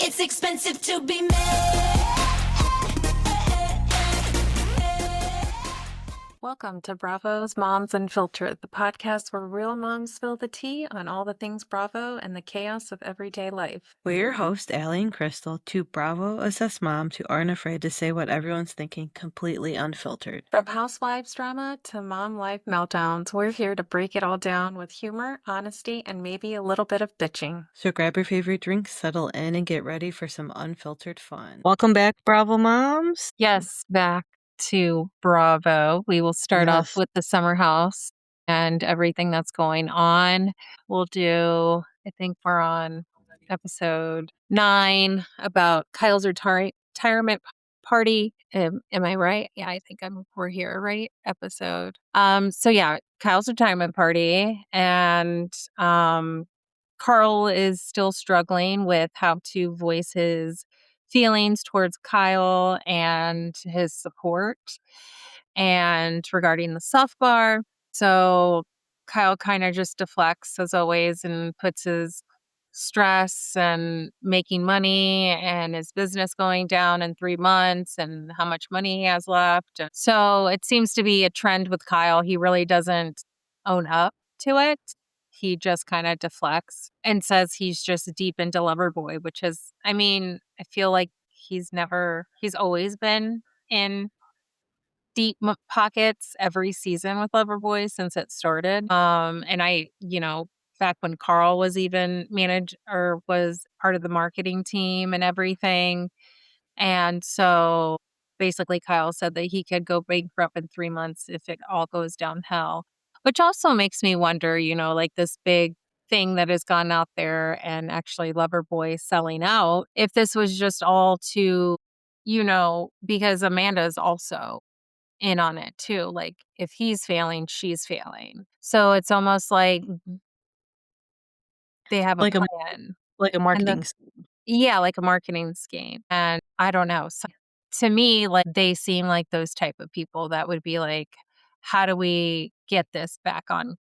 It's expensive to be made. Welcome to Bravo's Moms Unfiltered, the podcast where real moms spill the tea on all the things Bravo and the chaos of everyday life. We're your hosts, Allie and Crystal, two Bravo-assessed moms who aren't afraid to say what everyone's thinking completely unfiltered. From housewives drama to mom life meltdowns, we're here to break it all down with humor, honesty, and maybe a little bit of bitching. So grab your favorite drink, settle in, and get ready for some unfiltered fun. Welcome back, Bravo moms. Yes, back to Bravo. We will start off with the summer house and everything that's going on. We'll do, I think we're on episode 9 about Kyle's retirement party. Am I right? Yeah, I think we're here, right? Episode. So yeah, Kyle's retirement party, and Carl is still struggling with how to voice his feelings towards Kyle and his support, and regarding the soft bar. So Kyle kind of just deflects as always and puts his stress and making money and his business going down in 3 months and how much money he has left. So it seems to be a trend with Kyle. He really doesn't own up to it. He just kind of deflects and says he's just deep into Loverboy, which is, I mean, I feel like he's always been in deep pockets every season with Loverboy since it started. And back when Carl was even managed or was part of the marketing team and everything. And so basically Kyle said that he could go bankrupt in 3 months if it all goes downhill, which also makes me wonder, like this big thing that has gone out there and actually Loverboy selling out, if this was just all to, because Amanda's also in on it too. Like if he's failing, she's failing. So it's almost like they have a Like a plan. like a marketing scheme. Yeah, like a marketing scheme. And I don't know. So to me, like they seem like those type of people that would be like, how do we get this back on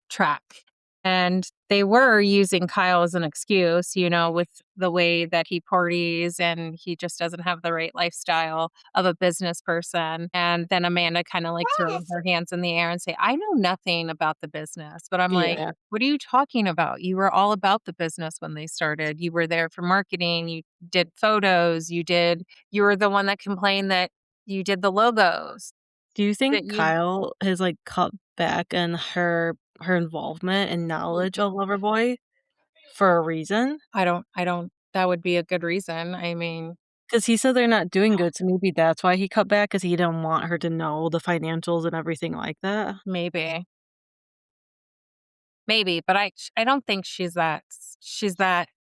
track? And they were using Kyle as an excuse, with the way that he parties and he just doesn't have the right lifestyle of a business person. And then Amanda kind of like throwing her hands in the air and say, I know nothing about the business. But I'm like, Yeah. what are you talking about? You were all about the business when they started. You were there for marketing. You did photos. You were the one that complained that you did the logos. Do you think That you Kyle has like cut back on her involvement and knowledge of Loverboy for a reason? I don't that would be a good reason. I mean, Because he said they're not doing good, so maybe that's why he cut back, because he didn't want her to know the financials and everything like that. maybe. Maybe, but I don't think she's that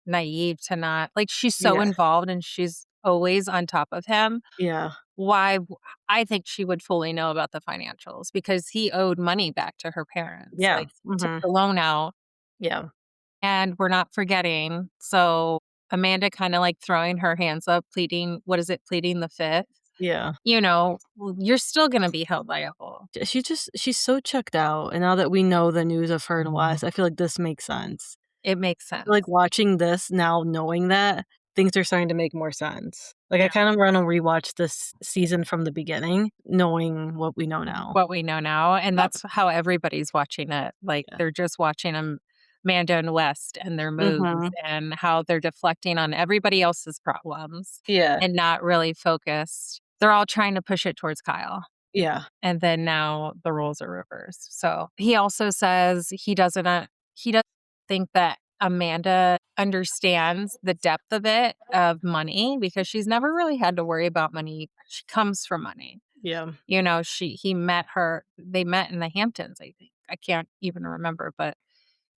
naive to not like she's so Yeah, involved and she's always on top of him. yeah, I think she would fully know about the financials because he owed money back to her parents. yeah, Like took mhm, the loan out yeah, and we're not forgetting. So Amanda kind of like throwing her hands up, pleading, what is it, pleading the fifth? yeah. Well, you're still gonna be held liable. She's so checked out, and now that we know the news of her and Wes, I feel like this makes sense. It makes I feel like sense. watching this now, knowing that, things are starting to make more sense. Like, I Yeah. kind of wanna rewatch this season from the beginning, knowing what we know now. What we know now, and that's how everybody's watching it. Like, Yeah. they're just watching Amanda and West and their moves Mhm. and how they're deflecting on everybody else's problems Yeah, and not really focused. They're all trying to push it towards Kyle, yeah, and then now the roles are reversed. So, he also says he doesn't think that Amanda understands the depth of it, of money, because she's never really had to worry about money. She comes from money. yeah, They met in the Hamptons, I think. I can't even remember, but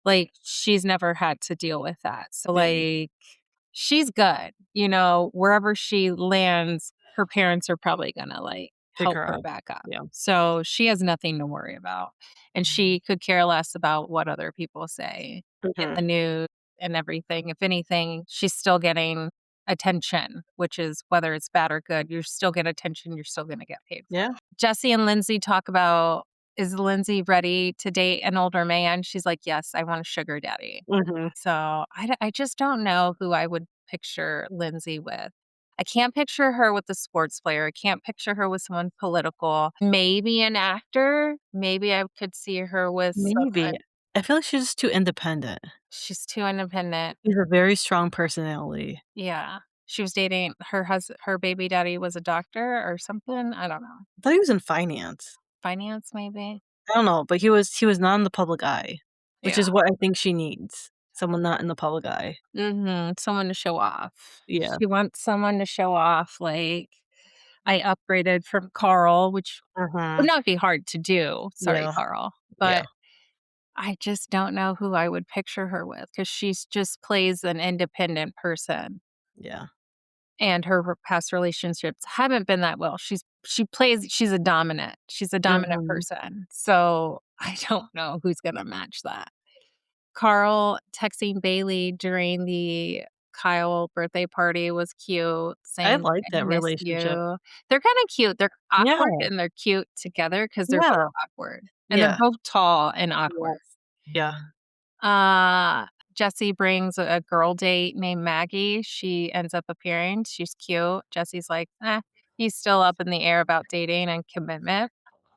like she's never had to deal with that. So yeah. like she's good. Wherever she lands, her parents are probably gonna like Pick help her her up. back up. Yeah. So she has nothing to worry about. And she could care less about what other people say in Mhm. the news and everything. If anything, she's still getting attention, which is whether it's bad or good, you still get attention, you're still gonna get paid. Yeah. Jesse and Lindsay talk about, is Lindsay ready to date an older man? She's like, yes, I want a sugar daddy. Mhm. So I just don't know who I would picture Lindsay with. I can't picture her with a sports player. I can't picture her with someone political. Maybe an actor. Maybe I could see her with Maybe. someone. I feel like she's just too independent. She's too independent. She's a very strong personality. Yeah. She was dating her baby daddy was a doctor or something. I don't know. I thought he was in finance. Finance, maybe. I don't know, but he was not in the public eye, which Yeah. is what I think she needs. Someone not in the public eye. Someone to show off. Yeah. She wants someone to show off, like, I upgraded from Carl, which would Mhm. not be hard to do. Sorry, Yeah. Carl. Yeah. But I just don't know who I would picture her with because she's just plays an independent person, Yeah. and her past relationships haven't been that well. She's a dominant. She's a dominant Mhm. person. So I don't know who's gonna match that. Carl texting Bailey during the Kyle birthday party was cute, I saying, like "I that miss relationship. you." They're kinda cute. They're Yeah. awkward and they're cute together because 'cause they're both Yeah. awkward, and they're Yeah. both tall and awkward. Yes. Yeah. Uh, Jesse brings a girl date named Maggie. She ends up appearing. She's cute. Jesse's like, he's still up in the air about dating and commitment.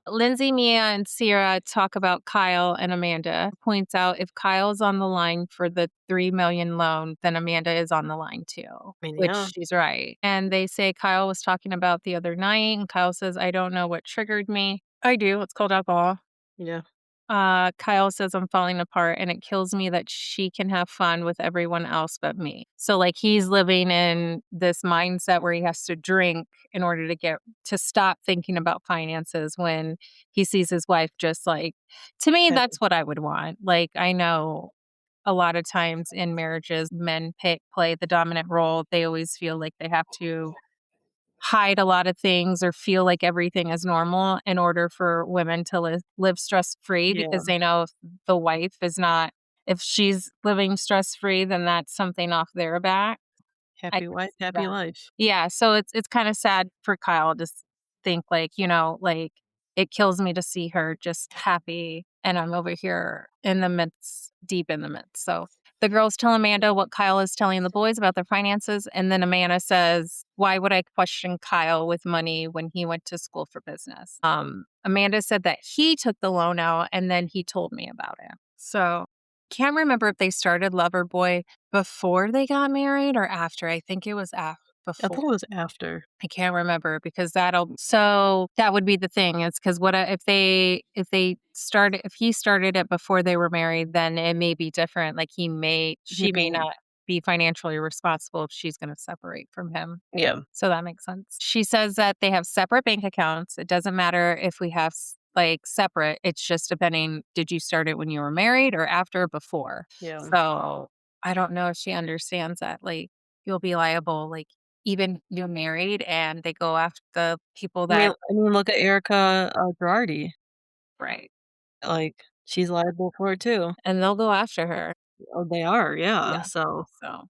Lindsay, Mia, and Sierra talk about Kyle and Amanda. Points out if Kyle's on the line for the 3 million loan, then Amanda is on the line too, I mean, which yeah. she's right. And they say Kyle was talking about the other night, and Kyle says, I don't know what triggered me. I do. It's called alcohol. Yeah. Kyle says I'm falling apart and it kills me that she can have fun with everyone else but me. So like he's living in this mindset where he has to drink in order to stop thinking about finances when he sees his wife just like to me Happy. that's what I would want. Like I know a lot of times in marriages men play the dominant role. They always feel like they have to hide a lot of things or feel like everything is normal in order for women to live stress free Yeah. because they know if the wife is not, if she's living stress free, then that's something off their back. I Happy can wife, see happy that. life. Yeah, so it's kind of sad for Kyle to think like, like it kills me to see her just happy and I'm over here in the midst, deep in the midst. So the girls tell Amanda what Kyle is telling the boys about their finances, and then Amanda says, "Why would I question Kyle with money when he went to school for business?" Amanda said that he took the loan out and then he told me about it. So can't remember if they started Loverboy before they got married or after. I think it was I before. thought it was after. I can't remember because that would be the thing. It's because if he started it before they were married, then it may be different. Like she may Mhm. not be financially responsible if she's going to separate from him. Yeah. So that makes sense. She says that they have separate bank accounts. It doesn't matter if we have like separate. It's just depending, did you start it when you were married or after or before? Yeah. So I don't know if she understands that. Like you'll be liable, like even you're married and they go after the people that Look at Erica, Girardi. right. Like, she's liable for it too. And they'll go after her. Oh, they are, yeah, Yeah. so So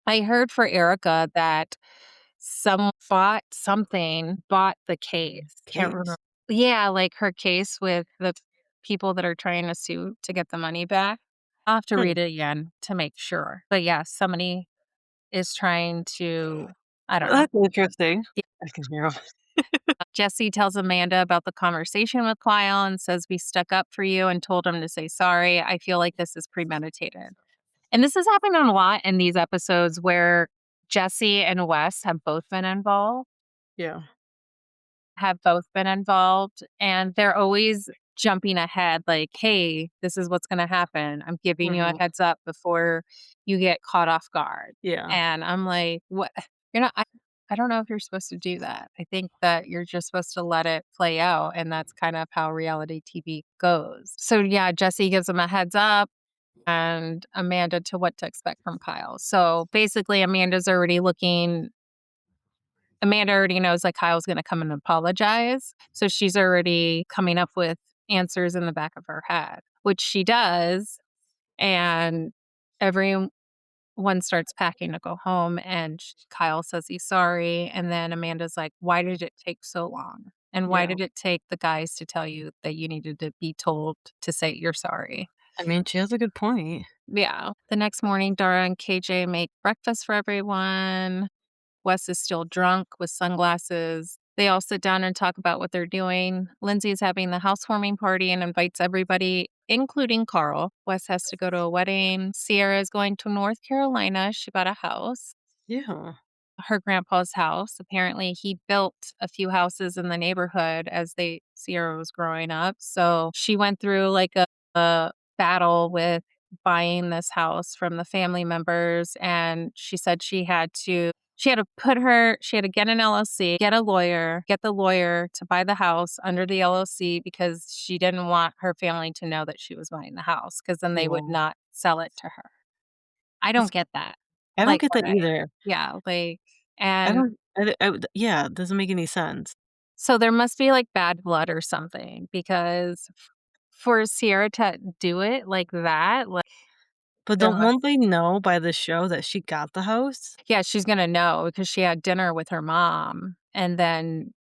I heard for Erica that some bought the case. Can't remember. case. Yeah, like her case with the people that are trying to sue to get the money back. I'll have to Hmm, read it again to make sure. But yeah, somebody is trying to, I don't know. that's interesting. I can hear 'em. Jesse tells Amanda about the conversation with Kyle and says, we stuck up for you and told him to say sorry. I feel like this is premeditated. And this has happened a lot in these episodes where Jesse and Wes Yeah. have both been involved, and they're always jumping ahead like, hey, this is what's going to happen. I'm giving you a Mhm. heads up before you get caught off guard. Yeah. And I'm like, what? You're not, I don't know if you're supposed to do that. I think that you're just supposed to let it play out. And that's kind of how reality TV goes. So, yeah, Jesse gives him a heads up and Amanda to what to expect from Kyle. So basically, Amanda already knows like Kyle's going to come and apologize. So she's already coming up with answers in the back of her head, which she does. And everyone starts packing to go home. And Kyle says he's sorry. And then Amanda's like, why did it take so long? And why Yeah. did it take the guys to tell you that you needed to be told to say you're sorry? I mean, she has a good point. Yeah. The next morning, Dara and KJ make breakfast for everyone. Wes is still drunk with sunglasses. They all sit down and talk about what they're doing. Lindsay's having the housewarming party and invites everybody, including Carl. Wes has to go to a wedding. Sierra is going to North Carolina. She bought a house, Yeah. her grandpa's house. Apparently, he built a few houses in the neighborhood as Sierra was growing up. So she went through like a battle with buying this house from the family members, and she said she had to get an LLC, get the lawyer to buy the house under the LLC because she didn't want her family to know that she was buying the house because then they would Whoa. not sell it to her. I That's don't get that. I don't Like, get that why? either. Yeah, like, I and don't I would yeah, it doesn't make any sense. so there must be, like, bad blood or something because for Sierra to do it like that, like, But there don't must won't they know by the show that she got the house? yeah, she's gonna know because she had dinner with her mom, and then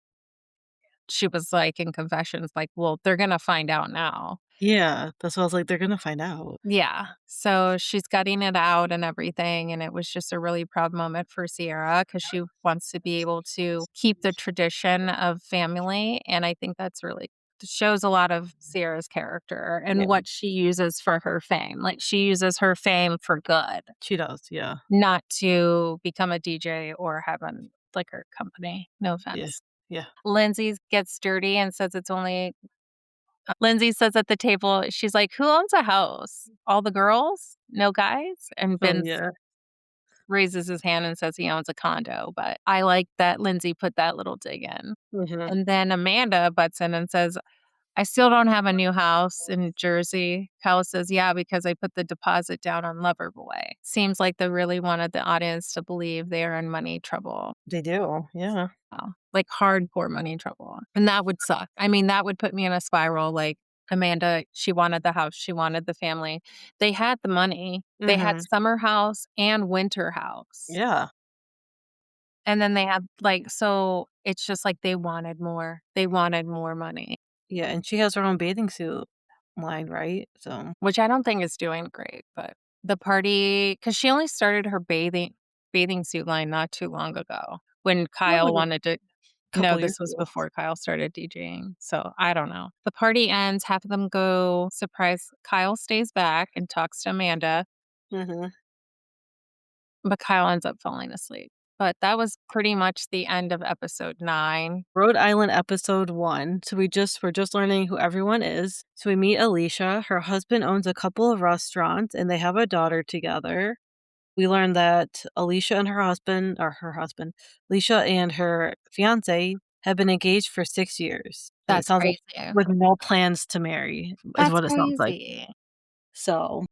she was, like, in confessions, like, "Well, they're gonna find out now." Yeah, that's why I was like, "They're gonna find out." Yeah. So she's gutting it out and everything, and it was just a really proud moment for Sierra because she wants to be able to keep the tradition of family, and I think that's really shows a lot of Sierra's character Yeah, and what she uses for her fame. Like, she uses her fame for good, she does, yeah. not to become a DJ or have a liquor company. No Yeah, offense. yeah. Lindsay gets dirty and says it's only Lindsay says at the table, she's like, "Who owns a house? All the girls? No guys?" And Oh, Vince yeah. raises his hand and says he owns a condo, but I like that Lindsay put that little dig in. Mhm. And then Amanda butts in and says, "I still don't have a new house in Jersey." Kyle says, "Yeah, because I put the deposit down on Loverboy." Seems like they really wanted the audience to believe they are in money trouble. They do, yeah. Like hardcore money trouble. And that would suck. I mean, that would put me in a spiral. Like Amanda, she wanted the house, she wanted the family. They had the money. They had Mhm. summer house and winter house. Yeah. And then they had like, so it's just like they wanted more. They wanted more money, Yeah, and she has her own bathing suit line, right? So which I don't think is doing great. But the party, because she only started her bathing suit line not too long ago when well, Kyle like a wanted to. No, couple years this was ago. before Kyle started DJing, so I don't know. The party ends, half of them go surprise Kyle stays back and talks to Amanda, Mhm. but Kyle ends up falling asleep. But that was pretty much the end of episode 9. Rhode Island episode 1. So we're just learning who everyone is. So we meet Alicia. Her husband owns a couple of restaurants and they have a daughter together. We learn that Alicia and her husband, Alicia and her fiance have been engaged for 6 years. And it That's sounds like crazy. with no plans to marry is That's what it sounds like. crazy. So,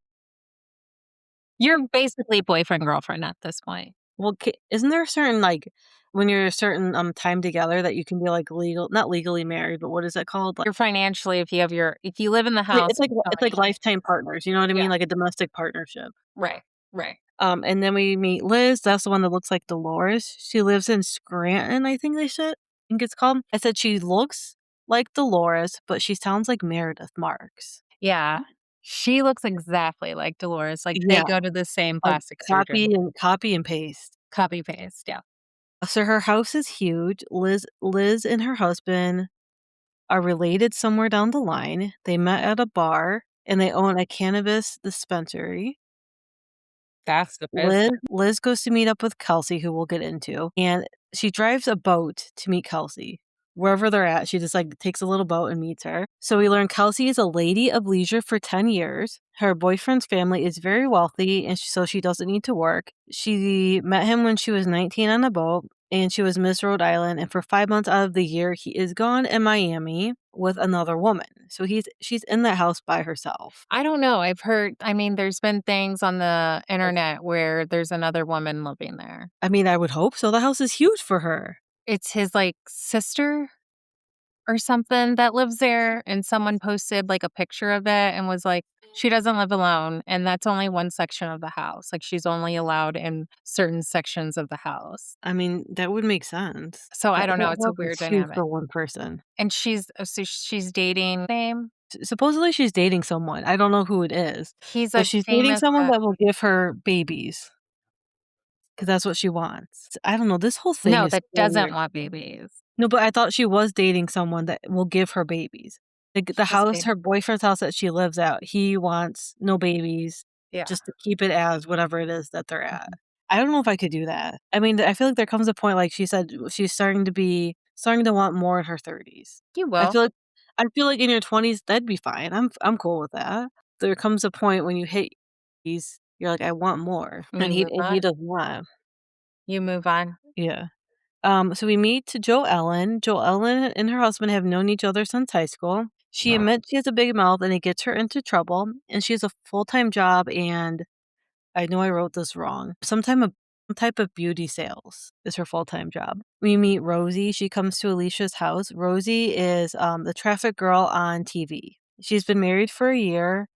You're basically boyfriend-girlfriend at this point. well, isn't there a certain like when you're a certain time together that you can be like legal, not legally married, but what is that called? Like You're financially if you live in the house with it's like somebody. lifetime partners. You know what I Yeah, mean? Like a domestic partnership. right, right. And then we meet Liz. That's the one that looks like Dolores. She lives in Scranton, I think they said. I think it's called. I said she looks like Dolores, but she sounds like Meredith Marks. Yeah. She looks exactly like Dolores, like, they Yeah, go to the same like plastic surgeon. copy and paste. Copy paste, yeah. So her house is huge. Liz and her husband are related somewhere down the line. They met at a bar and they own a cannabis dispensary. That's the business. Liz goes to meet up with Kelsey, who we'll get into, and she drives a boat to meet Kelsey. Wherever they're at, she just like takes a little boat and meets her. So we learn Kelsey is a lady of leisure for 10 years. Her boyfriend's family is very wealthy, and so she doesn't need to work. She met him when she was 19 on a boat, and she was Miss Rhode Island. And for 5 months out of the year, he is gone in Miami with another woman. So she's in that house by herself. I don't know, I mean, there's been things on the internet where there's another woman living there. I mean, I would hope so. The house is huge for her. It's his, like, sister or something that lives there, and someone posted, like, a picture of it and was like, "She doesn't live alone," and that's only one section of the house, like, she's only allowed in certain sections of the house. I mean, that would make sense. So I don't know, That it's a house weird is huge dynamic. for one person. And she's dating same Supposedly she's dating someone. I don't know who it is, He's but a she's dating famous, someone that will give her babies because that's what she wants. I don't know. This whole thing no, is that so doesn't weird. want babies. No, but I thought she was dating someone that will give her babies. Like the She's house, dating. her boyfriend's house that she lives at, he wants no babies, Yeah. just to keep it as whatever it is that they're at. Mhm. I don't know if I could do that. I mean, I feel like there comes a point, like she said, she's starting to want more in her 30s. You I will. feel like I feel like in your 20s that'd be fine. I'm cool with that. There comes a point when you hit these, you're like, I want more, You move and he on. does not. You move on. Yeah. So we meet Joe Ellen. Joe Ellen and her husband have known each other since high school. She admits she has a big mouth and it gets her into trouble. And she has a full-time job, and I know I wrote this wrong. Some type of beauty sales is her full-time job. We meet Rosie. She comes to Alicia's house. Rosie is the traffic girl on TV. She's been married for a year,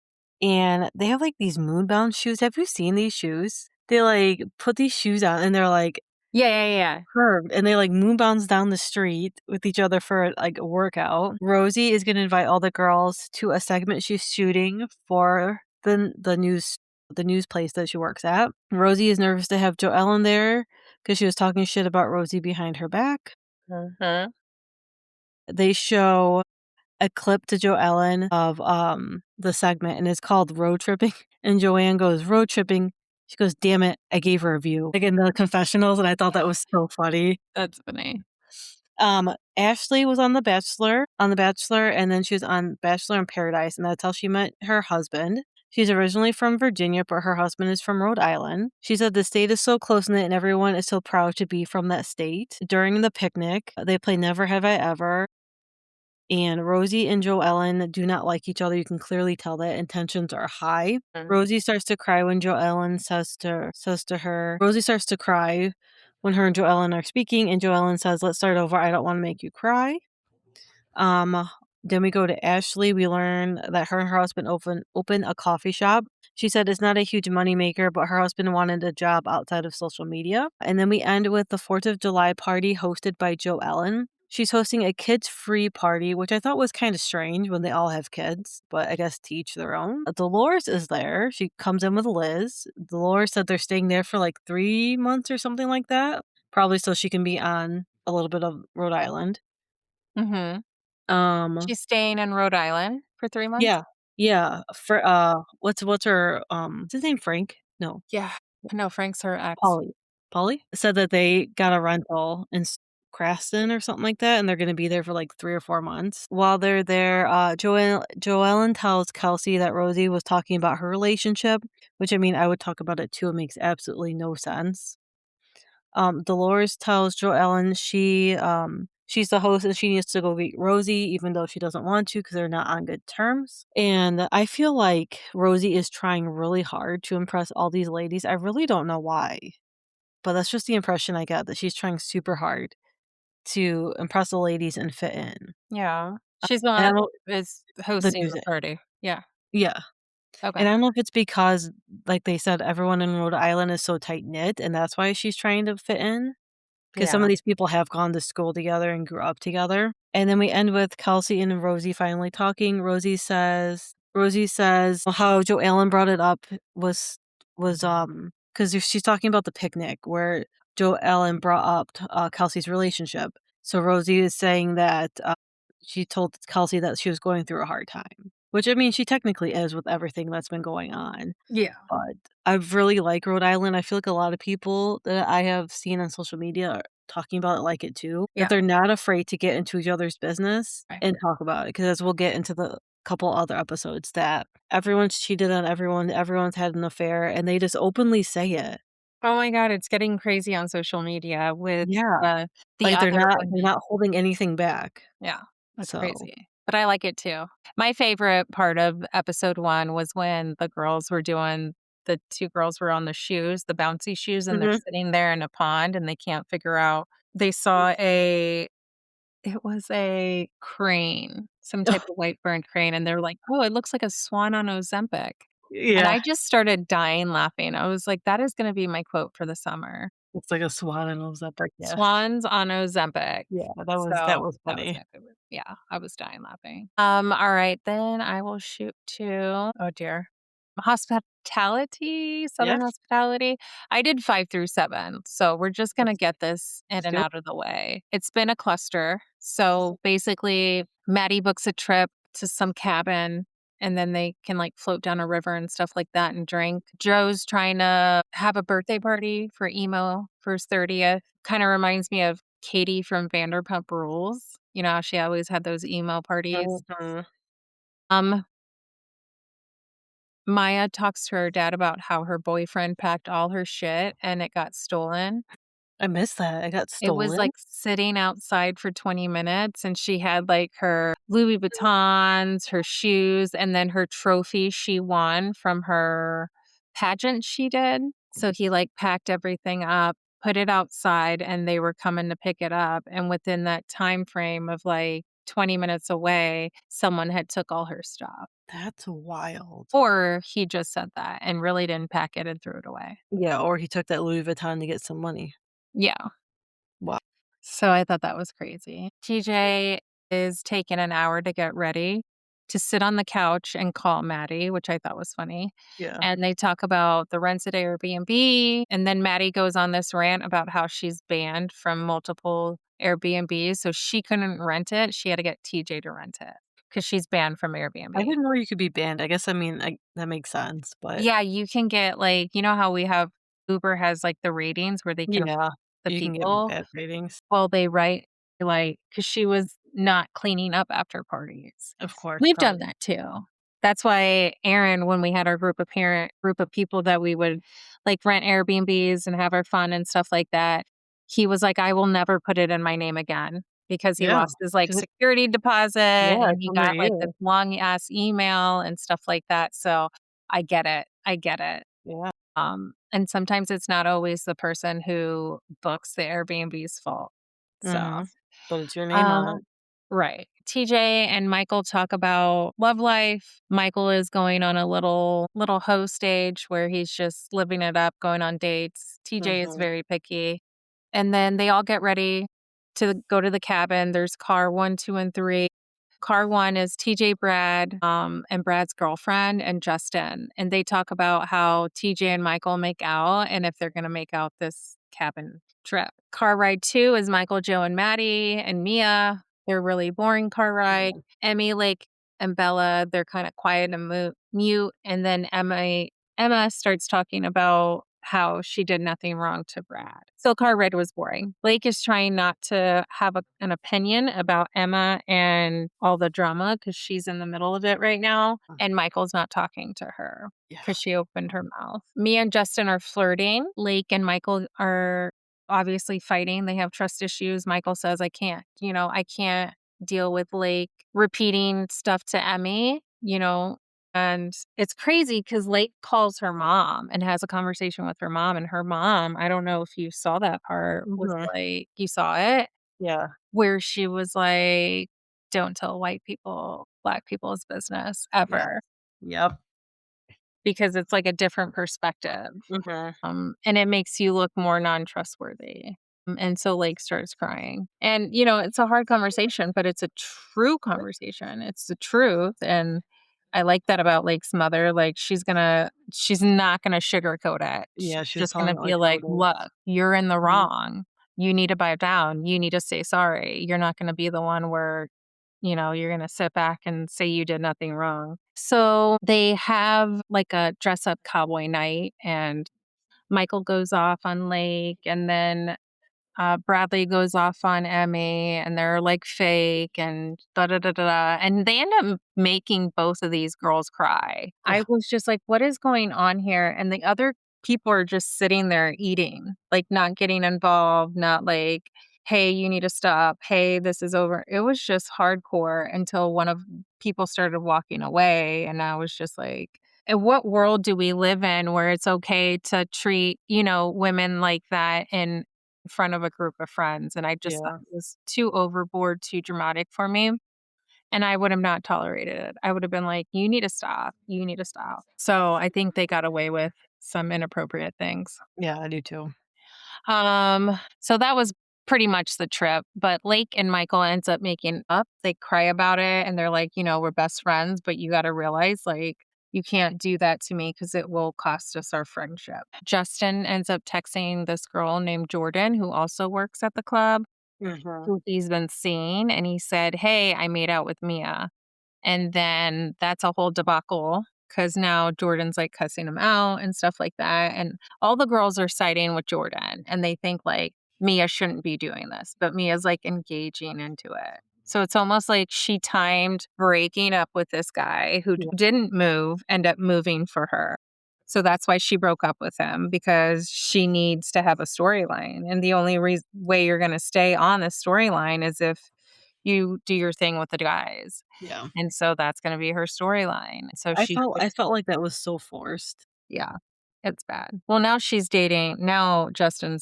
and they have like these moonbound shoes. Have you seen these shoes? They like put these shoes on and they're like Yeah. curved, and they like moonbounds down the street with each other for like a workout. Rosie is gonna invite all the girls to a segment she's shooting for the news place that she works at. Rosie is nervous to have Joellen there because she was talking shit about Rosie behind her back. Mhm. They show a clip to Joellen of the segment, and it's called Road Tripping. And Joanne goes, "Road tripping." She goes, "Damn it, I gave her a view." Like in the confessionals, and I thought that was so funny. That's funny. Ashley was on The Bachelor, and then she was on Bachelor in Paradise, and that's how she met her husband. She's originally from Virginia, but her husband is from Rhode Island. She said the state is so close-knit and everyone is so proud to be from that state. During the picnic, they play Never Have I Ever, and Rosie and Joellen do not like each other. You can clearly tell that intentions are high. Mhm. Rosie starts to cry when Joellen says to her. Rosie starts to cry when her and Joellen are speaking, and Joellen says, "Let's start over. I don't want to make you cry." Um, then we go to Ashley. We learn that her and her husband open a coffee shop. She said it's not a huge moneymaker, but her husband wanted a job outside of social media. And then we end with the 4th of July party hosted by Joe Ellen. She's hosting a kids-free party, which I thought was kind of strange when they all have kids, but I guess to each their own. Dolores is there. She comes in with Liz. Dolores said they're staying there for like 3 months or something like that, probably so she can be on a little bit of Rhode Island. Mhm. Um, She's staying in Rhode Island for 3 months? yeah, yeah, for, what's her, is his name Frank? No, Yeah. No, Frank's her ex. Polly. Polly? Said that they got a rental in Crafton or something like that, and they're gonna be there for, like, 3 or 4 months. While they're there, Joellen tells Kelsey that Rosie was talking about her relationship, which, I mean, I would talk about it too. It makes absolutely no sense. Dolores tells Joellen she's the host and she needs to go meet Rosie, even though she doesn't want to because they're not on good terms. And I feel like Rosie is trying really hard to impress all these ladies. I really don't know why, but that's just the impression I get, that she's trying super hard to impress the ladies and fit in. Yeah. She's the And I one don't that is the hosting the music. party. Yeah. Yeah. Okay. And I don't know if it's because, like they said, everyone in Rhode Island is so tight knit, and that's why she's trying to fit in. 'Cause some of Yeah. these people have gone to school together and grew up together. And then we end with Kelsey and Rosie finally talking. Rosie says how Joe Allen brought it up was 'cause she's talking about the picnic where Joe Allen brought up Kelsey's relationship. So Rosie is saying that she told Kelsey that she was going through a hard time, which, I mean, she technically is with everything that's been going on. Yeah. But I really like Rhode Island. I feel like a lot of people that I have seen on social media are talking about it like it too, that Yeah. they're not afraid to get into each other's business Right. and talk about it. Because as we'll get into the couple other episodes, that everyone's cheated on everyone, everyone's had an affair, and they just openly say it. Oh my god, it's getting crazy on social media with Yeah. the Like, other one. they're not holding anything back. Yeah, that's So crazy. But I like it too. My favorite part of episode 1 was when the 2 girls were on the shoes, the bouncy shoes, and they're Mhm. sitting there in a pond and they can't figure out they saw it was a crane, some type of white fern crane, and they're like, "Oh, it looks like a swan on Ozempic." And Yeah. I just started dying laughing. I was like, "That is gonna be my quote for the summer." It's like a swan in Ozempic, yeah. Swans on Ozempic. Yeah, So, that was that was funny. my favorite. Yeah, I was dying laughing. All right, then I will shoot to oh dear. Hospitality, Yeah, Southern hospitality. I did 5 through 7, so we're just gonna let's get this in let's and do it. out of the way. It's been a cluster. So, basically, Maddie books a trip to some cabin, and then they can, like, float down a river and stuff like that and drink. Joe's trying to have a birthday party for Emo for his 30th. Kinda reminds me of Katie from Vanderpump Rules. You know how she always had those emo parties? Mhm. Um, Maya talks to her dad about how her boyfriend packed all her shit and it got stolen. I missed that. It got It was, stolen? like, sitting outside for 20 minutes, and she had, like, her Louis Vuittons, her shoes, and then her trophy she won from her pageant she did. So he, like, packed everything up, put it outside, and they were coming to pick it up, and within that time frame of, like, 20 minutes away, someone had took all her stuff. That's wild. Or he just said that and really didn't pack it and threw it away. Yeah, or he took that Louis Vuitton to get some money. Yeah. Wow. So I thought that was crazy. TJ is taking an hour to get ready to sit on the couch and call Maddie, which I thought was funny. Yeah. And they talk about the rents at Airbnb. And then Maddie goes on this rant about how she's banned from multiple Airbnbs. So she couldn't rent it. She had to get TJ to rent it because she's banned from I Airbnb. didn't know you could be banned. I guess, I mean, that makes sense, but Yeah, you can get like, you know how we have Uber has like the ratings where they can yeah, the you can get people. bad ratings. Well, they write, like, because she was not cleaning up after parties. Of course, We've done probably. that too. That's why Aaron, when we had our group of people that we would, like, rent Airbnbs and have our fun and stuff like that, he was like, "I will never put it in my name again," because he Yeah, lost his, like, 'cause security deposit yeah, and it's he under got, like, this you. long-ass email and stuff like that, so I get it. I get it. Yeah. And sometimes it's not always the person who books the Airbnb's fault. So, Mhm. But it's your name on uh, it. right. TJ and Michael talk about love life. Michael is going on a little hoe stage where he's just living it up, going on dates. TJ is Mhm. very picky. And then they all get ready to go to the cabin. There's car 1, 2, and 3. Car 1 is TJ, Brad, and Brad's girlfriend and Justin. And they talk about how TJ and Michael make out and if they're gonna make out this cabin trip. Car ride 2 is Michael, Joe, and Maddie and Mia. They're really boring car ride. Yeah. Emmy, Lake, and Bella, they're kind of quiet and mute. And then Emma starts talking about how she did nothing wrong to Brad. So car ride was boring. Blake is trying not to have an opinion about Emma and all the drama because she's in the middle of it right now. And Michael's not talking to her Yeah. because she opened her mouth. Me and Justin are flirting. Lake and Michael are obviously fighting. They have trust issues. Michael says, I can't deal with Lake repeating stuff to Emmy, and it's crazy because Lake calls her mom and has a conversation with her mom, and her mom, I don't know if you saw that part, was Mhm. like you saw it? Yeah. Where she was like, "Don't tell white people, black people's business Yeah. ever," Yep. because it's like a different perspective. Mhm. And it makes you look more non-trustworthy. And so Lake starts crying. And, it's a hard conversation, but it's a true conversation. It's the truth. And I like that about Lake's mother. Like she's not gonna sugarcoat it. Yeah, She's she was just calling gonna it be like how like, it look, is. you're in the Mhm. wrong. You need to bow down. You need to say sorry. You're not gonna be the one where you're going to sit back and say you did nothing wrong. So they have like a dress up cowboy night, and Michael goes off on Lake, and then Bradley goes off on Emmy, and they're like fake and da da da da. Da, and they end up making both of these girls cry. I Yeah. was just like, what is going on here? And the other people are just sitting there eating, like not getting involved, not like, hey, you need to stop. Hey, this is over. It was just hardcore until one of people started walking away. And I was just like, in what world do we live in where it's okay to treat, women like that in front of a group of friends? And I just thought Yeah. it was too overboard, too dramatic for me. And I would have not tolerated it. I would have been like, you need to stop. You need to stop. So I think they got away with some inappropriate things. Yeah, I do too. So that was pretty much the trip. But Lake and Michael ends up making up. They cry about it and they're like, we're best friends, but you got to realize, like, you can't do that to me because it will cost us our friendship. Justin ends up texting this girl named Jordan, who also works at the club, who he's been seeing. And he said, "Hey, I made out with Mia." And then that's a whole debacle because now Jordan's like cussing him out and stuff like that. And all the girls are siding with Jordan and they think like Mia shouldn't be doing this, but Mia's like engaging into it. So it's almost like she timed breaking up with this guy who didn't move, end up moving for her. So that's why she broke up with him, because she needs to have a storyline. And the only way you're going to stay on the storyline is if you do your thing with the guys. Yeah. And so that's gonna be her storyline. So I felt like that was so forced. yeah, it's bad. Well, now Justin's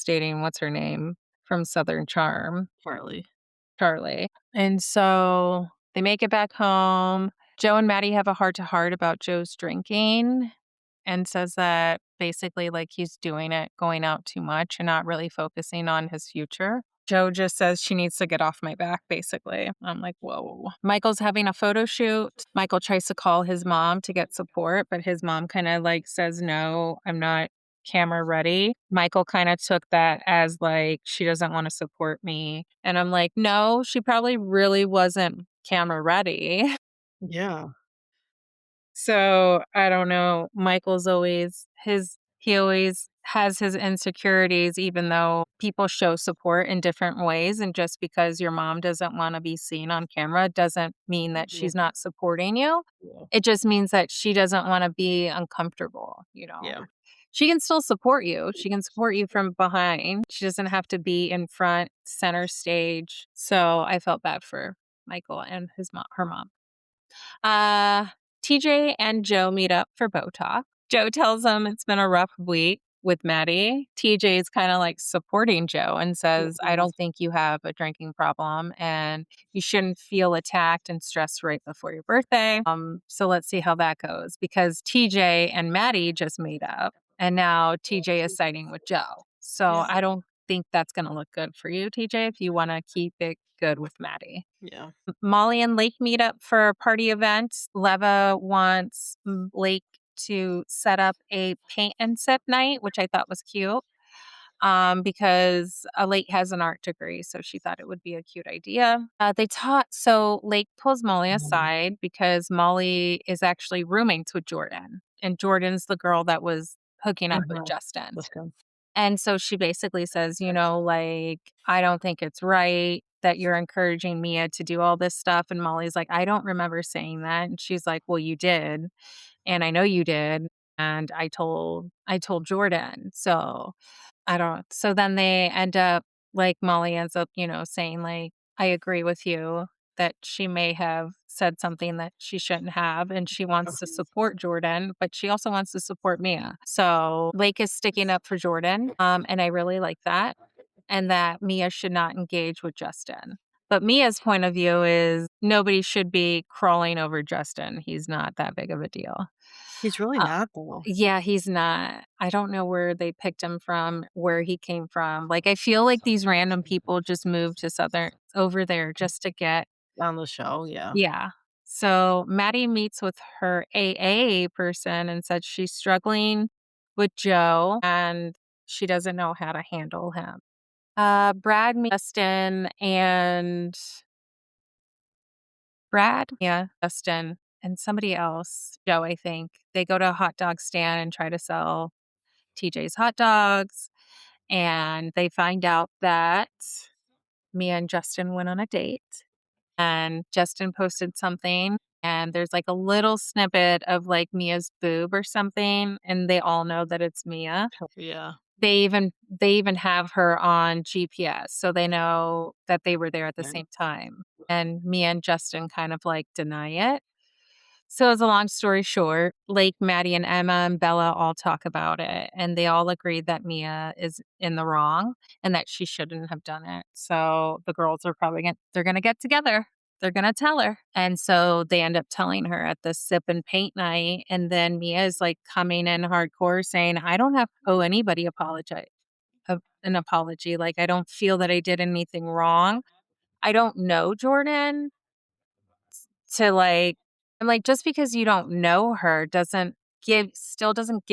dating, what's her name from Southern Charm? Partly. Charlie. And so they make it back home. Joe and Maddie have a heart-to-heart about Joe's drinking and says that basically, like, he's doing it, going out too much and not really focusing on his future. Joe just says she needs to get off my back, basically. I'm like, whoa. Michael's having a photo shoot. Michael tries to call his mom to get support, but his mom kind of like says, no, I'm not camera ready. Michael kind of took that as like, she doesn't want to support me. And I'm like, no, she probably really wasn't camera ready. Yeah. So I don't know. Michael's he always has his insecurities, even though people show support in different ways. And just because your mom doesn't want to be seen on camera doesn't mean that she's not supporting you. Yeah. It just means that she doesn't want to be uncomfortable. Yeah. She can still support you. She can support you from behind. She doesn't have to be in front, center stage. So I felt bad for Michael and her mom. TJ and Joe meet up for Botox. Joe tells him it's been a rough week with Maddie. TJ is kind of like supporting Joe and says, I don't think you have a drinking problem and you shouldn't feel attacked and stressed right before your birthday. So let's see how that goes, because TJ and Maddie just made up and now TJ is siding with Joe. So I don't think that's going to look good for you, TJ, if you want to keep it good with Maddie. Yeah. Molly and Lake meet up for a party event. Leva wants Lake to set up a paint and sip night, which I thought was cute, because Lake has an art degree, so she thought it would be a cute idea. So Lake pulls Molly aside because Molly is actually roommates with Jordan, and Jordan's the girl that was hooking up with Justin. And so she basically says, like, I don't think it's right that you're encouraging Mia to do all this stuff. And Molly's like, I don't remember saying that. And she's like, well, you did. And I know you did. And I told Jordan. So so then they end up, like, Molly ends up, saying like, I agree with you that she may have said something that she shouldn't have, and she wants to support Jordan, but she also wants to support Mia. So Lake is sticking up for Jordan, and I really like that, and that Mia should not engage with Justin. But Mia's point of view is nobody should be crawling over Justin. He's not that big of a deal. He's really not, though. Yeah, he's not. I don't know where they picked him from, where he came from. Like, I feel like these random people just moved to over there just to get On the show, yeah. yeah. So Maddie meets with her AA person and said she's struggling with Joe and she doesn't know how to handle him. Brad meets Justin and somebody else, Joe, I think. They go to a hot dog stand and try to sell TJ's hot dogs. And they find out that Mia and Justin went on a date. And Justin posted something. And there's like a little snippet of like Mia's boob or something. And they all know that it's Mia. Yeah. They even have her on GPS. So they know that they were there at the same time. And Mia and Justin kind of like deny it. So as a long story short, Lake, Maddie, and Emma and Bella all talk about it, and they all agree that Mia is in the wrong and that she shouldn't have done it. So the girls are they're gonna get together. They're gonna tell her. And so they end up telling her at the sip and paint night. And then Mia is like coming in hardcore saying, I don't have to owe anybody an apology. Like, I don't feel that I did anything wrong. I don't know Jordan to like, I'm like, just because you don't know her doesn't give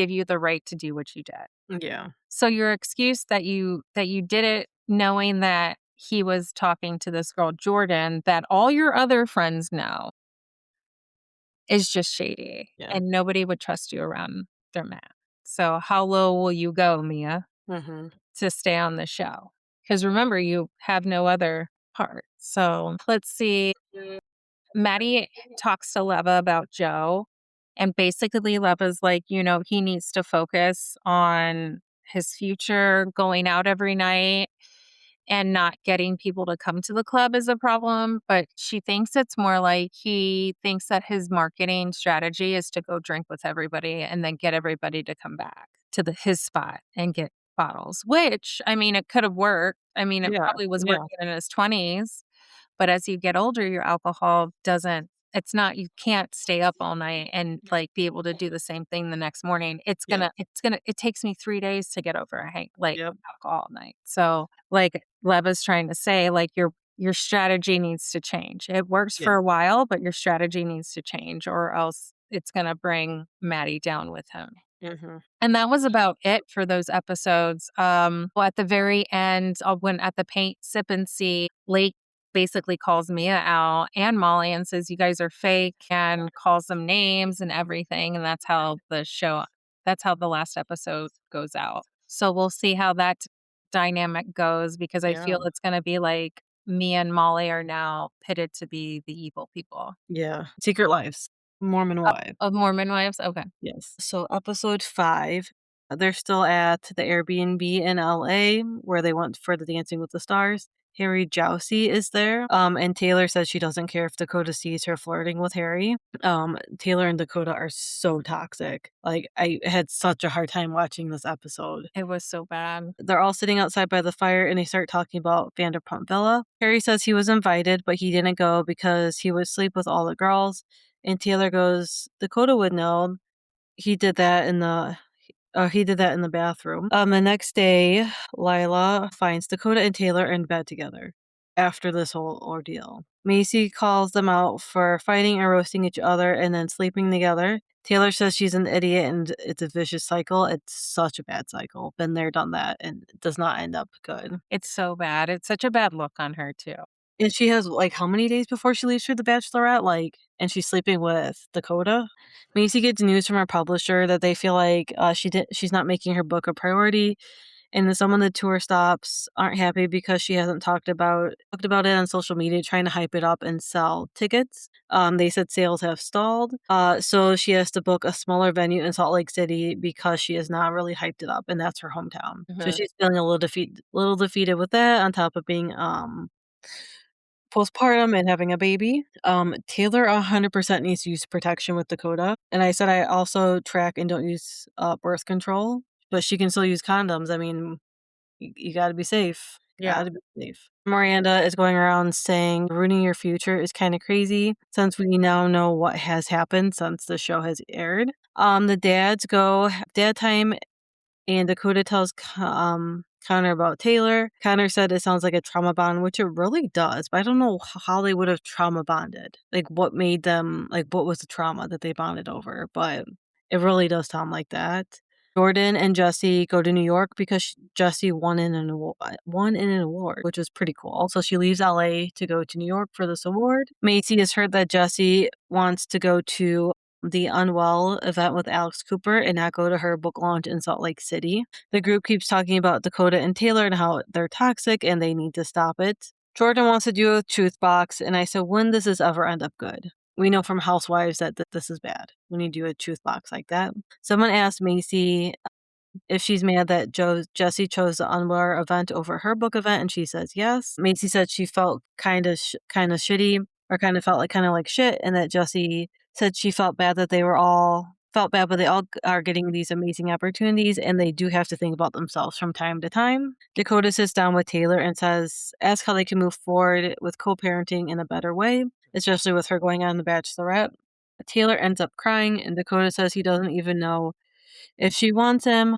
you the right to do what you did. Yeah. So your excuse that you did it knowing that he was talking to this girl, Jordan, that all your other friends know is just shady. Yeah. And nobody would trust you around their man. So how low will you go, Mia, Mm-hmm. to stay on the show? Because remember, you have no other part. So let's see. Maddie talks to Leva about Joe. And basically, Leva's like, he needs to focus on his future, going out every night and not getting people to come to the club is a problem. But she thinks it's more like he thinks that his marketing strategy is to go drink with everybody and then get everybody to come back to his spot and get bottles, which, I mean, it could have worked. I mean, it Yeah. probably was Yeah. working in his 20s. But as you get older, your alcohol doesn't it's not you can't stay up all night and, like, be able to do the same thing the next morning. Yep. It takes me 3 days to get over a Yep. alcohol all night. So, like Leva's trying to say, like, your strategy needs to change. It works Yeah. for a while, but your strategy needs to change or else it's gonna bring Maddie down with him. Mm-hmm. And that was about it for those episodes. Well, at the very end, when at the paint sip and see, Lake basically calls Mia out and Molly and says, "You guys are fake," and calls them names and everything. And that's how the last episode goes out. So we'll see how that dynamic goes because I Yeah. feel it's going to be like Mia and Molly are now pitted to be the evil people. Yeah. Secret Lives. Mormon Wives. Of Mormon wives? Okay. Yes. So episode 5, they're still at the Airbnb in LA where they went for the Dancing with the Stars. Harry Jousey is there. And Taylor says she doesn't care if Dakota sees her flirting with Harry. Taylor and Dakota are so toxic. Like, I had such a hard time watching this episode. It was so bad. They're all sitting outside by the fire and they start talking about Vanderpump Villa. Harry says he was invited, but he didn't go because he would sleep with all the girls. And Taylor goes, Dakota would know. He did that in the bathroom. The next day, Lila finds Dakota and Taylor in bed together after this whole ordeal. Macy calls them out for fighting and roasting each other and then sleeping together. Taylor says she's an idiot and it's a vicious cycle. It's such a bad cycle. Been there, done that, and it does not end up good. It's so bad. It's such a bad look on her too. And she has, like, how many days before she leaves for The Bachelorette? Like, and she's sleeping with Dakota. Macy gets news from her publisher that they feel like she's not making her book a priority, and then some of the tour stops aren't happy because she hasn't talked about it on social media, trying to hype it up and sell tickets. They said sales have stalled, so she has to book a smaller venue in Salt Lake City because she has not really hyped it up, and that's her hometown. So she's feeling a little defeated with that, on top of being postpartum and having a baby. Taylor 100% needs to use protection with Dakota. And I said I also track and don't use birth control, but she can still use condoms. I mean, you got to be safe. Yeah. Gotta be safe. Miranda is going around saying ruining your future is kind of crazy since we now know what has happened since the show has aired. The dads go dad time, and Dakota tells Connor about Taylor. Connor said it sounds like a trauma bond, which it really does, but I don't know how they would have trauma bonded. Like, what made them, like, what was the trauma that they bonded over? But it really does sound like that. Jordan and Jesse go to New York because Jesse won in an award, which was pretty cool. So she leaves LA to go to New York for this award. Macy has heard that Jesse wants to go to the Unwell event with Alex Cooper and not go to her book launch in Salt Lake City. The group keeps talking about Dakota and Taylor and how they're toxic and they need to stop it. Jordan wants to do a truth box, and I said, when does this ever end up good? We know from Housewives that this is bad. We need to do a truth box like that. Someone asked Macy if she's mad that Jesse chose the Unwear event over her book event, and she says yes. Macy said she felt kind of shitty, or kind of felt kind of like shit, and that Jesse said she felt bad that they felt bad, but they all are getting these amazing opportunities, and they do have to think about themselves from time to time. Dakota sits down with Taylor and asks how they can move forward with co-parenting in a better way, especially with her going on The Bachelorette. Taylor ends up crying, and Dakota says he doesn't even know if she wants him,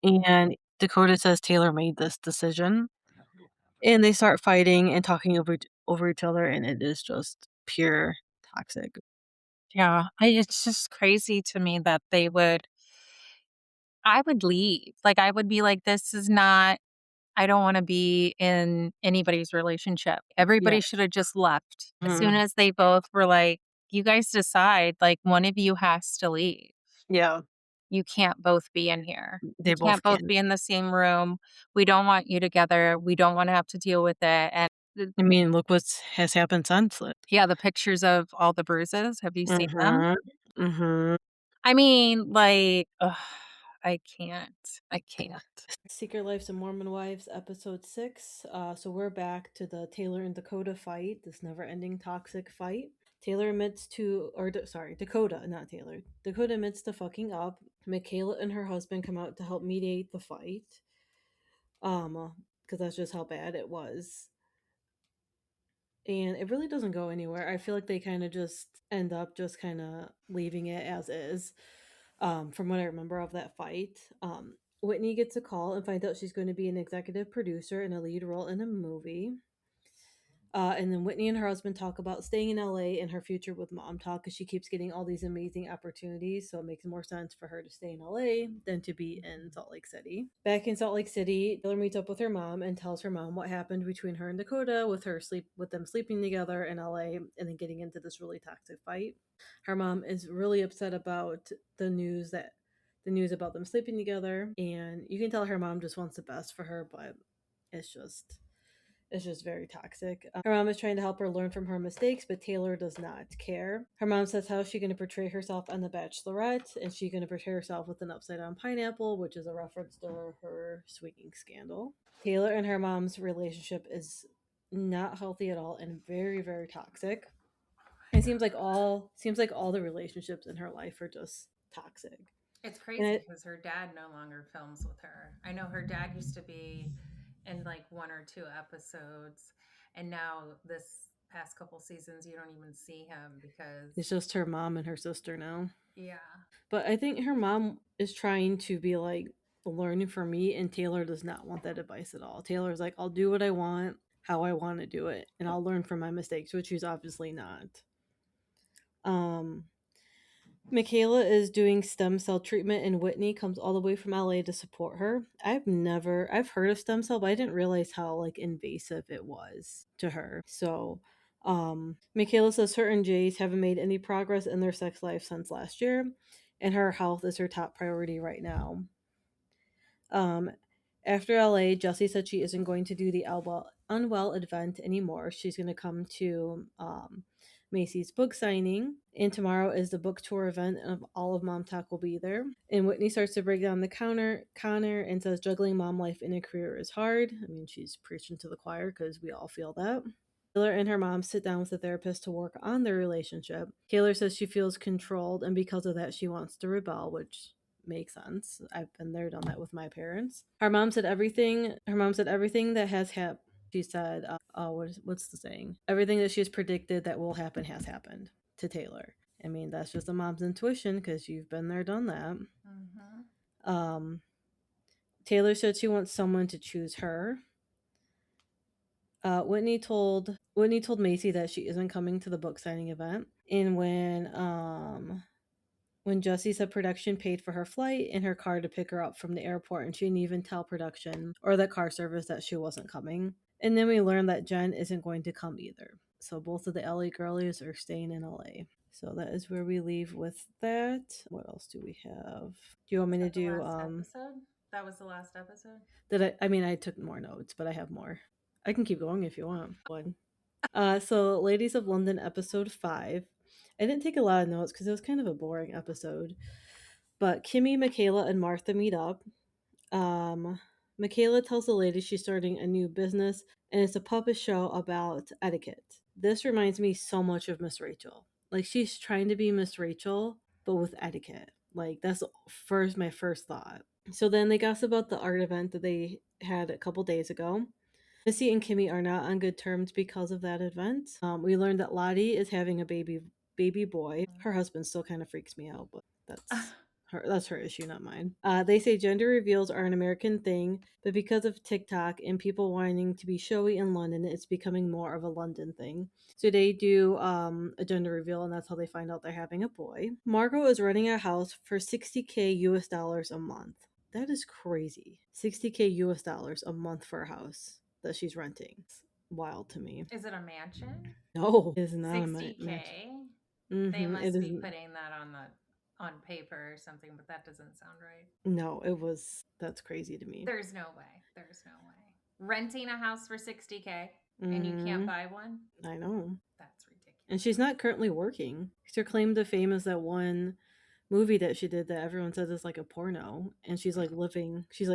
and Dakota says Taylor made this decision. And they start fighting and talking over each other, and it is just pure toxic. Yeah, it's just crazy to me that I would leave. Like, I would be like, "This is not I don't wanna be in anybody's relationship." Yeah. Everybody should have just left. As soon Mhm. as they both were like, "You guys decide, like, one of you has to leave. Yeah. You can't both be in here. They You both can't both can. be in the same room. We don't want you together. We don't wanna have to deal with it," and the I mean, look what has happened since then. yeah, the pictures of all the bruises, have you seen them? Mhm. Mhm. I mean, like, ugh, I can't. I can't. Secret Lives of Mormon Wives, episode 6. So we're back to the Taylor and Dakota fight, this never ending toxic fight. Taylor admits to, Dakota, not Taylor. Dakota admits to fucking up. Michaela and her husband come out to help mediate the fight. Because that's just how bad it was. And it really doesn't go anywhere. I feel like they kind of just end up just kind of leaving it as is. From what I remember of that fight. Whitney gets a call and finds out she's going to be an executive producer in a lead role in a movie. And then Whitney and her husband talk about staying in LA and her future with Mom Talk because she keeps getting all these amazing opportunities. So it makes more sense for her to stay in LA than to be in Salt Lake City. Back in Salt Lake City, Taylor meets up with her mom and tells her mom what happened between her and Dakota with them sleeping together in LA and then getting into this really toxic fight. Her mom is really upset about the news about them sleeping together, and you can tell her mom just wants the best for her, but it's just it's just very toxic. Her mom is trying to help her learn from her mistakes, but Taylor does not care. Her mom says, how is she going to portray herself on The Bachelorette? And she's going to portray herself with an upside down pineapple, which is a reference to her swinging scandal. Taylor and her mom's relationship is not healthy at all and very, very toxic. It seems like all the relationships in her life are just toxic. It's And crazy because her dad no longer films with her. I know her dad used to be in like 1 or 2 episodes, and now this past couple seasons, you don't even see him because it's just her mom and her sister now. yeah. But I think her mom is trying to be like learning from me, and Taylor does not want that advice at all. Taylor's like, I'll do what I want, how I want to do it, and I'll learn from my mistakes, which she's obviously not. Um, Michaela is doing stem cell treatment, and Whitney comes all the way from LA to support her. I've heard of stem cell, but I didn't realize how like invasive it was to her. So, Michaela says her and Jay's haven't made any progress in their sex life since last year, and her health is her top priority right now. Um, After LA, Jessie said she isn't going to do the Unwell event anymore. She's going to come to Macy's book signing. And tomorrow is the book tour event, and all of Mom Talk will be there. And Whitney starts to break down the Connor and says juggling mom life and a career is hard. I mean, she's preaching to the choir because we all feel that. Taylor and her mom sit down with the therapist to work on their relationship. Taylor says she feels controlled, and because of that, she wants to rebel, which makes sense. I've been there, done that with my parents. Her mom said everything. Her mom said everything that has happened. She said, what's the saying? Everything that she has predicted that will happen has happened to Taylor. I mean, that's just a mom's intuition because you've been there, done that. Mm-hmm. Taylor said she wants someone to choose her. Whitney told Macy that she isn't coming to the book signing event, and when Jessie said production paid for her flight and her car to pick her up from the airport, and she didn't even tell production or the car service that she wasn't coming. And then we learned that Jen isn't going to come either. So both of the LA girlies are staying in LA. So that is where we leave with that. What else do we have? Do you want me to do Episode? That was the last episode? I mean I took more notes, but I have more. I can keep going if you want. One. So Ladies of London episode 5. I didn't take a lot of notes because it was kind of a boring episode. But Kimmy, Michaela, and Martha meet up. Michaela tells the ladies she's starting a new business, and it's a puppet show about etiquette. This reminds me so much of Miss Rachel. Like she's trying to be Miss Rachel, but with etiquette. Like that's my first thought. So then they gossip about the art event that they had a couple days ago. Missy and Kimmy are not on good terms because of that event. We learned that Lottie is having a baby boy. Her husband still kind of freaks me out, but that's That's her issue, not mine. They say gender reveals are an American thing, but because of TikTok and people wanting to be showy in London, it's becoming more of a London thing. So they do a gender reveal, and that's how they find out they're having a boy. Margot is renting a house for $60K US dollars a month. That is crazy. $60K US dollars a month for a house that she's renting. It's wild to me. Is it a mansion? No, it is not a 60K. mansion. They It must is be putting that on paper or something, but that doesn't sound right. no. That's crazy to me. There's no way. There's no way. Renting a house for 60K and you can't buy one? I know. That's ridiculous. And she's not currently working. Her claim to fame is that one movie that she did that everyone says is like a porno, and she's like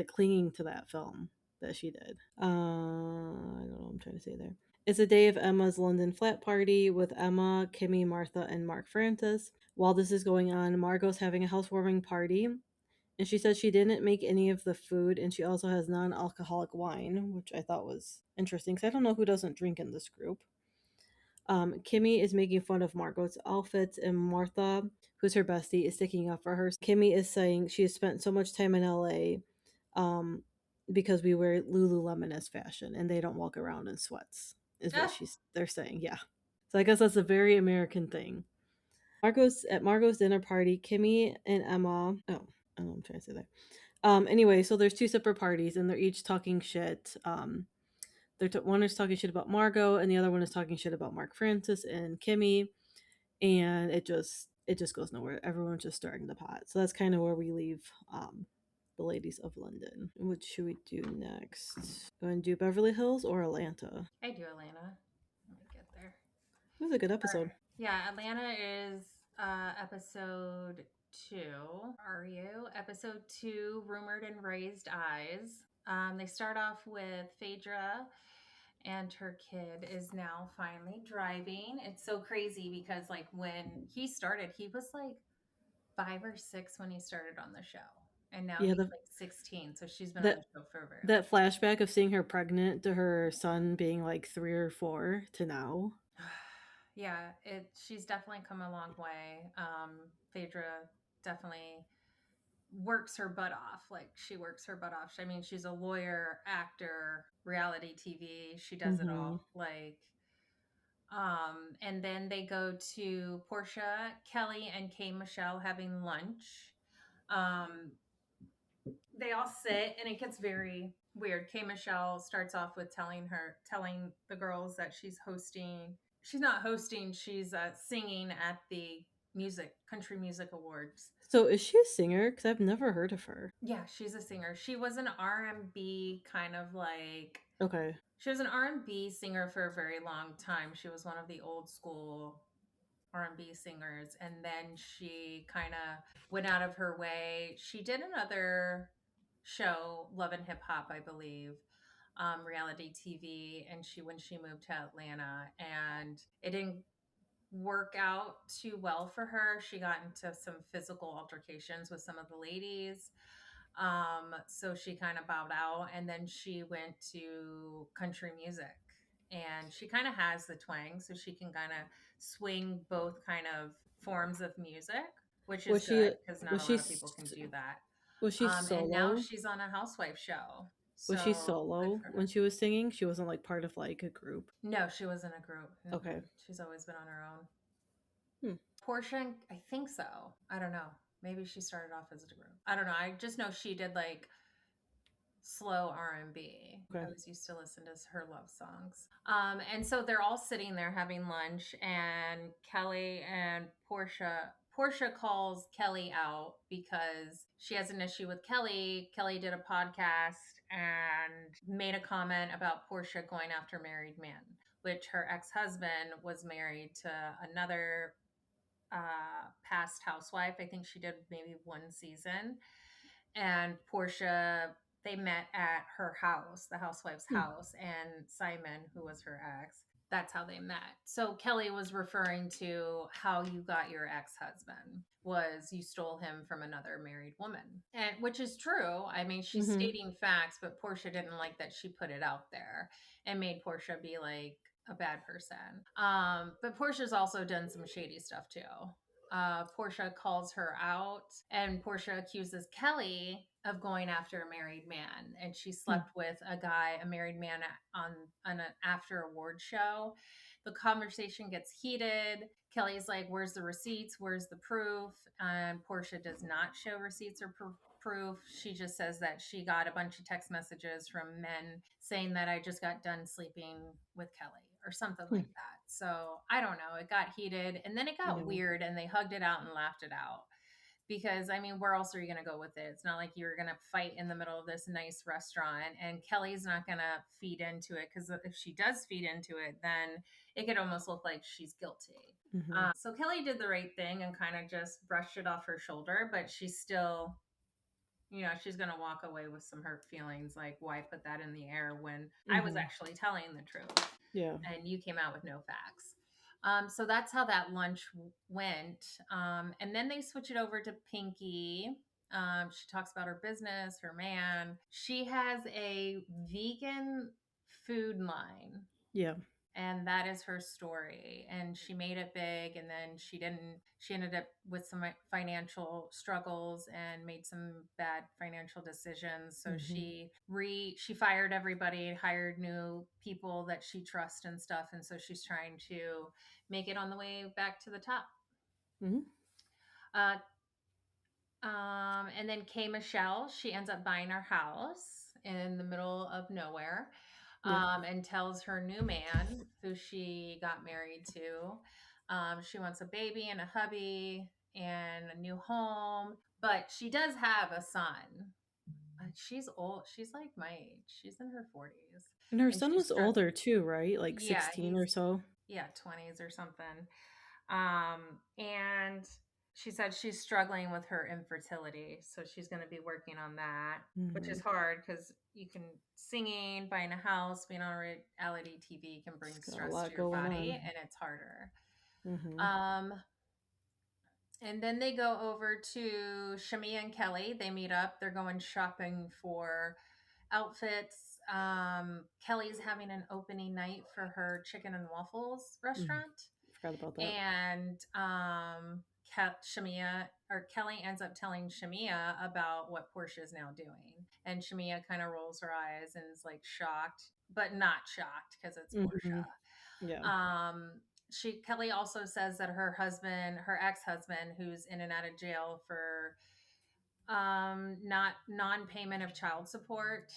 clinging to that film that she did. I don't know what I'm trying to say there. It's a day of Emma's London flat party with Emma, Kimmy, Martha, and Mark Francis. While this is going on, Margot's having a housewarming party, and she says she didn't make any of the food, and she also has non-alcoholic wine, which I thought was interesting because I don't know who doesn't drink in this group. Kimmy is making fun of Margot's outfits, and Martha, who's her bestie, is sticking up for her. Kimmy is saying she has spent so much time in LA because we wear Lululemon as fashion, and they don't walk around in sweats, is what they're saying. Yeah. So I guess that's a very American thing. Margot's dinner party, Kimmy and Emma. Oh, I don't know what I'm trying to say there. Anyway, so there's two separate parties, and they're each talking shit. One is talking shit about Margot, and the other one is talking shit about Mark Francis and Kimmy, and it just goes nowhere. Everyone's just stirring the pot. So that's kind of where we leave the ladies of London. What should we do next? Go and do Beverly Hills or Atlanta? I do Atlanta. Let me get there. It was a good episode. Yeah, Atlanta is episode 2. Are you? Episode 2, Rumored and Raised Eyes. They start off with Phaedra, and her kid is now finally driving. It's so crazy because like when he started, he was like 5 or 6 when he started on the show. And now he's like 16. So she's been on the show for a very long That flashback of seeing her pregnant to her son being like 3 or 4 to now. Yeah, she's definitely come a long way. Phaedra definitely works her butt off. Like she works her butt off. I mean, she's a lawyer, actor, reality TV. She does it all. Like, and then they go to Portia, Kelly, and K. Michelle having lunch. They all sit, and it gets very weird. K. Michelle starts off with telling the girls that she's hosting. She's not hosting. She's singing at the country music awards. So is she a singer? Because I've never heard of her. Yeah, she's a singer. She was an R&B kind of like. Okay. She was an R&B singer for a very long time. She was one of the old school R&B singers, and then she kind of went out of her way. She did another show, Love and Hip Hop, I believe, reality TV, and when she moved to Atlanta, and it didn't work out too well for her. She got into some physical altercations with some of the ladies. So she kind of bowed out, and then she went to country music, and she kind of has the twang, so she can kind of swing both kind of forms of music, which is good because not a lot of people can do that. Was she solo? And now she's on a housewife show. So was she solo when she was singing? She wasn't like part of like a group. No, she wasn't a group. Okay. She's always been on her own. Portia, I think so. I don't know. Maybe she started off as a group. I don't know. I just know she did like slow R&B. I always used to listen to her love songs. And so they're all sitting there having lunch, and Kelly and Portia calls Kelly out because she has an issue with Kelly. Kelly did a podcast and made a comment about Portia going after married men, which her ex-husband was married to another past housewife. I think she did maybe one season. And Portia, they met at her house, the housewife's house, and Simon, who was her ex, that's how they met. So Kelly was referring to how you got your ex-husband was you stole him from another married woman, and which is true. I mean, she's stating facts, but Portia didn't like that she put it out there and made Portia be like a bad person. But Portia's also done some shady stuff too. Portia calls her out, and Portia accuses Kelly of going after a married man, and she slept with a married man on an after award show. The conversation gets heated. Kelly's like, "Where's the receipts? Where's the proof?" And Portia does not show receipts or proof. She just says that she got a bunch of text messages from men saying that I just got done sleeping with Kelly or something like that. So I don't know. It got heated and then it got weird and they hugged it out and laughed it out. Because I mean, where else are you going to go with it? It's not like you're going to fight in the middle of this nice restaurant, and Kelly's not going to feed into it, because if she does feed into it, then it could almost look like she's guilty. So Kelly did the right thing and kind of just brushed it off her shoulder, but she's still, she's going to walk away with some hurt feelings. Like, why put that in the air when I was actually telling the truth? Yeah. And you came out with no facts. So that's how that lunch went. And then they switch it over to Pinky. She talks about her business, her man. She has a vegan food line. Yeah. And that is her story. And she made it big, and then she ended up with some financial struggles and made some bad financial decisions. So she fired everybody, hired new people that she trusts and stuff. And so she's trying to make it on the way back to the top. And then Kay Michelle, she ends up buying her house in the middle of nowhere. And tells her new man, who she got married to, she wants a baby and a hubby and a new home. But she does have a son. She's old. She's like my age. She's in her 40s. And her son was older too, right? Like Yeah, 16 or so. Yeah, 20s or something. And she said she's struggling with her infertility, so she's going to be working on that, which is hard because singing, buying a house, being on reality TV can bring stress to your body, and it's harder. And then they go over to Shamia and Kelly. They meet up. They're going shopping for outfits. Kelly's having an opening night for her chicken and waffles restaurant. Forgot about that. And Kelly ends up telling Shamia about what Portia is now doing. And Shamia kind of rolls her eyes and is like shocked, but not shocked because it's Portia. Yeah. Kelly also says that her ex-husband, who's in and out of jail for not non-payment of child support,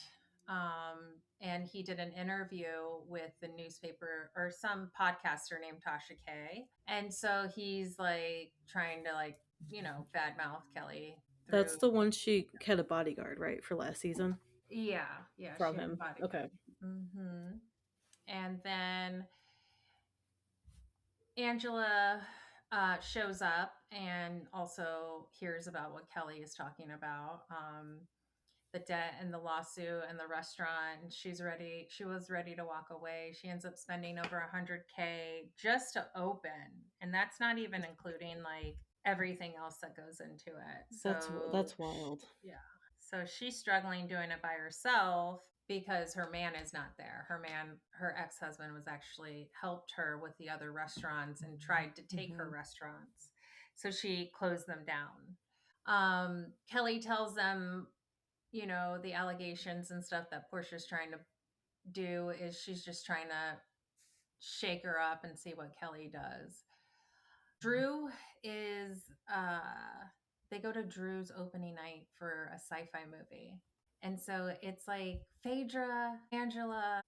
and he did an interview with the newspaper or some podcaster named Tasha K. And so he's like trying to badmouth Kelly. That's the one she had a bodyguard, right, for last season? Yeah. From him. Okay. And then Angela shows up and also hears about what Kelly is talking about. The debt and the lawsuit and the restaurant, and she was ready to walk away. She ends up spending over $100K just to open, and that's not even including like everything else that goes into it. So that's wild. Yeah. So she's struggling doing it by herself because her man is not there. Her ex-husband was actually helped her with the other restaurants and tried to take her restaurants. So she closed them down. Kelly tells them, the allegations and stuff that Portia's trying to do is she's just trying to shake her up and see what Kelly does. Drew is, they go to Drew's opening night for a sci-fi movie. And so it's like Phaedra, Angela,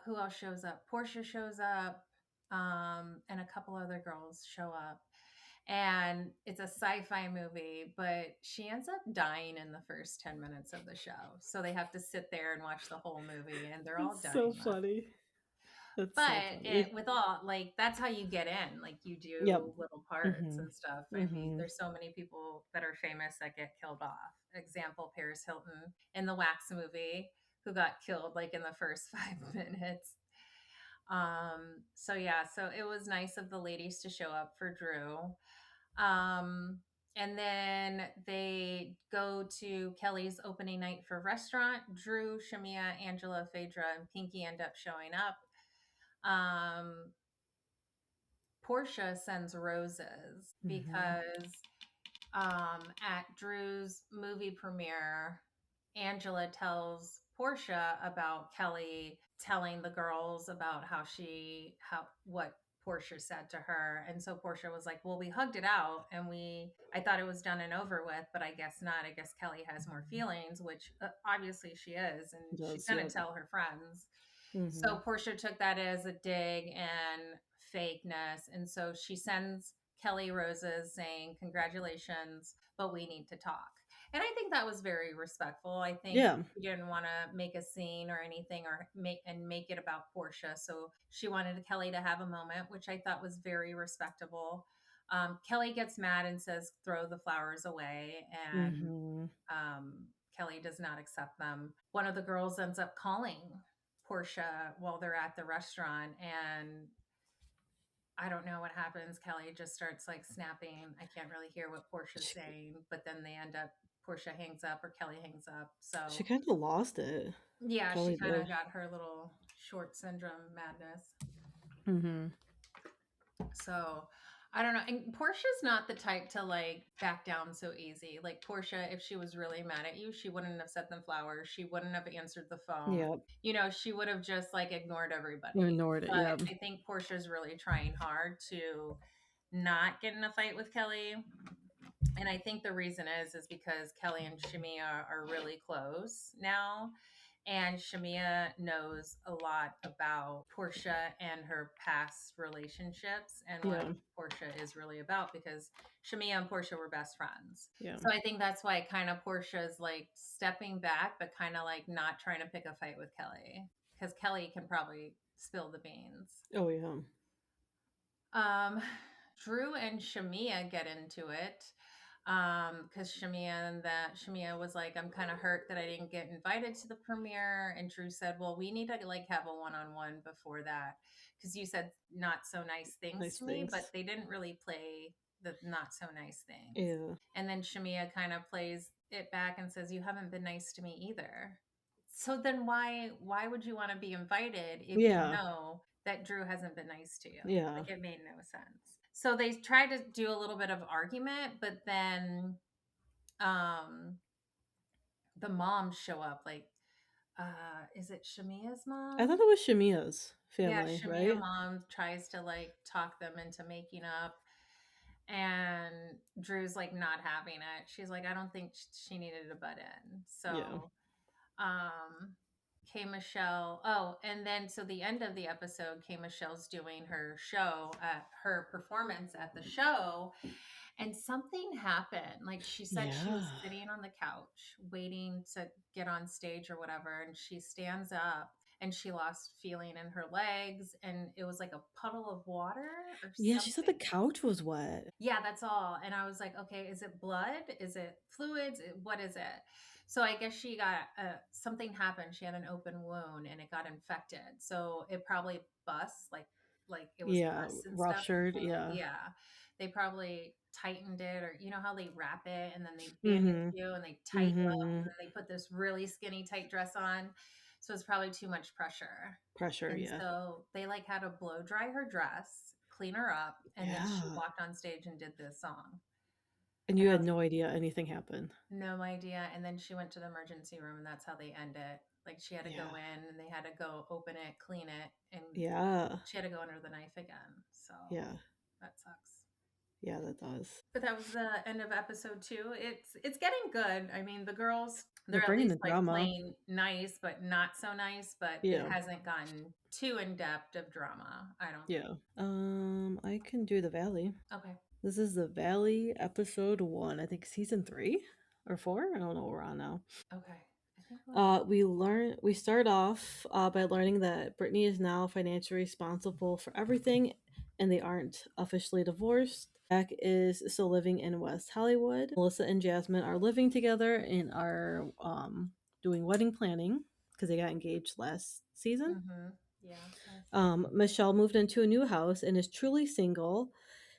who else shows up? Portia shows up, and a couple other girls show up. And it's a sci-fi movie, but she ends up dying in the first 10 minutes of the show. So they have to sit there and watch the whole movie, and they're all dying. So funny. But with all, like, that's how you get in. Like, you do little parts and stuff. I mean, there's so many people that are famous that get killed off. Example, Paris Hilton in the Wax movie, who got killed like in the first 5 minutes. So it was nice of the ladies to show up for Drew. And then they go to Kelly's opening night for restaurant. Drew, Shamia, Angela, Phaedra, and Pinky end up showing up. Portia sends roses Mhm. because at Drew's movie premiere, Angela tells Portia about Kelly telling the girls about what Portia said to her. And so Portia was like, well, we hugged it out and I thought it was done and over with, but I guess not. I guess Kelly has more feelings, which obviously she is. And she's Does, going to yep. tell her friends. So Mhm. Portia took that as a dig and fakeness. And so she sends Kelly roses saying, congratulations, but we need to talk. And I think that was very respectful. I think Yeah. she didn't want to make a scene or anything or make it about Portia. So she wanted Kelly to have a moment, which I thought was very respectable. Kelly gets mad and says, throw the flowers away. And Mhm. Kelly does not accept them. One of the girls ends up calling Portia while they're at the restaurant, and I don't know what happens. Kelly just starts like snapping. I can't really hear what Portia's saying, but then Portia hangs up or Kelly hangs up. So She kind of lost it. yeah, she Kelly kind did. of got her little short syndrome madness. Mhm. So I don't know. And Portia's not the type to like back down so easy. Like Portia, if she was really mad at you, she wouldn't have sent them flowers. She wouldn't have answered the phone. Yep. She would have just like ignored everybody. Ignored it. But Yep. I think Portia's really trying hard to not get in a fight with Kelly. And I think the reason is because Kelly and Shamia are really close now. And Shamia knows a lot about Portia and her past relationships and what Yeah. Portia is really about because Shamia and Portia were best friends. Yeah. So I think that's why kind of Portia's like stepping back, but kind of like not trying to pick a fight with Kelly because Kelly can probably spill the beans. Oh yeah. Drew and Shamia get into it because Shamia was like, I'm kind of hurt that I didn't get invited to the premiere, and Drew said, well, we need to like have a one-on-one before that because you said not so nice things Nice to me, things. but they didn't really play the not so nice things. Yeah. And then Shamia kind of plays it back and says, you haven't been nice to me either. So then why would you want to be invited if you Yeah. know that Drew hasn't been nice to you? Yeah. Like it made no sense. So they tried to do a little bit of argument, but then the moms show up. Like, is it Shamia's mom? I thought it was Shamia's Yeah, family, Shamia right? mom tries to like talk them into making up. And Drew's like not having it. She's like, I don't think she needed to butt in. Yeah. So K Michelle. Oh, and then so the end of the episode, K Michelle's doing her show at her performance at the show, and something happened. Like she said, she was Yeah. sitting on the couch waiting to get on stage or whatever, and she stands up and she lost feeling in her legs, and it was like a puddle of water or Yeah, she said the something. couch was wet. Yeah, that's all. And I was like, okay, is it blood? Is it fluids? What is it? So I guess she got something happened. She had an open wound and it got infected. So it probably bust, like it was Yeah. pus and stuff. Ruptured. So Yeah. yeah, they probably tightened it, or you know how they wrap it and then they bandage Mhm. you and they tighten up and Mhm. then they put this really skinny tight dress on. So it's probably too much pressure. Pressure. And Yeah. so they like had to blow dry her dress, clean her up, and then she Yeah. walked on stage and did this song. And And you I had was no idea anything happened. no idea. And then she went to the emergency room, and that's how they end it. Like she had to go Yeah. in and they had to go open it, clean it, and Yeah. she had to go under the knife again. So Yeah. that sucks. Yeah, that does. But that was the end of episode 2. It's getting good. I mean, the girls, They're they're at bringing least the like drama. playing nice, but not so nice. But it Yeah. hasn't gotten too in depth of drama, I don't think. Yeah. I can do the Valley. Okay. This is the Valley episode 1. I think season 3 or 4. I don't know what we're on now. Okay. I think We start off by learning that Brittany is now financially responsible for everything, and they aren't officially divorced. Jack is still living in West Hollywood. Melissa and Jasmine are living together and are doing wedding planning because they got engaged last season. Yeah. Michelle moved into a new house and is truly single,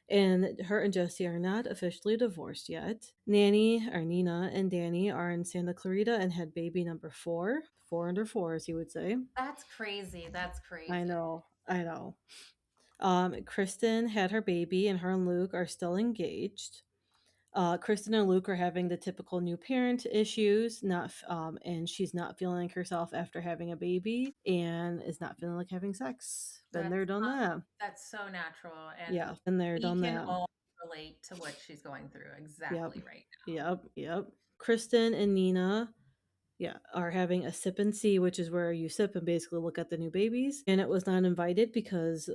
and her and Jesse are not officially divorced yet. Nina and Danny are in Santa Clarita and had baby number 4. 4 under 4, as you would say. That's crazy. That's crazy. I know. Kristen had her baby, and her and Luke are still engaged. Kristen and Luke are having the typical new parent issues, and she's not feeling like herself after having a baby, and is not feeling like having sex. Been there, done that. That's so natural, Yeah, and been there, we done can that. all relate to what she's going through Yep, exactly right now. yep. Kristen and Nina, yeah, are having a sip and see, which is where you sip and basically look at the new babies. And it was not invited because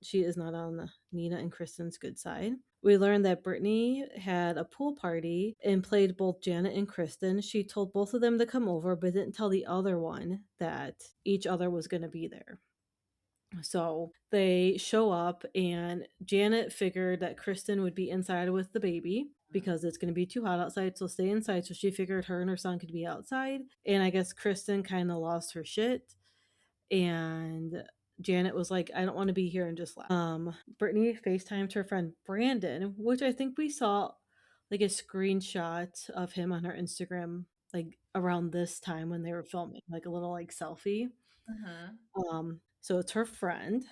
she is not on Nina and Kristen's good side. We learned that Brittany had a pool party and played both Janet and Kristen. She told both of them to come over, but didn't tell the other one that each other was going to be there. So they show up, and Janet figured that Kristen would be inside with the baby because it's going to be too hot outside, so stay inside. So she figured her and her son could be outside. And I guess Kristen kind of lost her shit, and Janet was like, I don't want to be here, and just left. Brittany FaceTimed her friend Brandon, which I think we saw like a screenshot of him on her Instagram, like around this time when they were filming, like a little like selfie. So it's her friend.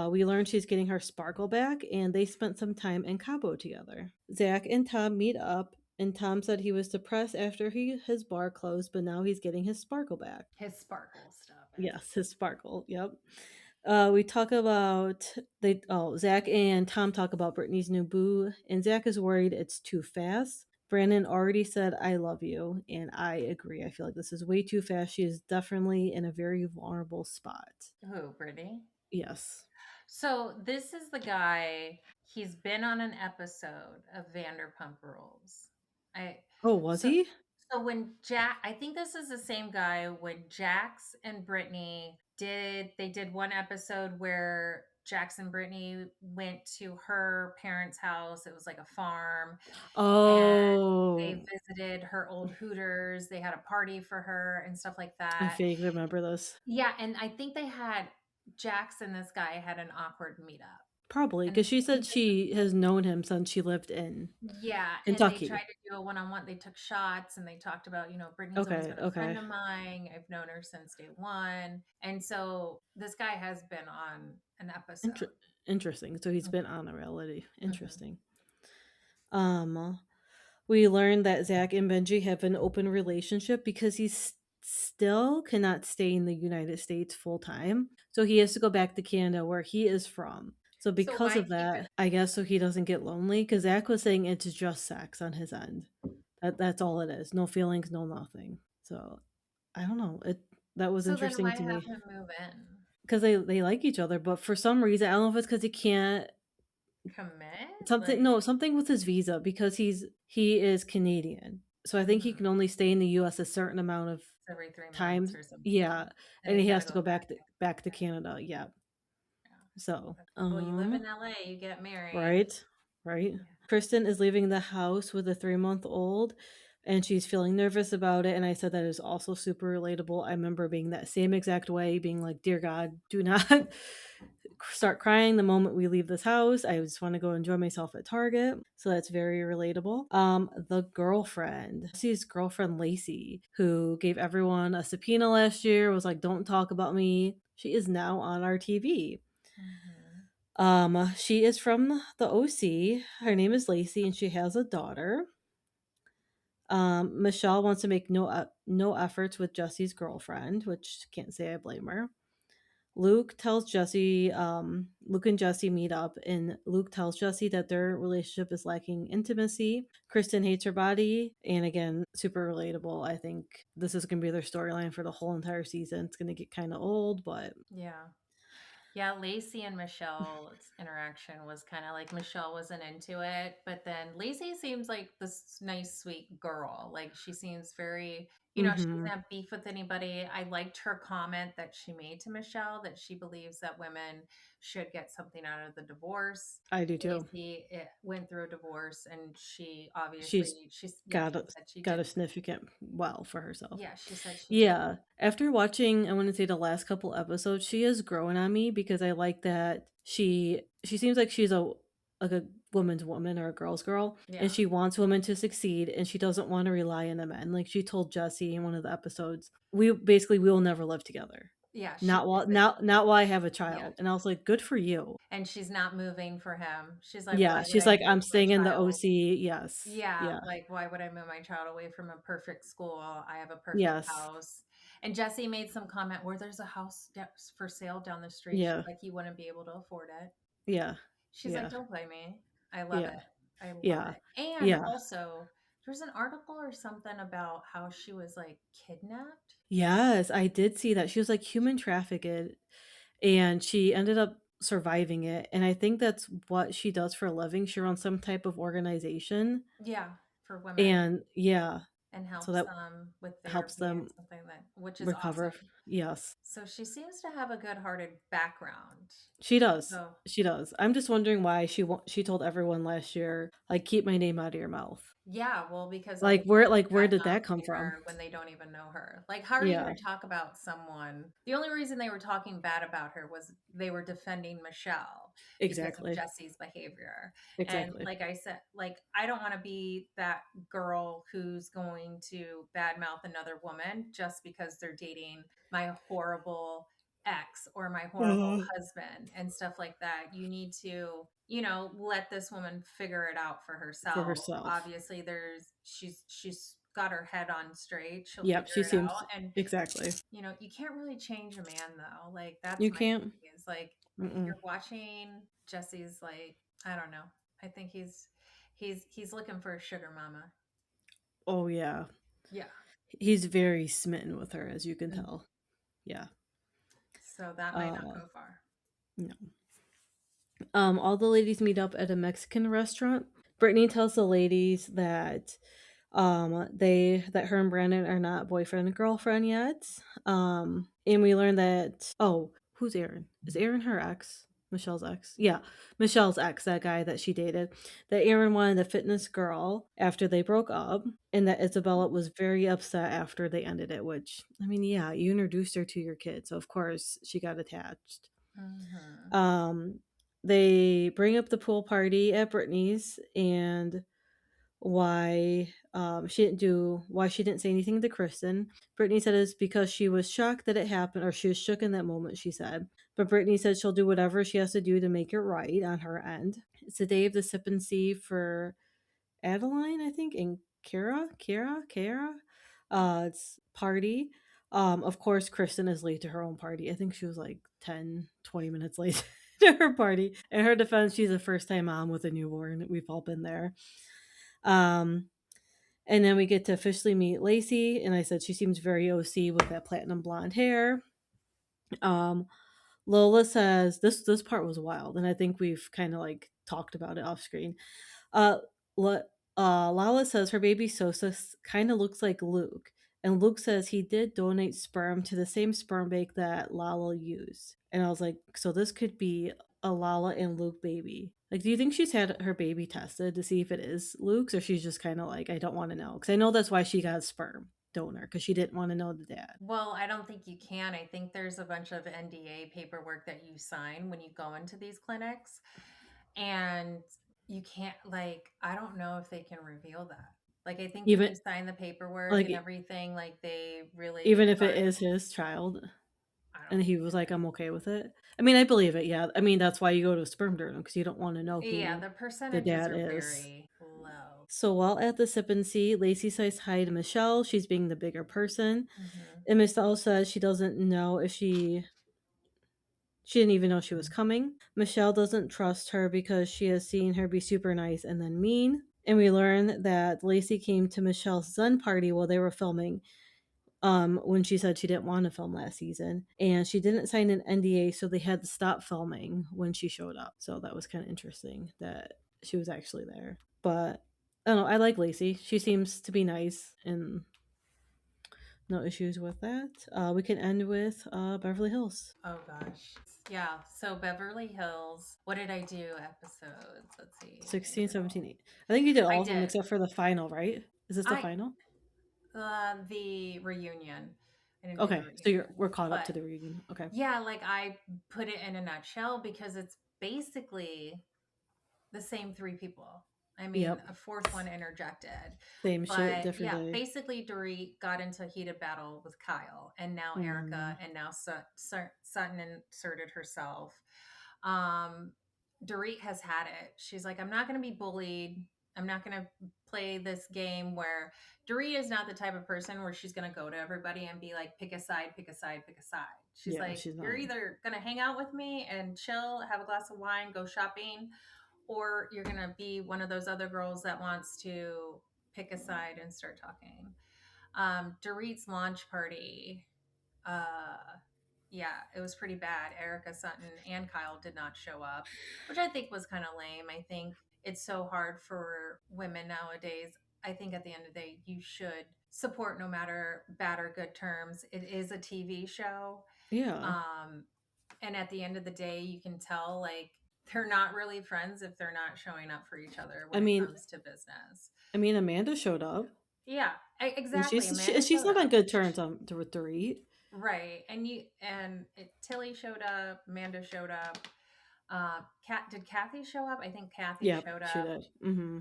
We learned she's getting her sparkle back, and they spent some time in Cabo together. Zach and Tom meet up, and Tom said he was depressed after his bar closed, but now he's getting his sparkle back. His sparkle stuff. Yes, his sparkle. Yep. We talk about Zach and Tom talk about Brittany's new boo, and Zach is worried it's too fast. Brandon already said I love you, and I agree. I feel like this is way too fast. She is definitely in a very vulnerable spot. Who, Brittany? Yes. So this is the guy. He's been on an episode of Vanderpump Rules. Oh, was so he? so when I think this is the same guy. When Jax and Brittany did one episode where Jax and Brittany went to her parents' house. It was like a farm. Oh, And they visited her old Hooters. They had a party for her and stuff like I that. vaguely remember this. Yeah, and I think Jax and this guy had an awkward meetup. Probably And because she I said think she has known him since she lived in yeah, and they Kentucky. tried to do a one-on-one. They took shots and they talked about, Brittany's always Okay, been a friend okay. of mine. I've known her since day one. And so this guy has been on an episode. Interesting. So he's Mhm, been on a reality. mhm. Interesting. We learned that Zach and Benji have an open relationship because still cannot stay in the United States full time. So he has to go back to Canada where he is from. So So because why of keep it? that, I guess so he doesn't get lonely, because Zach was saying it's just sex on his end. That's all it is. No feelings, no nothing. So I don't know. That was So then interesting why to have me him move in? because they like each other, but for some reason I don't know if it's because he can't Commit? something Like no something with his visa, because he is Canadian. So I think he can only stay in the U.S. a certain amount of every 3 months times. or something. Yeah, And and he's he got has to to go go back. back to Canada. Yeah. So Well, you live in LA, you get married. right, right. Kristen is leaving the house with a 3-month-old, and she's feeling nervous about it. And I said that is also super relatable. I remember being that same exact way, being like, "Dear God, do not start crying the moment we leave this house. I just want to go enjoy myself at Target." So that's very relatable. The girlfriend, Jesse's girlfriend Lacey, who gave everyone a subpoena last year, was like, "Don't talk about me." She is now on our TV. She is from the OC. Her name is Lacey, and she has a daughter. Michelle wants to make no efforts with Jesse's girlfriend, which can't say I blame her. Luke and Jesse meet up, and Luke tells Jesse that their relationship is lacking intimacy. Kristen hates her body, and again, super relatable. I think this is going to be their storyline for the whole entire season. It's going to get kind of old, but Yeah. Yeah, Lacey and Michelle's interaction was kind of like Michelle wasn't into it, but then Lacey seems like this nice, sweet girl. Like she seems very, she doesn't have beef with anybody. I liked her comment that she made to Michelle that she believes that women should get something out of the divorce. I do too. Lacey went through a divorce, and she She's obviously got she a said she got a did. significant well for herself. Yeah, she said she did. Yeah. After watching, I want to say the last couple episodes, she is growing on me, because I like that she seems like she's a woman's woman, or a girl's girl, Yeah. and she wants women to succeed, and she doesn't want to rely on the men. Like she told Jesse in one of the episodes, we will never live together. Yeah, she Not while is not while I have a yeah. child. And I was like, good for you. And she's not moving for him. She's like, Yeah, "Why would she's I like, move I'm my staying in the child?" OC. Yes. Yeah, Yeah. like, "Why would I move my child away from a perfect school? I have a perfect Yes. house." And Jesse made some comment where there's a house that's for sale down the street. She's Yeah. like, "You wouldn't be able to afford it." Yeah. She's like, Yeah. "Don't blame me. I love Yeah. it. I love Yeah. it." And Yeah. also, there's an article or something about how she was like kidnapped. Yes, I did see that. She was like human trafficked and she ended up surviving it. And I think that's what she does for a living. She runs some type of organization. Yeah, for women And yeah, and so helps that them with helps therapy and them something that which is recover. awesome. Yes. So she seems to have a good-hearted background. She does. So She does. I'm just wondering why she told everyone last year, like, keep my name out of your mouth. yeah, well, because all Like these where women like where did that come bad-mouthing from? her when they don't even know her. Like, how are you Yeah, gonna talk about someone the only reason they were talking bad about her was they were defending Michelle because of exactly. Jesse's behavior. And Exactly. like I said, like, I don't wanna be that girl who's going to badmouth another woman just because they're dating my horrible ex or my horrible Uh, husband and stuff like that. You need to, let this woman figure it out for for herself. herself. Obviously, she's got her head on straight. She'll Yep, figure she it seems out. And exactly. you can't really change a man though. Like that's You my can't. thing is like if Mm-mm. you're watching Jesse's like I don't know. I think he's looking for a sugar mama. Oh yeah. Yeah. He's very smitten with her, as you can Mm. tell. Yeah. So that might not Uh go far. no. All the ladies meet up at a Mexican restaurant. Brittany tells the ladies that her and Brandon are not boyfriend and girlfriend yet. And we learn that who's Aaron? Is Aaron her ex? Michelle's ex? Yeah, Michelle's ex, that guy that she dated. That Aaron wanted a fitness girl after they broke up, and that Isabella was very upset after they ended it, which I mean, yeah, you introduced her to your kid, so of course she got attached. Mhm. Um they bring up the pool party at Brittany's and why she didn't say anything to Kristen. Brittany said it's because she was shocked that it happened, or she was shook in that moment, she said. But Brittany said she'll do whatever she has to do to make it right on her end. It's the day of the sip and see for Adeline, I think, and Kara. It's party. Of course, Kristen is late to her own party. I think she was like 10, 20 minutes late to her party. In her defense, she's a first time mom with a newborn. We've all been there. Um, and then we get to officially meet Lacey, and I said she seems very OC with that platinum blonde hair. Um, Lola says this part was wild, and I think we've kind of like talked about it off screen. Uh, La- Lala says her baby Sosa kind of looks like Luke, and Luke says he did donate sperm to the same sperm bank that Lala used. And I was like, so this could be a Lala and Luke baby. Like, do you think she's had her baby tested to see if it is Luke's, or she's just kind of like, I don't want to know? Because I know that's why she got a sperm donor, because she didn't want to know the dad. Well, I don't think you can. I think there's a bunch of NDA paperwork that you sign when you go into these clinics. And you can't, like, I don't know if they can reveal that. Like, I think when Even you sign the paperwork and like everything, like, they really even if it are, is his child, I and don't he was like, I'm okay with it. I mean, I believe it. Yeah. I mean, that's why you go to a sperm donor, because you don't want to know yeah, who the the percentages dad are is. very low. So while at the sip and see, Lacey says hi to Michelle. She's being the bigger person. Hmm. And Michelle says she doesn't know if she didn't even know she was coming. Michelle doesn't trust her because she has seen her be super nice and then mean. And we learn that Lacey came to Michelle's Zen party while they were filming, when she said she didn't want to film last season. And she didn't sign an NDA, so they had to stop filming when she showed up. So that was kind of interesting that she was actually there. But I don't know, I like Lacey. She seems to be nice and no issues with that. We can end with Beverly Hills. Oh gosh. Yeah. So Beverly Hills, what did I do episodes? Let's see. 16, 17, 18. I think you did I all of them did. except for the final, right? Is this the I final? the reunion. I didn't do the Okay, so reunion. we're caught up But to the reunion. Okay. yeah, like I put it in a nutshell because it's basically the same three people. I mean, Yep. a fourth one interjected. Same shit, But different yeah, day. basically Dorit got into a heated battle with Kyle, and now Erica, and now Sutton inserted herself. Dorit has had it. She's like, I'm not going to be bullied. I'm not going to play this game where Dorit is not the type of person where she's going to go to everybody and be like, pick a side, pick a side, pick a side. She's Yeah, like, she's you're not. either going to hang out with me and chill, have a glass of wine, go shopping, or you're going to be one of those other girls that wants to pick a side and start talking. Dorit's launch party, yeah, it was pretty bad. Erica Sutton and Kyle did not show up, which I think was kind of lame. I think it's so hard for women nowadays. I think at the end of the day, you should support no matter bad or good terms. It is a TV show. Yeah. And at the end of the day, you can tell like they're not really friends if they're not showing up for each other when it comes to business. I mean, Amanda showed up. Yeah, And exactly. Amanda she's showed not on up. good terms with Dorit. Right. And Tilly showed up, Amanda showed up. Did Kathy show up? I think Kathy Yep, showed she up. did. Mm-hmm.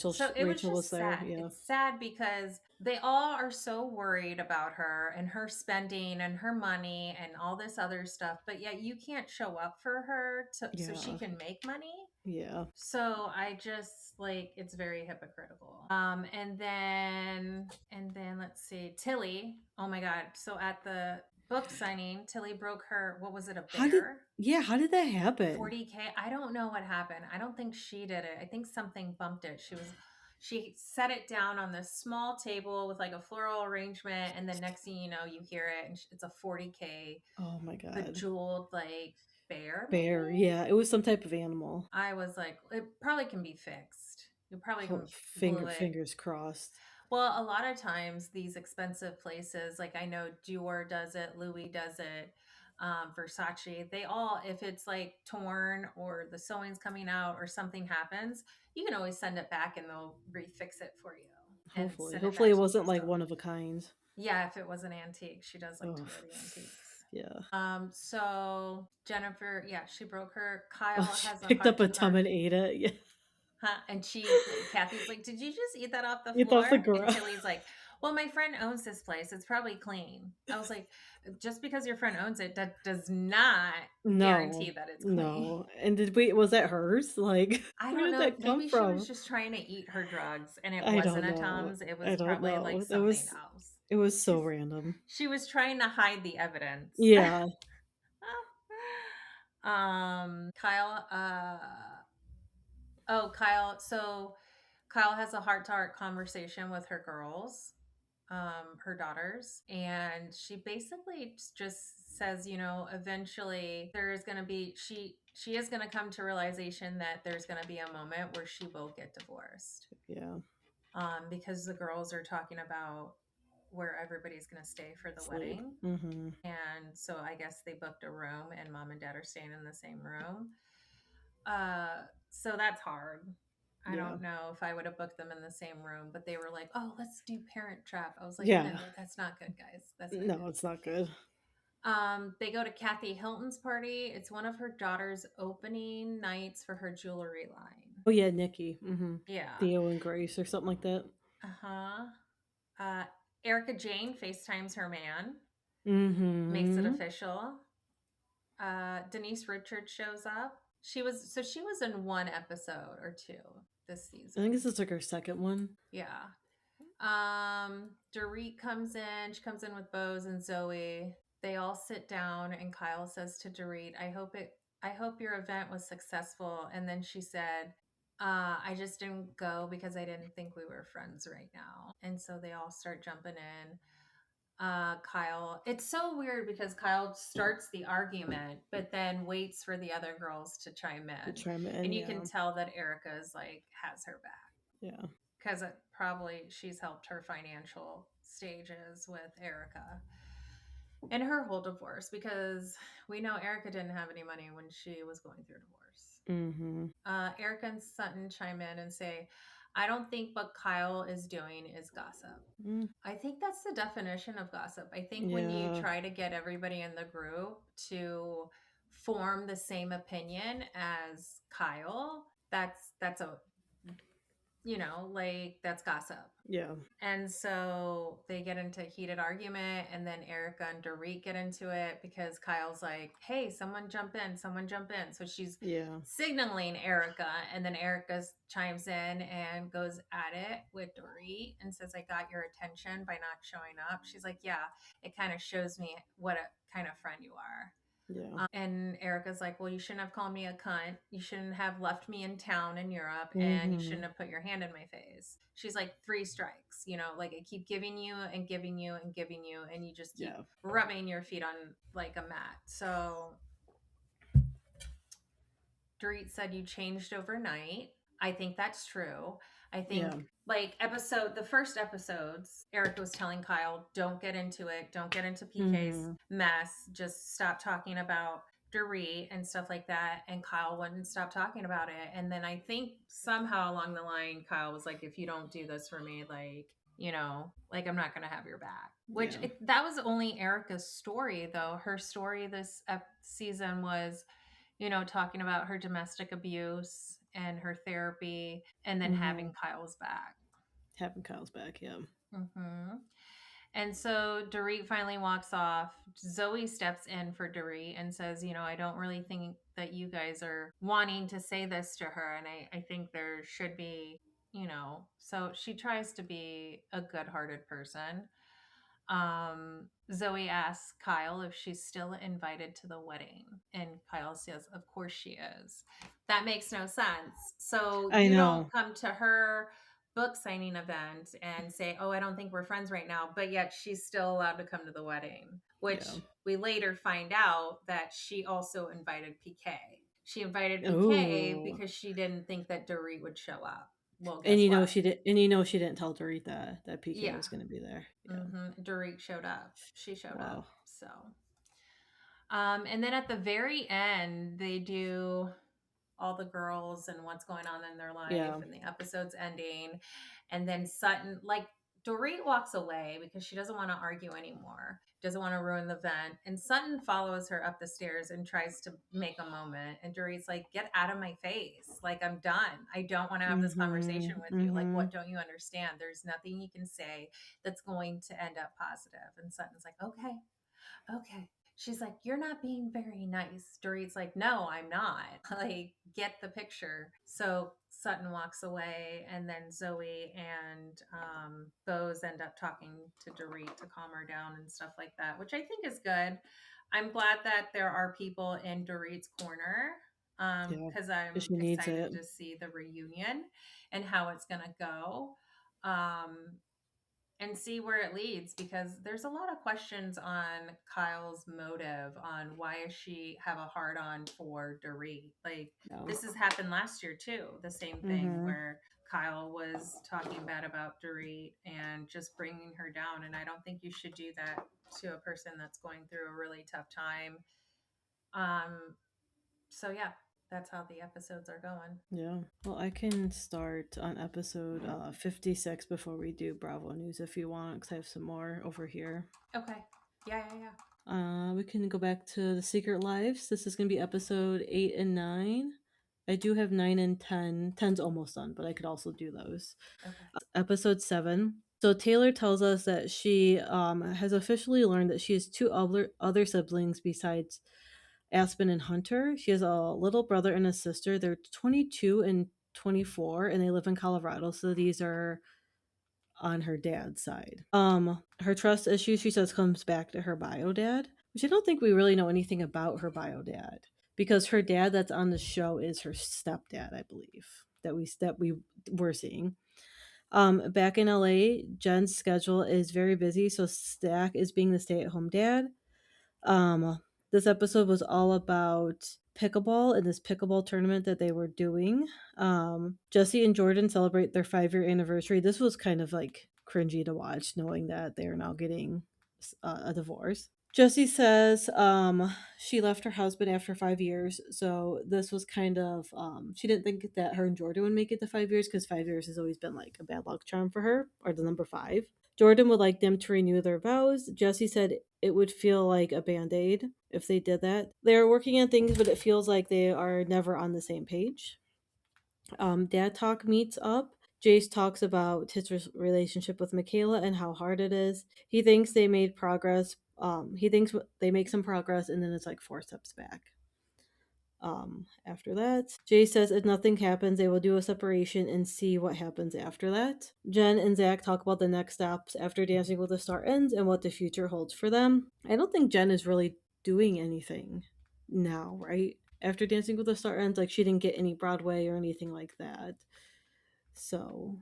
So it was Rachel was just there. sad. Yeah. It's sad because they all are so worried about her and her spending and her money and all this other stuff, but yet you can't show up for her so she Yeah. can make money. Yeah. So I just like it's very hypocritical. And then let's see, Tilly. Oh my God! So at the book signing, Tilly broke her. What was it? A bear? How did that happen? 40K. I don't know what happened. I don't think she did it. I think something bumped it. She set it down on this small table with like a floral arrangement, and the next thing you know, you hear it, and it's a 40K. Oh my God. Bejeweled like bear. Bear. Maybe? Yeah, it was some type of animal. I was like, it probably can be fixed. You probably can glue it. Fingers crossed. Well, a lot of times these expensive places, like I know Dior does it, Louis does it, Versace, they all, if it's like torn or the sewing's coming out or something happens, you can always send it back and they'll refix it for you. Hopefully it wasn't like one of a kind. Yeah, if it was an antique, she does like to wear the antiques. Yeah. So Jennifer, yeah, she broke her. Kyle has picked up a tub and ate it. Yeah. Huh? And Kathy's like, did you just eat that off the Eat floor? off the ground. And Tilly's like, well, my friend owns this place. It's probably clean. I was like, just because your friend owns it, that does not guarantee that it's clean. No. And was that hers? Like, I where don't did know. that come Maybe from? she was just trying to eat her drugs and it I wasn't don't a know. Tums. It I was don't probably know. like something else. It was so random. She was trying to hide the evidence. Yeah. Kyle, Kyle. So Kyle has a heart-to-heart conversation with her girls, her daughters, and she basically just says, you know, eventually there is going to be she is going to come to realization that there's going to be a moment where she will get divorced. Yeah. Because the girls are talking about where everybody's going to stay for the wedding. Mm-hmm. And so I guess they booked a room and mom and dad are staying in the same room. So that's hard. I don't know if I would have booked them in the same room, but they were like, oh, let's do Parent Trap. I was like, no, that's not good, guys. That's not good. It's not good. They go to Kathy Hilton's party. It's one of her daughter's opening nights for her jewelry line. Oh yeah, Nikki. Mm-hmm. Yeah. Theo and Grace or something like that. Erica Jane FaceTimes her man. Mm-hmm. Makes it official. Denise Richards shows up. She was in one episode or two this season. I think this is like her second one. Yeah. Dorit comes in. She comes in with Bose and Zoe. They all sit down and Kyle says to Dorit, I hope your event was successful. And then she said, I just didn't go because I didn't think we were friends right now. And so they all start jumping in. Kyle, it's so weird because Kyle starts the argument, but then waits for the other girls to chime in. And you can tell that Erica's like has her back. Yeah. Because she's helped her financial stages with Erica and her whole divorce, because we know Erica didn't have any money when she was going through divorce. Mm-hmm. Erica and Sutton chime in and say, I don't think what Kyle is doing is gossip. I think that's the definition of gossip. I think when you try to get everybody in the group to form the same opinion as Kyle, that's like that's gossip. Yeah. And so they get into a heated argument, and then Erica and Dorit get into it because Kyle's like, hey, someone jump in, someone jump in. So she's signaling Erica, and then Erica chimes in and goes at it with Dorit and says, I got your attention by not showing up. She's like, yeah, it kind of shows me what a kind of friend you are. Yeah. And Erica's like, well, you shouldn't have called me a cunt. You shouldn't have left me in town in Europe, and you shouldn't have put your hand in my face. She's like, 3 strikes, like I keep giving you and giving you and giving you, and you just keep rubbing your feet on like a mat. So Dorit said you changed overnight. I think that's true. I think like the first episodes, Eric was telling Kyle, don't get into it. Don't get into PK's mess. Just stop talking about Dorit and stuff like that. And Kyle wouldn't stop talking about it. And then I think somehow along the line, Kyle was like, if you don't do this for me, like, like I'm not going to have your back. Which that was only Erica's story, though. Her story this season was, talking about her domestic abuse and her therapy, and then having Kyle's back. Having Kyle's back, yeah. Mm-hmm. And so Dorit finally walks off. Zoe steps in for Dorit and says, I don't really think that you guys are wanting to say this to her. And I think there should be, so she tries to be a good-hearted person. Zoe asks Kyle if she's still invited to the wedding, and Kyle says, of course she is. That makes no sense. So you don't come to her book signing event and say, oh, I don't think we're friends right now, but yet she's still allowed to come to the wedding, which we later find out that she also invited PK. She invited PK because she didn't think that Dorit would show up. Well, she did, and she didn't tell Dorit that PK was going to be there. Dorit showed up. She showed up. So, and then at the very end, they do all the girls and what's going on in their life, and the episode's ending, and then Sutton, like, Dorit walks away because she doesn't want to argue anymore, doesn't want to ruin the event, and Sutton follows her up the stairs and tries to make a moment, and Dorit's like, get out of my face, like, I'm done, I don't want to have this conversation with you, like, what don't you understand? There's nothing you can say that's going to end up positive. And Sutton's like, okay. She's like, you're not being very nice. Dorit's like, no, I'm not. Like, get the picture. So Sutton walks away, and then Zoe and Bose end up talking to Dorit to calm her down and stuff like that, which I think is good. I'm glad that there are people in Dorit's corner, because I'm excited to see the reunion and how it's going to go. And see where it leads, because there's a lot of questions on Kyle's motive, on why does she have a hard on for Dorit. Like, this has happened last year too, the same thing where Kyle was talking bad about Dorit and just bringing her down, and I don't think you should do that to a person that's going through a really tough time. So yeah, that's how the episodes are going. Yeah. Well, I can start on episode 56 before we do Bravo News if you want, because I have some more over here. Okay. Yeah. We can go back to The Secret Lives. This is going to be episode 8 and 9. I do have 9 and 10. 10's almost done, but I could also do those. Okay. Episode 7. So Taylor tells us that she has officially learned that she has 2 other siblings besides Aspen and Hunter. She has a little brother and a sister. They're 22 and 24, and they live in Colorado. So these are on her dad's side. Her trust issue, she says, comes back to her bio dad, which I don't think we really know anything about her bio dad, because her dad that's on the show is her stepdad, I believe, that we were seeing. Back in LA, Jen's schedule is very busy, so Stack is being the stay-at-home dad. This episode was all about pickleball in this pickleball tournament that they were doing. Jesse and Jordan celebrate their 5-year anniversary. This was kind of like cringy to watch, knowing that they are now getting a divorce. Jessie says she left her husband after 5 years, so this was kind of she didn't think that her and Jordan would make it to 5 years, because 5 years has always been like a bad luck charm for her, or the number 5. Jordan would like them to renew their vows. Jessie said it would feel like a band-aid if they did that. They're working on things, but it feels like they are never on the same page. Dad Talk meets up. Jace talks about his relationship with Michaela and how hard it is. He thinks they made progress. He thinks they make some progress, and then it's like 4 steps back. After that, Jay says if nothing happens, they will do a separation and see what happens after that. Jen and Zach talk about the next steps after Dancing with the Star ends and what the future holds for them. I don't think Jen is really doing anything now, right? After Dancing with the Star ends, like she didn't get any Broadway or anything like that. So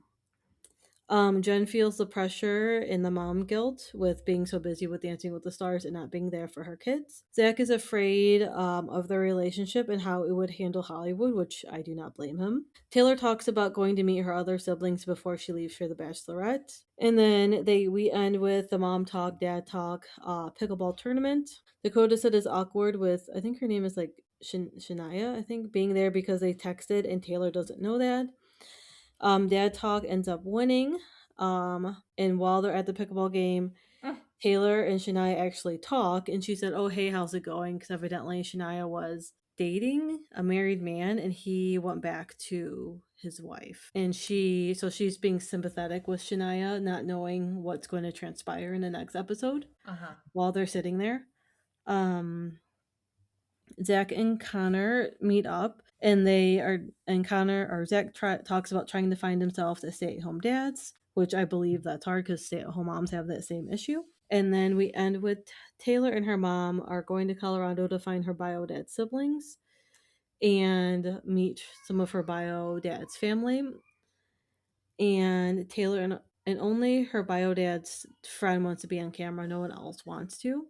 Jen feels the pressure and the mom guilt with being so busy with Dancing with the Stars and not being there for her kids. Zach is afraid of their relationship and how it would handle Hollywood, which I do not blame him. Taylor talks about going to meet her other siblings before she leaves for the Bachelorette. And then we end with the mom talk, dad talk, pickleball tournament. Dakota said it's awkward with, I think her name is like Shania, I think, being there because they texted and Taylor doesn't know that. Dad Talk ends up winning. And while they're at the pickleball game, Taylor and Shania actually talk, and she said, "Oh, hey, how's it going?" Because evidently Shania was dating a married man, and he went back to his wife, and she's being sympathetic with Shania, not knowing what's going to transpire in the next episode. While they're sitting there, Zach and Connor meet up, and Zach talks about trying to find himself the stay-at-home dads, which I believe that's hard because stay-at-home moms have that same issue. And then we end with Taylor and her mom are going to Colorado to find her bio dad's siblings and meet some of her bio dad's family. And Taylor and only her bio dad's friend wants to be on camera. No one else wants to.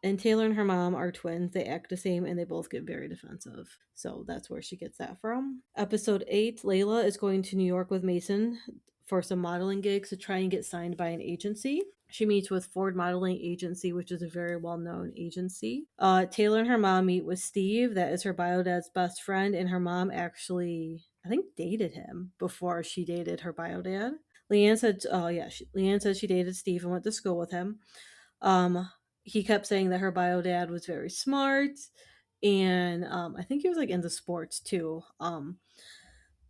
And Taylor and her mom are twins. They act the same and they both get very defensive. So that's where she gets that from. Episode 8, Layla is going to New York with Mason for some modeling gigs to try and get signed by an agency. She meets with Ford Modeling Agency, which is a very well-known agency. Taylor and her mom meet with Steve. That is her bio dad's best friend. And her mom actually, I think, dated him before she dated her bio dad. Leanne said, Leanne said she dated Steve and went to school with him. He kept saying that her bio dad was very smart, and I think he was like into sports too.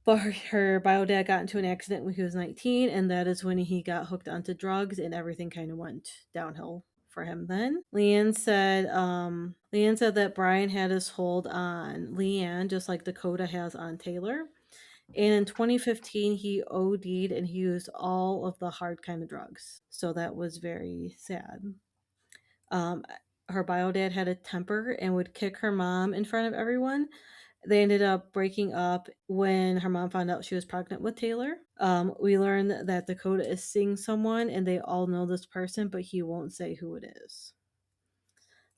But her bio dad got into an accident when he was 19, and that is when he got hooked onto drugs, and everything kind of went downhill for him then. Leanne said that Brian had his hold on Leanne just like Dakota has on Taylor. And in 2015, he OD'd and he used all of the hard kind of drugs. So that was very sad. Her bio dad had a temper and would kick her mom in front of everyone. They ended up breaking up when her mom found out she was pregnant with Taylor. We learned that Dakota is seeing someone and they all know this person, but he won't say who it is.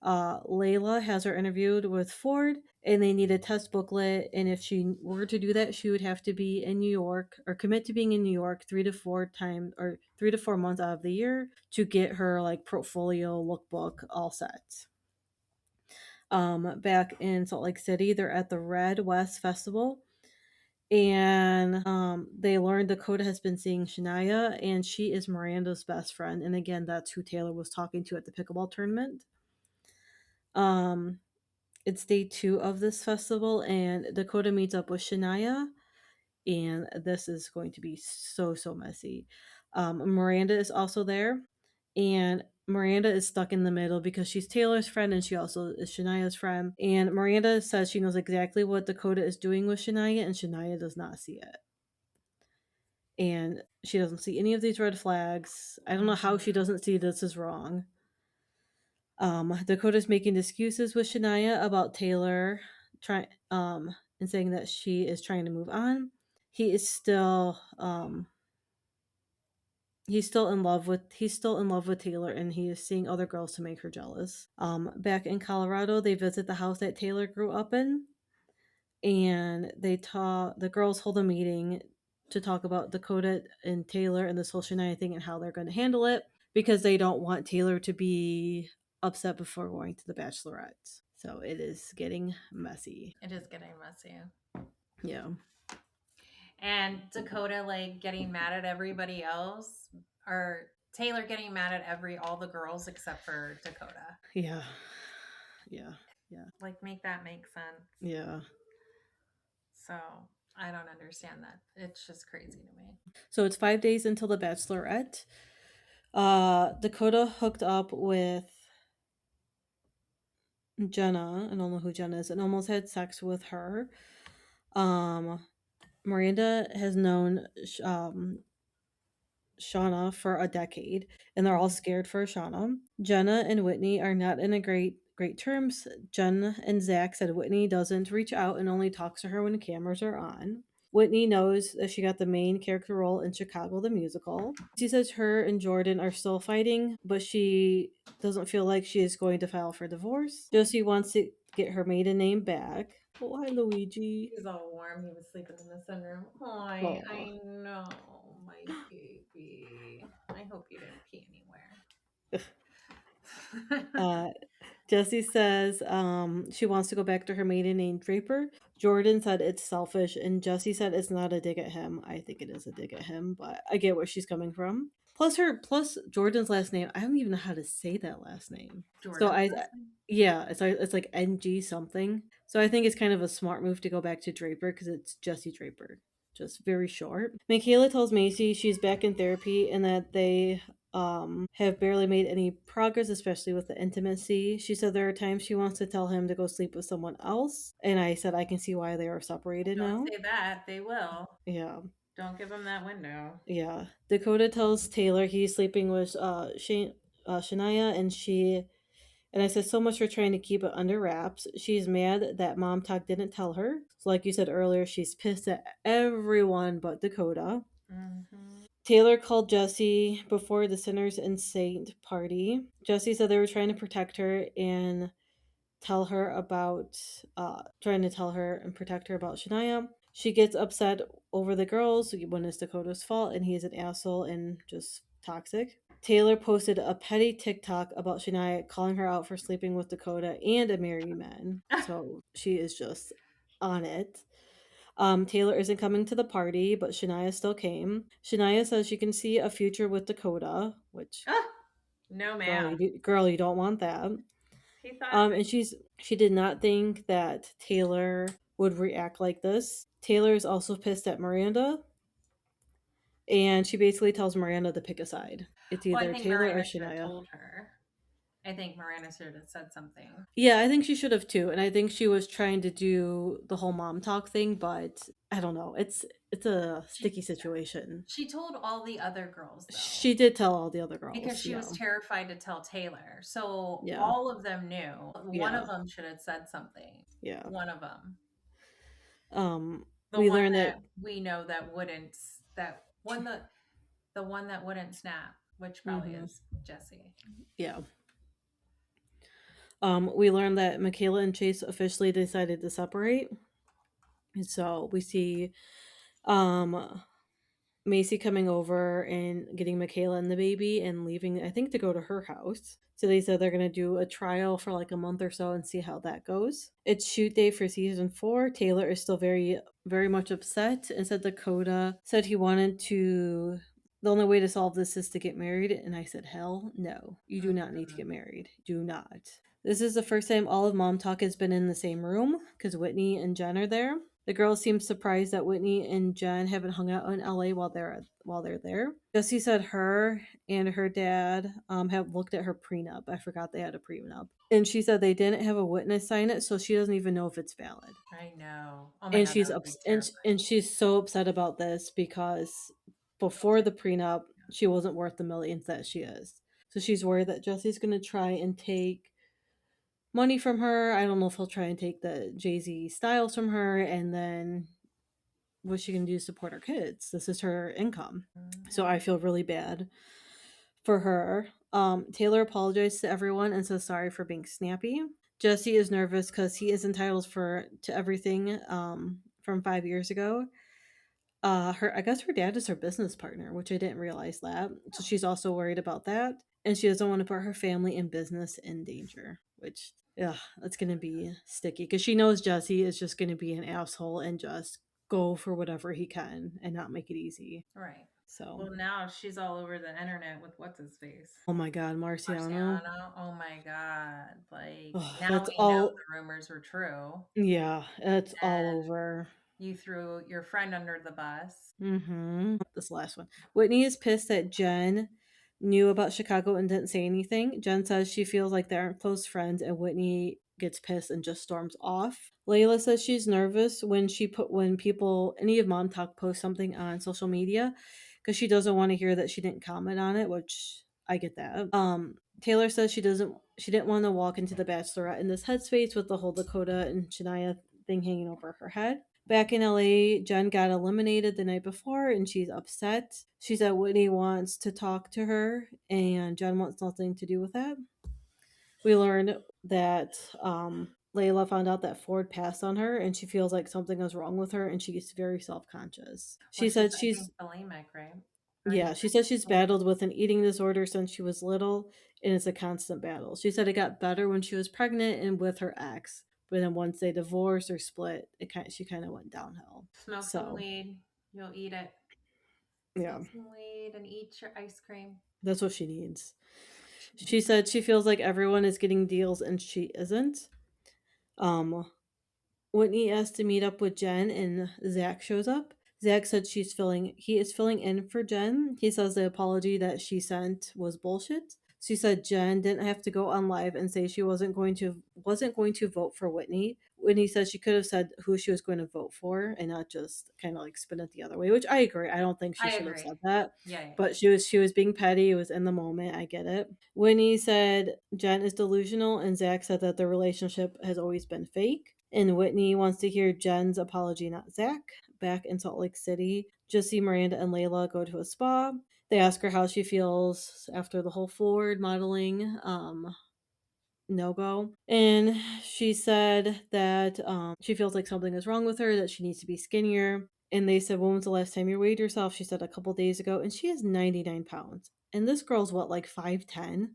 Layla has her interviewed with Ford and they need a test booklet. And if she were to do that, she would have to be in New York or commit to being in New York 3 to 4 months out of the year to get her like portfolio lookbook all set. Back in Salt Lake City, they're at the Red West Festival. And they learned Dakota has been seeing Shania and she is Miranda's best friend. And again, that's who Taylor was talking to at the pickleball tournament. It's day 2 of this festival, and Dakota meets up with Shania, and this is going to be so messy. Miranda is also there, and Miranda is stuck in the middle because she's Taylor's friend and she also is Shania's friend. And Miranda says she knows exactly what Dakota is doing with Shania, and Shania does not see it. And she doesn't see any of these red flags. I don't know how she doesn't see this is wrong. Dakota's making excuses with Shania about Taylor and saying that she is trying to move on. He is still he's still in love with Taylor, and he is seeing other girls to make her jealous. Back in Colorado, they visit the house that Taylor grew up in, and the girls hold a meeting to talk about Dakota and Taylor and this whole Shania thing and how they're going to handle it because they don't want Taylor to be upset before going to the Bachelorette. So it is getting messy. It is getting messy. Yeah. And Dakota like getting mad at everybody else, or Taylor getting mad at all the girls except for Dakota. Yeah. Like make that make sense. Yeah. So I don't understand that. It's just crazy to me. So it's 5 days until the Bachelorette. Dakota hooked up with Jenna. I don't know who Jenna is, and almost had sex with her. Miranda has known Shauna for a decade, and they're all scared for Shauna. Jenna and Whitney are not in a great terms. Jen and Zach said Whitney doesn't reach out and only talks to her when the cameras are on. Whitney knows that she got the main character role in Chicago the musical. She says her and Jordan are still fighting, but she doesn't feel like she is going to file for divorce. Josie wants to get her maiden name back. Oh, hi, Luigi. He's all warm. He was sleeping in the sunroom. Oh, Aw. I know, my baby. I hope you didn't pee anywhere. Jessie says she wants to go back to her maiden name Draper. Jordan said it's selfish, and Jessie said it's not a dig at him. I think it is a dig at him, but I get where she's coming from. Plus Jordan's last name. I don't even know how to say that last name. Jordan's last name? Yeah, it's like NG something. So I think it's kind of a smart move to go back to Draper because it's Jessie Draper. Just very short. Michaela tells Macy she's back in therapy and that they have barely made any progress, especially with the intimacy. She said there are times she wants to tell him to go sleep with someone else, and I said I can see why they are separated now. Don't say that. They will. Yeah. Don't give them that window. Yeah. Dakota tells Taylor he's sleeping with Shania, and I said so much for trying to keep it under wraps. She's mad that Mom Talk didn't tell her. So like you said earlier, she's pissed at everyone but Dakota. Mm-hmm. Taylor called Jessie before the Sinners and Saint party. Jessie said they were trying to protect her and tell her about trying to tell her and protect her about Shania. She gets upset over the girls when it's Dakota's fault and he's an asshole and just toxic. Taylor posted a petty TikTok about Shania calling her out for sleeping with Dakota and a married man. So she is just on it. Taylor isn't coming to the party, but Shania still came. Shania says she can see a future with Dakota, which no, ma'am. Girl, you don't want that. He thought and she did not think that Taylor would react like this. Taylor is also pissed at Miranda, and she basically tells Miranda to pick a side. It's either Taylor Miranda or should have Shania. told her. I think Miranda should have said something. Yeah, I think she should have too, and I think she was trying to do the whole mom talk thing, but I don't know. It's a sticky situation. She told all the other girls, though. She did tell all the other girls because she was terrified to tell Taylor. So all of them knew. One of them should have said something. Yeah. One of them. We learned that we know that wouldn't the one that wouldn't snap, which probably is Jessie. Yeah. We learned that Michaela and Chase officially decided to separate. So we see Macy coming over and getting Michaela and the baby and leaving, I think, to go to her house. So they said they're going to do a trial for like a month or so and see how that goes. It's shoot day for season 4. Taylor is still very, very much upset and said Dakota said he wanted to. The only way to solve this is to get married. And I said, hell no. You do not need to get married. Do not. This is the first time all of Mom Talk has been in the same room because Whitney and Jen are there. The girls seem surprised that Whitney and Jen haven't hung out in LA while they're there. Jessie said her and her dad have looked at her prenup. I forgot they had a prenup. And she said they didn't have a witness sign it, so she doesn't even know if it's valid. I know. Oh my God, and she's so upset about this because before the prenup, she wasn't worth the millions that she is. So she's worried that Jessie's going to try and take money from her. I don't know if he'll try and take the Jay-Z styles from her, and then what she can do to support her kids. This is her income. So I feel really bad for her. Taylor apologized to everyone and says sorry for being snappy. Jessie is nervous because he is entitled to everything from 5 years ago. I guess her dad is her business partner, which I didn't realize that. So she's also worried about that. And she doesn't want to put her family and business in danger, which, yeah, that's going to be sticky because she knows Jessie is just going to be an asshole and just go for whatever he can and not make it easy. Right. So. Well, now she's all over the internet with what's his face. Oh my God, Marciano. Oh my God. Like, Oh, now we know the rumors were true. Yeah, it's all over. You threw your friend under the bus. This last one. Whitney is pissed that Jen knew about Chicago and didn't say anything. Jen says she feels like they aren't close friends, and Whitney gets pissed and just storms off. Layla says she's nervous when any of Mom Talk posts something on social media because she doesn't want to hear that she didn't comment on it, which I get that. Taylor says she didn't want to walk into the Bachelorette in this headspace with the whole Dakota and Shania thing hanging over her head. Back in LA, Jen got eliminated the night before and she's upset. She said Whitney wants to talk to her and Jen wants nothing to do with that. We learned that Layla found out that Ford passed on her and she feels like something is wrong with her and she gets very self-conscious. She Well, said I she's think bulimic, right? yeah, she said she's battled with an eating disorder since she was little, and it's a constant battle. She said it got better when she was pregnant and with her ex, but then once they divorced or split, she kind of went downhill. Smoke some weed, you'll eat it. Yeah, Smoke some weed and eat your ice cream. that's what she needs. She said she feels like everyone is getting deals and she isn't. Whitney asked to meet up with Jen, and Zach shows up. Zach said he is filling in for Jen. He says the apology that she sent was bullshit. She said Jen didn't have to go on live and say she wasn't going to vote for Whitney. Whitney said she could have said who she was going to vote for and not just kind of like spin it the other way, which I agree. I don't think she should have said that. Yeah. But she was being petty. It was in the moment. I get it. Whitney said Jen is delusional, and Zach said that their relationship has always been fake. And Whitney wants to hear Jen's apology, not Zach. Back in Salt Lake City, Jesse, Miranda, and Layla go to a spa. They ask her how she feels after the whole Ford modeling no go. And she said that she feels like something is wrong with her, that she needs to be skinnier. And they said, when was the last time you weighed yourself? She said a couple days ago. And she is 99 pounds. And this girl's what, like 5'10"?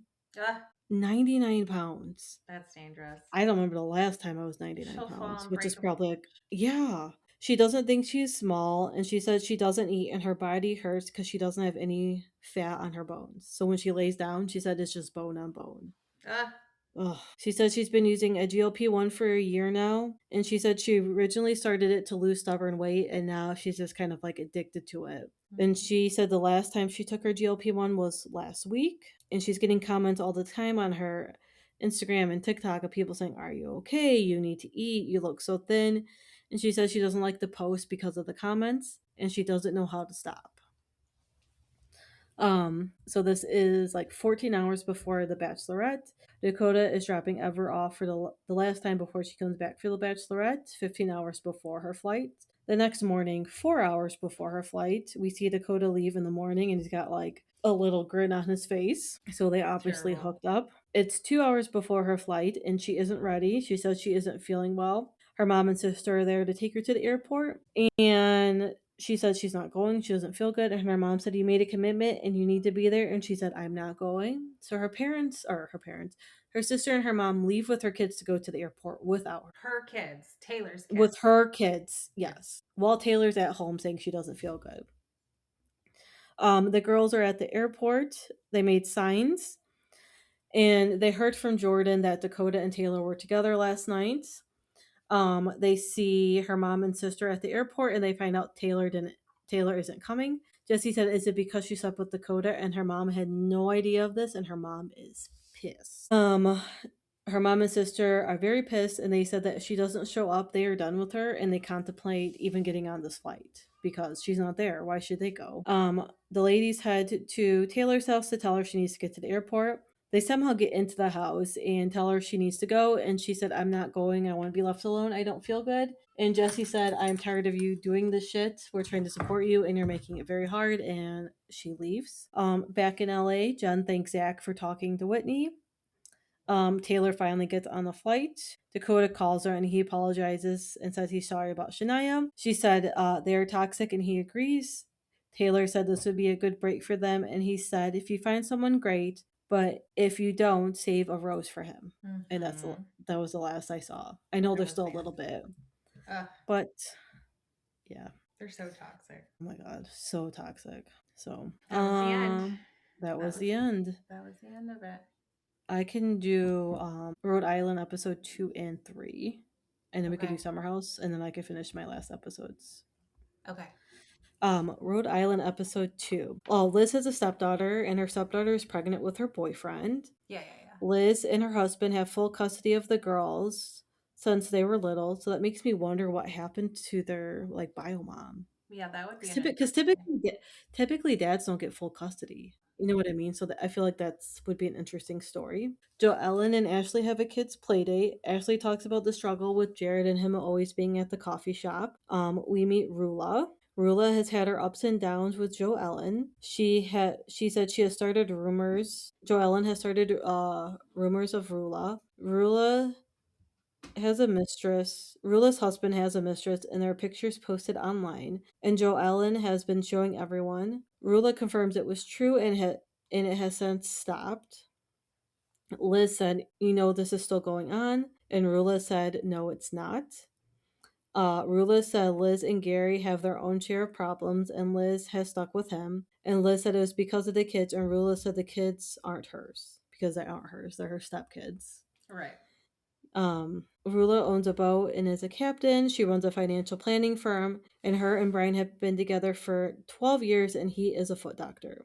99 pounds. That's dangerous. I don't remember the last time I was 99 She'll pounds, fall which is and break probably like, yeah. She doesn't think she's small, and she says she doesn't eat, and her body hurts because she doesn't have any fat on her bones. So when she lays down, she said it's just bone on bone. Ugh. She said she's been using a GLP-1 for a year now, and she said she originally started it to lose stubborn weight, and now she's just kind of like addicted to it. And she said the last time she took her GLP-1 was last week, and she's getting comments all the time on her Instagram and TikTok of people saying, "Are you okay? You need to eat. You look so thin." And she says she doesn't like the post because of the comments, and she doesn't know how to stop. So this is like 14 hours before the Bachelorette. Dakota is dropping Ever off for the last time before she comes back for the Bachelorette, 15 hours before her flight. The next morning, 4 hours before her flight, we see Dakota leave in the morning and he's got like a little grin on his face. So they obviously hooked up. It's 2 hours before her flight and she isn't ready. She says she isn't feeling well. Her mom and sister are there to take her to the airport. And she said she's not going. She doesn't feel good. And her mom said, "You made a commitment and you need to be there." And she said, "I'm not going." So her sister and her mom leave with her kids to go to the airport without her. Her kids, Taylor's kids. With her kids, yes. While Taylor's at home saying she doesn't feel good. The girls are at the airport. They made signs. And they heard from Jordan that Dakota and Taylor were together last night. They see her mom and sister at the airport and they find out Taylor isn't coming. Jesse said, "Is it because she slept with Dakota?" And her mom had no idea of this, and her mom is pissed. Her mom and sister are very pissed, and they said that if she doesn't show up, they are done with her, and they contemplate even getting on this flight because she's not there. Why should they go? The ladies head to Taylor's house to tell her she needs to get to the airport. They somehow get into the house and tell her she needs to go, and she said, "I'm not going. I want to be left alone. I don't feel good." And Jesse said, "I'm tired of you doing this shit. We're trying to support you, and you're making it very hard." And she leaves. Back in LA, Jen thanks Zach for talking to Whitney. Taylor finally gets on the flight. Dakota calls her and he apologizes and says he's sorry about Shania. She said they're toxic and he agrees. Taylor said this would be a good break for them, and he said, "If you find someone great, but if you don't, save a rose for him." And that was the last I saw. I know there's still a little bit, but yeah, they're so toxic. Oh my god, so toxic. So that was the end. That was the end. That was the end of it. I can do Rhode Island episode 2 and 3. and then we could do Okay. Summer House, and then I could finish my last episodes. Okay. Rhode Island episode 2. Oh, Liz has a stepdaughter, and her stepdaughter is pregnant with her boyfriend. Yeah. Liz and her husband have full custody of the girls since they were little, so that makes me wonder what happened to their like bio mom. Yeah, that would be Because typically dads don't get full custody. You know what I mean? So I feel like that's would be an interesting story. Joe Ellen and Ashley have a kids play date. Ashley talks about the struggle with Jared and him always being at the coffee shop. We meet Rula. Rula has had her ups and downs with Joe Ellen. She said she has started rumors. Joe Ellen has started rumors of Rula. Rula has a mistress. Rula's husband has a mistress, and there are pictures posted online. And Joe Ellen has been showing everyone. Rula confirms it was true, and it has since stopped. Liz said, "You know, this is still going on," and Rula said, "No, it's not." Rula said Liz and Gary have their own share of problems, and Liz has stuck with him. And Liz said it was because of the kids, and Rula said the kids aren't hers because they aren't hers; they're her stepkids. Right. Rula owns a boat and is a captain. She runs a financial planning firm, and her and Brian have been together for 12 years, and he is a foot doctor.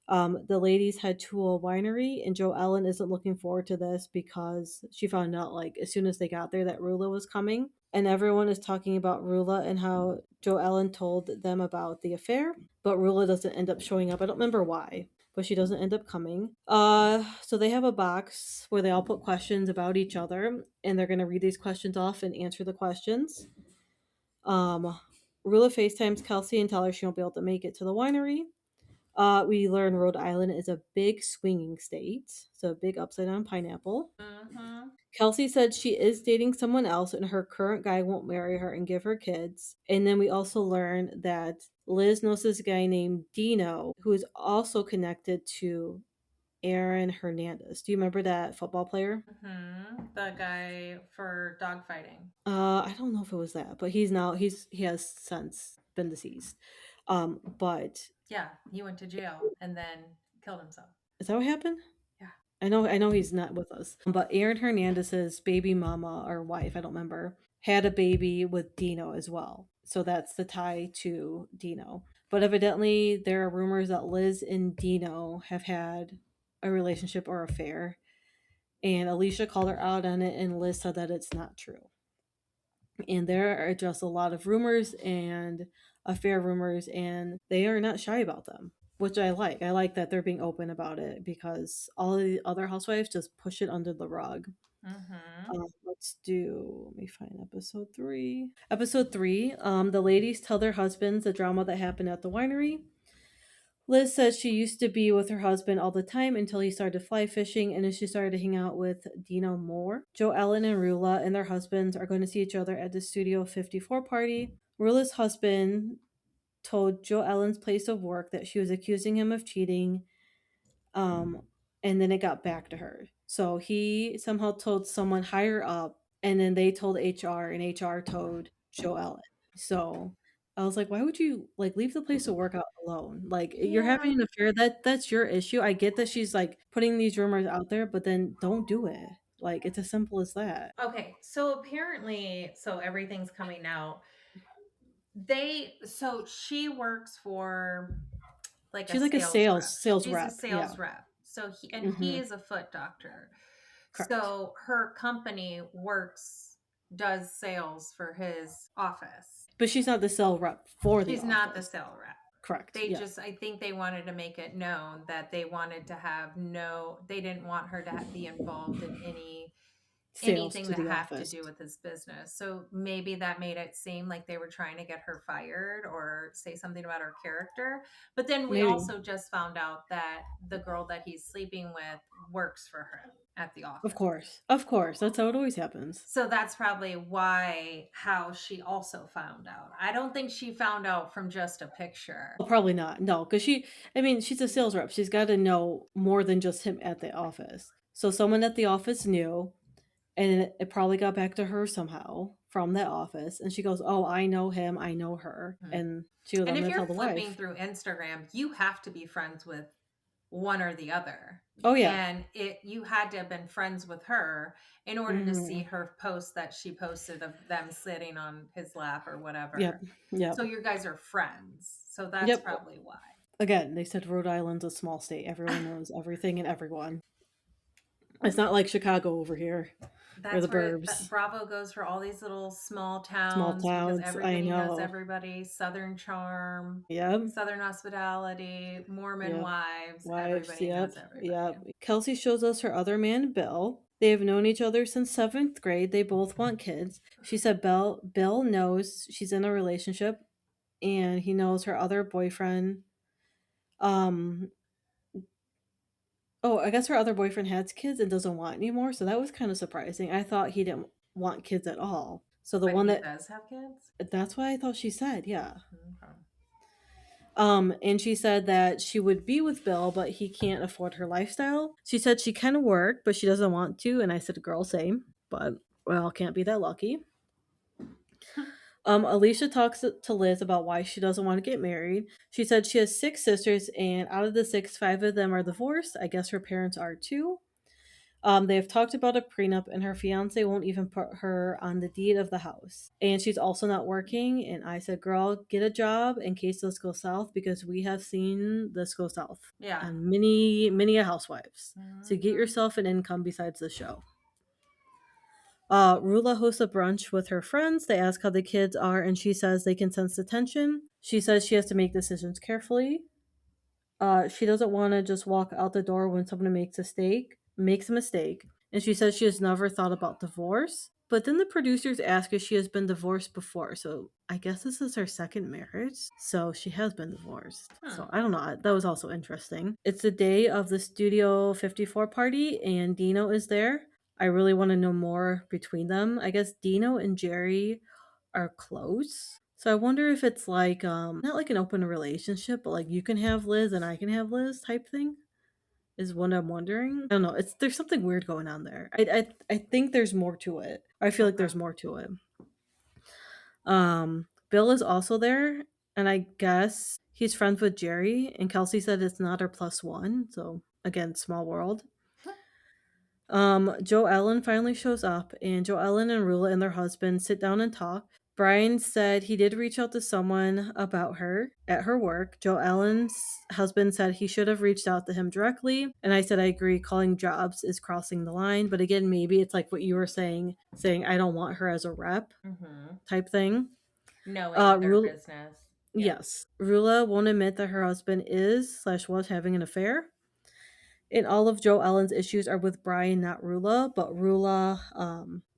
The ladies head to a winery, and Joe Ellen isn't looking forward to this because she found out, like, as soon as they got there that Rula was coming. And everyone is talking about Rula and how Joe Ellen told them about the affair, but Rula doesn't end up showing up. I don't remember why, but she doesn't end up coming. So they have a box where they all put questions about each other, and they're gonna read these questions off and answer the questions. Rula FaceTimes Kelsey and tell her she won't be able to make it to the winery. We learn Rhode Island is a big swinging state, so a big upside down pineapple. Mm-hmm. Kelsey said she is dating someone else and her current guy won't marry her and give her kids. And then we also learn that Liz knows this guy named Dino who is also connected to Aaron Hernandez. Do you remember that football player? Mm-hmm. The guy for dogfighting. I don't know if it was that, but he has since been deceased. But Yeah, he went to jail and then killed himself. is that what happened? Yeah. I know he's not with us. But Aaron Hernandez's baby mama or wife, I don't remember, had a baby with Dino as well. So that's the tie to Dino. But evidently there are rumors that Liz and Dino have had a relationship or affair. And Alicia called her out on it, and Liz said that it's not true. And there are just a lot of rumors and affair rumors, and they are not shy about them, which I like. I like that they're being open about it because all of the other housewives just push it under the rug. Mm-hmm. Let me find episode 3. Episode 3, the ladies tell their husbands the drama that happened at the winery. Liz says she used to be with her husband all the time until he started fly fishing and then she started to hang out with Dino more. Joe Ellen and Rula and their husbands are going to see each other at the Studio 54 party. Rula's husband told Joe Ellen's place of work that she was accusing him of cheating, and then it got back to her. So he somehow told someone higher up, and then they told HR, and HR told Joe Ellen. So I was like, why would you like leave the place to work out alone? Like you're Yeah. having an affair, that's your issue. I get that she's like putting these rumors out there, but then don't do it. Like it's as simple as that. Okay, so apparently, everything's coming out. So she works for like She's a like a sales rep. sales She's rep. a sales Yeah. rep. So he Mhm. is a foot doctor. Correct. So her company does sales for his office. But she's not the sales rep for the She's not the office. sales rep. Correct. They Yeah. just, I think they wanted to make it known that they wanted to have they didn't want her to be involved in Sales anything to that the had to office. do with his business. So maybe that made it seem like they were trying to get her fired or say something about her character. But then we Maybe. also just found out that the girl that he's sleeping with works for him at the office. Of course. That's how it always happens. So that's probably how she also found out. I don't think she found out from just a picture. Well, probably not. No, because she's a sales rep. She's got to know more than just him at the office. So someone at the office knew, and it probably got back to her somehow from that office. And she goes, "Oh, I know him. I know her." And she goes, And "I'm if going to you're tell the flipping wife." through Instagram, you have to be friends with one or the other. Oh yeah. And you had to have been friends with her in order to see her post that she posted of them sitting on his lap or whatever. Yep. Yep. So you guys are friends. So that's Yep. probably why. Again, they said Rhode Island's a small state. Everyone knows everything and everyone. It's not like Chicago over here. Or the That's where burbs. Bravo goes for all these little small Small towns because towns. I everybody knows know. everybody. Southern charm, Yep. Southern hospitality, Mormon Yep. wives. Wives. Everybody Yep. knows everybody. Yep. Kelsey shows us her other man, Bill. They have known each other since 7th grade. They both want kids. She said Bill knows she's in a relationship and he knows her other boyfriend. Oh, I guess her other boyfriend has kids and doesn't want anymore, so that was kind of surprising. I thought he didn't want kids at all. So the But one he that does have kids? that's what I thought she said, yeah. Okay. And she said that she would be with Bill, but he can't afford her lifestyle. She said she can work, but she doesn't want to, and I said, girl, same. But well, can't be that lucky. Alicia talks to Liz about why she doesn't want to get married. She said she has 6 sisters, and out of the 6, 5 of them are divorced. I guess her parents are too. They have talked about a prenup, and her fiance won't even put her on the deed of the house. And she's also not working. And I said, girl, get a job in case this goes south, because we have seen this go south. Yeah. And many housewives. So get yourself an income besides the show. Rula hosts a brunch with her friends. They ask how the kids are, and she says they can sense the tension. She says she has to make decisions carefully. She doesn't want to just walk out the door when someone makes a mistake, and she says she has never thought about divorce. But then the producers ask if she has been divorced before, so I guess this is her second marriage. So she has been divorced. So I don't know. That was also interesting. It's the day of the Studio 54 party, and Dino is there. I really want to know more between them. I guess Dino and Jerry are close. So I wonder if it's like not like an open relationship, but like you can have Liz and I can have Liz type thing. Is what I'm wondering. I don't know. There's something weird going on there. I think there's more to it. I feel like there's more to it. Bill is also there, and I guess he's friends with Jerry. And Kelsey said it's not her +1. So again, small world. Joe Ellen finally shows up, and Joe Ellen and Rula and their husband sit down and talk. Brian said he did reach out to someone about her at her work. Joe Ellen's husband said he should have reached out to him directly. And I said, I agree, calling jobs is crossing the line. But again, maybe it's like what you were saying I don't want her as a rep type thing. Knowing their business. Yes. Rula won't admit that her husband is/was having an affair. And all of Joe Ellen's issues are with Brian, not Rula, but Rula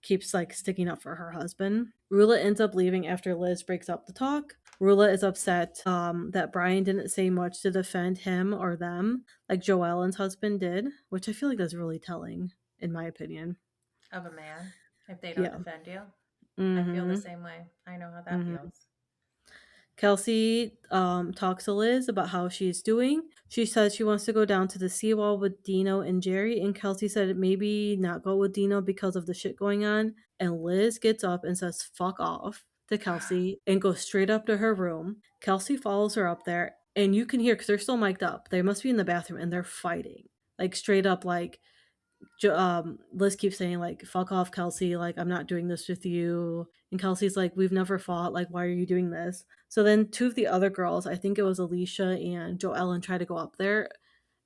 keeps like sticking up for her husband. Rula ends up leaving after Liz breaks up the talk. Rula is upset that Brian didn't say much to defend him or them like Joe Ellen's husband did, which I feel like is really telling, in my opinion. Of a man, if they don't defend you. I feel the same way. I know how that feels. Kelsey talks to Liz about how she's doing. She says she wants to go down to the seawall with Dino and Jerry, and Kelsey said maybe not go with Dino because of the shit going on. And Liz gets up and says fuck off to Kelsey and goes straight up to her room. Kelsey follows her up there, and you can hear, because they're still mic'd up, they must be in the bathroom, and they're fighting. Like straight up, like Liz keeps saying like fuck off, Kelsey, like I'm not doing this with you. And Kelsey's like, we've never fought, like why are you doing this? So then 2 of the other girls, I think it was Alicia and Joe Ellen, try to go up there,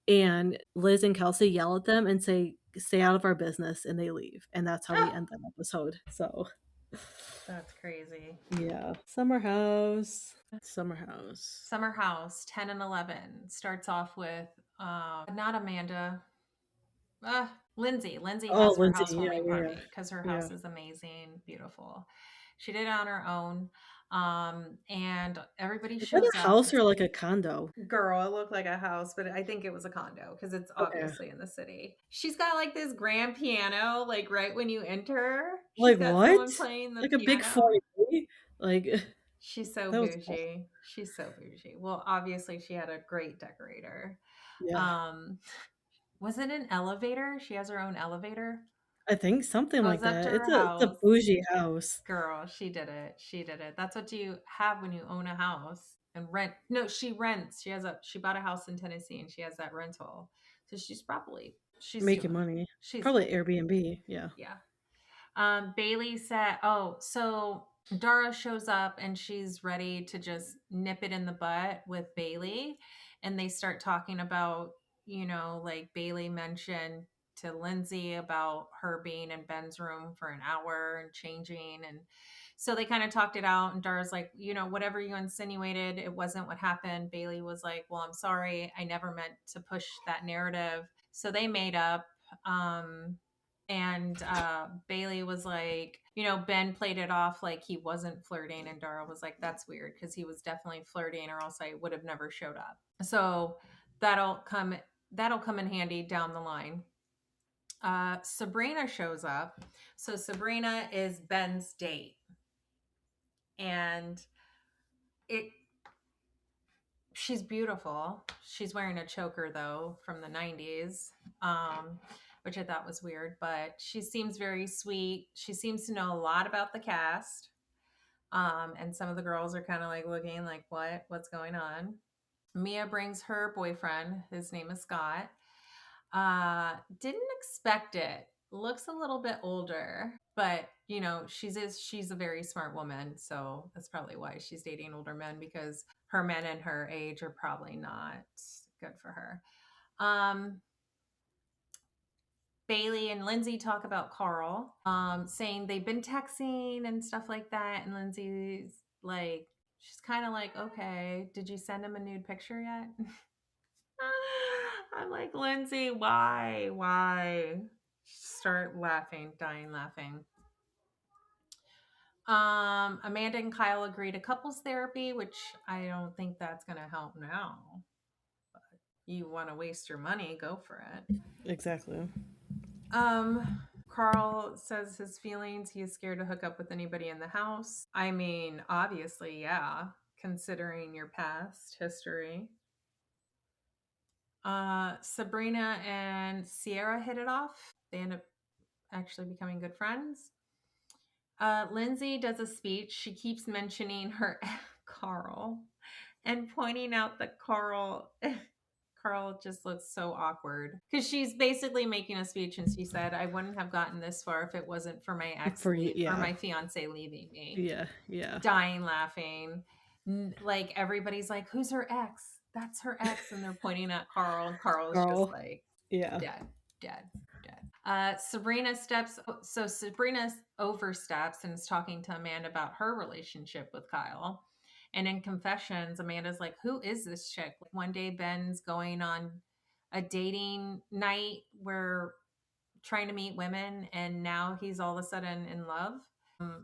and Liz and Kelsey yell at them and say stay out of our business, and they leave. And that's how we end that episode. So that's crazy. Yeah. Summer House 10 and 11 starts off with not Amanda, Lindsay. Lindsay has her housewarming party because her house is amazing, beautiful. She did it on her own. And everybody shows up. Is it a house or like a condo? Girl, it looked like a house, but I think it was a condo because it's obviously in the city. She's got like this grand piano, like right when you enter. Like what? Someone playing the like piano. A big 40. Like she's so bougie. Awesome. She's so bougie. Well, obviously she had a great decorator. Yeah. Was it an elevator? She has her own elevator. I think something like that. It's a bougie house. Girl, she did it. That's what you have when you own a house and rent. No, she rents. She bought a house in Tennessee and she has that rental. So she's Making doing, money. she's Probably Airbnb. Yeah. Bailey said, oh, so Dara shows up and she's ready to just nip it in the butt with Bailey. And they start talking about, like Bailey mentioned to Lindsay about her being in Ben's room for an hour and changing. And so they kind of talked it out. And Dara's like, whatever you insinuated, it wasn't what happened. Bailey was like, well, I'm sorry. I never meant to push that narrative. So they made up. And Bailey was like, Ben played it off like he wasn't flirting, and Dara was like, that's weird because he was definitely flirting, or else I would have never showed up. So that'll come in handy down the line. Sabrina shows up. So Sabrina is Ben's date, and she's beautiful. She's wearing a choker though from the 90s. Which I thought was weird, but she seems very sweet. She seems to know a lot about the cast. And some of the girls are kind of like looking like, what's going on? Mia brings her boyfriend. His name is Scott. Didn't expect it. Looks a little bit older, but she's a very smart woman. So that's probably why she's dating older men, because her men in her age are probably not good for her. Bailey and Lindsay talk about Carl, saying they've been texting and stuff like that. And Lindsay's like, she's kind of like, okay, did you send him a nude picture yet? I'm like, Lindsay, why? Start laughing, dying laughing. Amanda and Kyle agree to couples therapy, which I don't think that's going to help now. But you want to waste your money, go for it. Exactly. Carl says his feelings. He is scared to hook up with anybody in the house. I mean, obviously, yeah, considering your past history. Sabrina and Sierra hit it off. They end up actually becoming good friends. Lindsay does a speech. She keeps mentioning her Carl and pointing out that Carl just looks so awkward, because she's basically making a speech and she said, I wouldn't have gotten this far if it wasn't for my ex or my fiance leaving me. Yeah. Dying laughing. Like everybody's like, who's her ex? That's her ex. And they're pointing at Carl, and Carl's just like, dead. Sabrina oversteps and is talking to Amanda about her relationship with Kyle. And in confessions, Amanda's like, who is this chick? One day Ben's going on a dating night where trying to meet women, and now he's all of a sudden in love.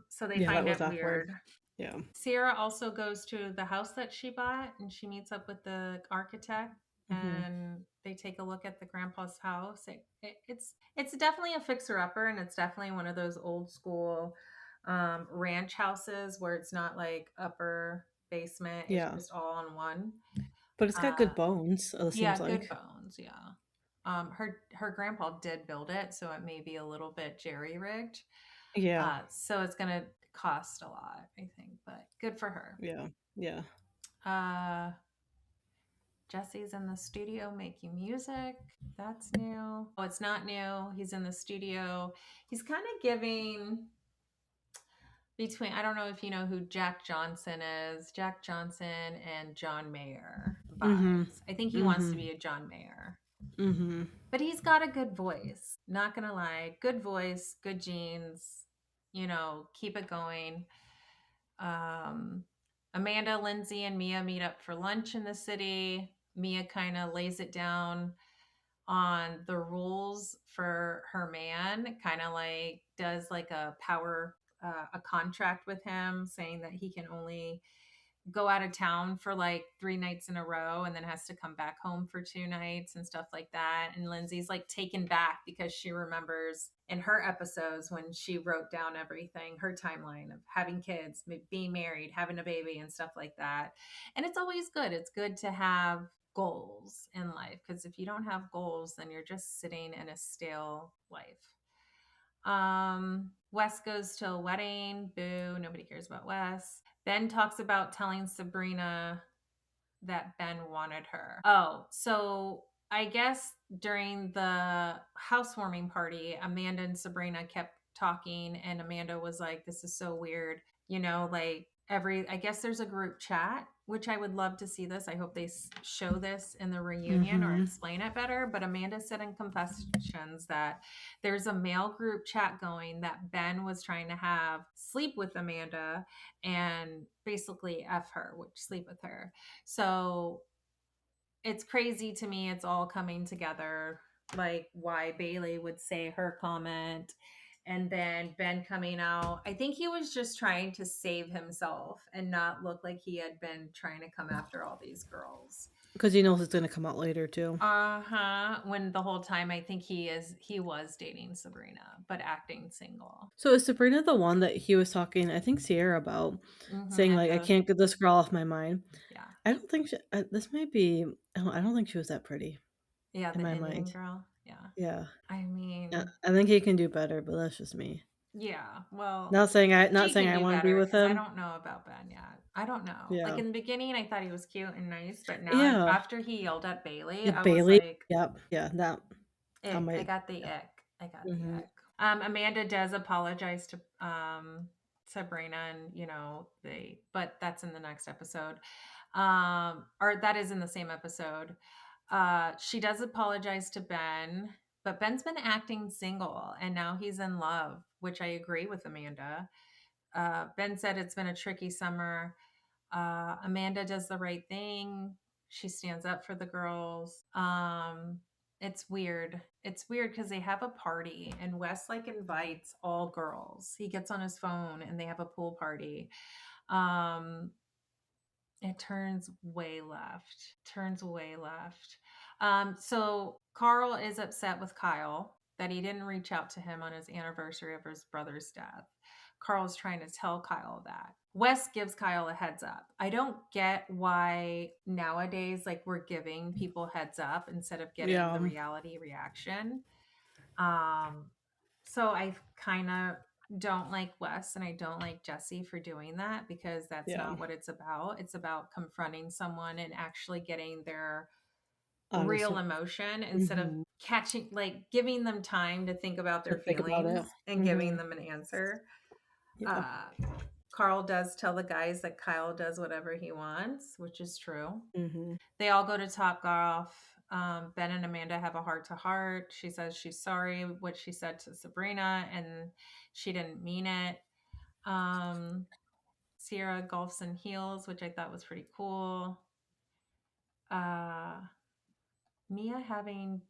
So they find it weird. Yeah. Sierra also goes to the house that she bought, and she meets up with the architect, and they take a look at the grandpa's house. It's definitely a fixer-upper, and it's definitely one of those old school ranch houses where it's not like upper basement. It's just all on one. But it's got good bones. It seems like. Good bones. Yeah. Her grandpa did build it, so it may be a little bit jerry-rigged. Yeah. So it's gonna cost a lot, I think, but good for her. Yeah. Jesse's in the studio making music. That's new. Oh, it's not new. He's in the studio. He's kind of giving between, I don't know if you know who Jack Johnson is, Jack Johnson and John Mayer vibes. I think he wants to be a John Mayer. But he's got a good voice. Not gonna lie. Good voice, good genes. Keep it going. Amanda, Lindsay, and Mia meet up for lunch in the city. Mia kind of lays it down on the rules for her man, kind of like does like a contract with him, saying that he can only go out of town for like 3 nights in a row and then has to come back home for 2 nights and stuff like that. And Lindsay's like taken back because she remembers in her episodes when she wrote down everything, her timeline of having kids, being married, having a baby and stuff like that. And it's always good. It's good to have goals in life, because if you don't have goals, then you're just sitting in a stale life. Wes goes to a wedding. Boo, nobody cares about Wes. Ben talks about telling Sabrina that Ben wanted her. Oh, so I guess during the housewarming party, Amanda and Sabrina kept talking, and Amanda was like, "This is so weird." Like I guess there's a group chat, which I would love to see this. I hope they show this in the reunion or explain it better. But Amanda said in Confessions that there's a male group chat going that Ben was trying to have sleep with Amanda and basically F her, which sleep with her. So it's crazy to me. It's all coming together, like why Bailey would say her comment and then Ben coming out. I think he was just trying to save himself and not look like he had been trying to come after all these girls. Because he knows it's going to come out later too. When the whole time I think he was dating Sabrina, but acting single. So is Sabrina the one that he was talking, I think, Sierra about, saying like, I can't get this girl off my mind? Yeah. I don't think this might be. I don't think she was that pretty. Yeah, in the my Indian mind. girl. Yeah. Yeah. I mean, I think he can do better, but that's just me. yeah. Well, Not saying I can do want to be better with 'cause I him. don't know about Ben yet. I don't know. Yeah. Like in the beginning, I thought he was cute and nice, but now Yeah. after he yelled at Bailey, I Bailey. was like, Yep. Yeah. That. ick. I got the ick. I got the Mhm. ick. Amanda does apologize to Sabrina, and but that's in the next episode. Or that is in the same episode. She does apologize to Ben, but Ben's been acting single and now he's in love, which I agree with Amanda. Ben said it's been a tricky summer. Amanda does the right thing. She stands up for the girls. It's weird. It's weird because they have a party and Wes like invites all girls. He gets on his phone and they have a pool party. It turns way left. So Carl is upset with Kyle that he didn't reach out to him on his anniversary of his brother's death. Carl's trying to tell Kyle that. Wes gives Kyle a heads up. I don't get why nowadays, like, we're giving people heads up instead of getting the reality reaction. So I kind of don't like Wes and I don't like Jesse for doing that because that's not what it's about. It's about confronting someone and actually getting their real emotion instead of catching, like, giving them time to think about their feelings and giving them an answer. Yeah. Carl does tell the guys that Kyle does whatever he wants, which is true. Mhm. They all go to Topgolf. Ben and Amanda have a heart to heart. She says she's sorry what she said to Sabrina and she didn't mean it. Sierra golfs in heels, which I thought was pretty cool. Mia having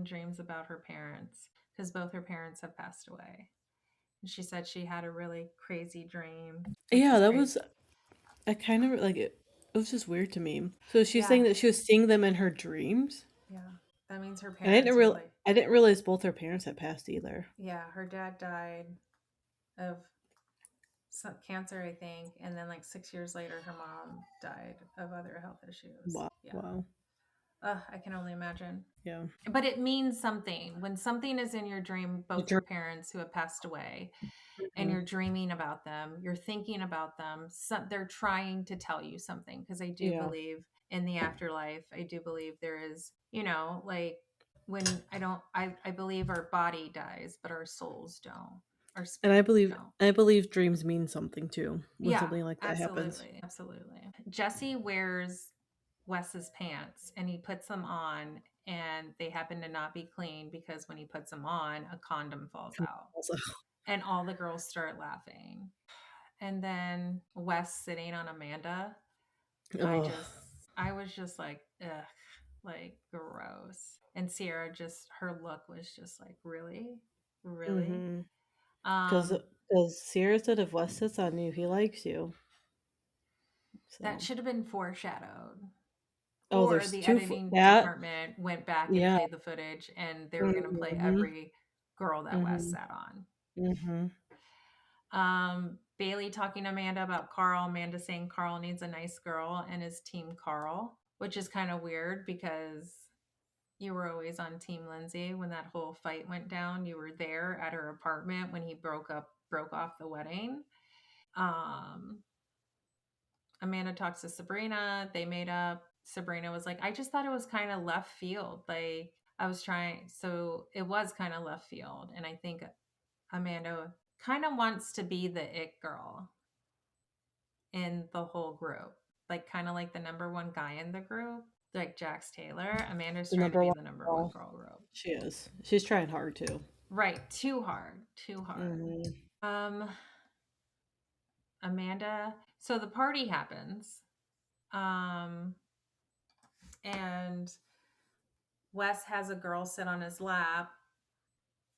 dreams about her parents because both her parents have passed away. And she said she had a really crazy dream. Yeah, that was. I kind of like it. It was just weird to me. So she's saying that she was seeing them in her dreams. Yeah, that means her And parents. I didn't realize both her parents had passed either. Yeah, her dad died of some cancer, I think, and then like 6 years later, her mom died of other health issues. Wow. Yeah. Wow. I can only imagine. Yeah. But it means something when something is in your dream. Both your parents who have passed away, and you're dreaming about them, you're thinking about them. So they're trying to tell you something because I do believe in the afterlife. I do believe there is, like when I believe our body dies, but our souls don't. And I believe dreams mean something too when something like that happens. Absolutely. Jesse wears Wes's pants and he puts them on and they happen to not be clean because when he puts them on, a condom falls out. And all the girls start laughing. And then Wes sitting on Amanda. I was just like, ugh, like gross. And Sierra her look was just like, really? Really? Because Sierra said if Wes sits on you, he likes you. So. That should have been foreshadowed. Oh, or there's the two editing department went back and played the footage and they were going to play every girl that Wes sat on. Bailey talking to Amanda about Carl. Amanda saying Carl needs a nice girl and is team Carl, which is kind of weird because you were always on team Lindsay when that whole fight went down. You were there at her apartment when he broke off the wedding. Amanda talks to Sabrina. They made up. Sabrina was like, I just thought it was kind of left field. Like I was trying, so it was kind of left field. And I think Amanda kind of wants to be the it girl in the whole group, like kind of like the number one guy in the group, like Jax Taylor. Amanda's The trying to number be one the number one girl. girl group. She is. She's trying hard too. Right, too hard, too hard. Amanda. So the party happens, and Wes has a girl sit on his lap,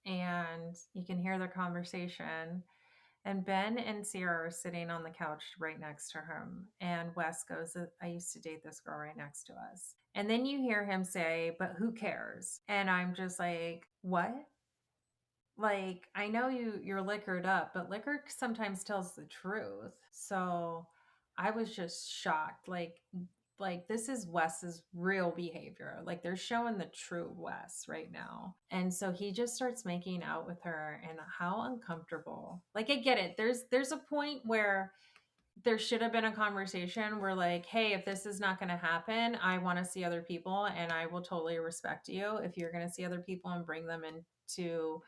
and you can hear their conversation. And Ben and Sierra are sitting on the couch right next to him. And Wes goes, I used to date this girl right next to us. And then you hear him say, but who cares? And I'm just like, what? Like, I know you're liquored up, but liquor sometimes tells the truth. So I was just shocked. Like this is Wes's real behavior. Like they're showing the true Wes right now. And so he just starts making out with her, and how uncomfortable. Like I get it. There's a point where there should have been a conversation where like, hey, if this is not going to happen, I want to see other people, and I will totally respect you if you're going to see other people and bring them into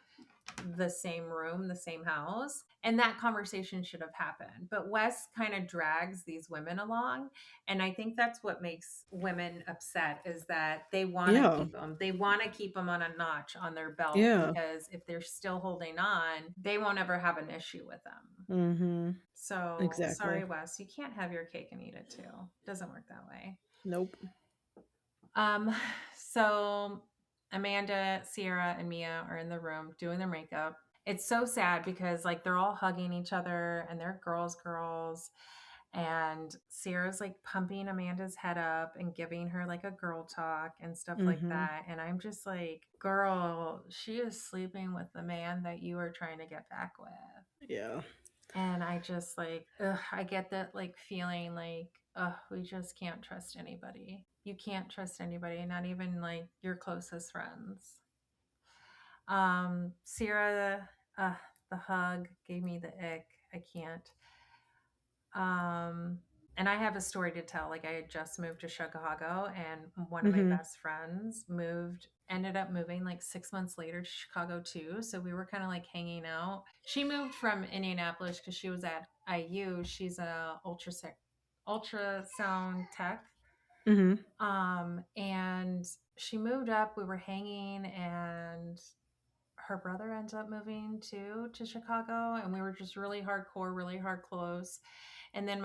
the same room, the same house. And that conversation should have happened. But Wes kind of drags these women along. And I think that's what makes women upset, is that they want to keep them. They want to keep them on a notch on their belt, because if they're still holding on, they won't ever have an issue with them. Mm-hmm. So Exactly. sorry, Wes, you can't have your cake and eat it too. It doesn't work that way. Nope. So Amanda, Sierra, and Mia are in the room doing their makeup. It's so sad because like they're all hugging each other and they're girls. And Sierra's like pumping Amanda's head up and giving her like a girl talk and stuff like that. And I'm just like, girl, she is sleeping with the man that you are trying to get back with. Yeah. And I just like, I get that like feeling like, we just can't trust anybody. You can't trust anybody, not even like your closest friends. Sierra, the hug gave me the ick. I can't. And I have a story to tell. Like I had just moved to Chicago, and one of my best friends ended up moving like 6 months later to Chicago too. So we were kind of like hanging out. She moved from Indianapolis because she was at IU. She's a ultrasound tech. And she moved up. We were hanging, and her brother ends up moving too to Chicago, and we were just really hardcore, really hard close. And then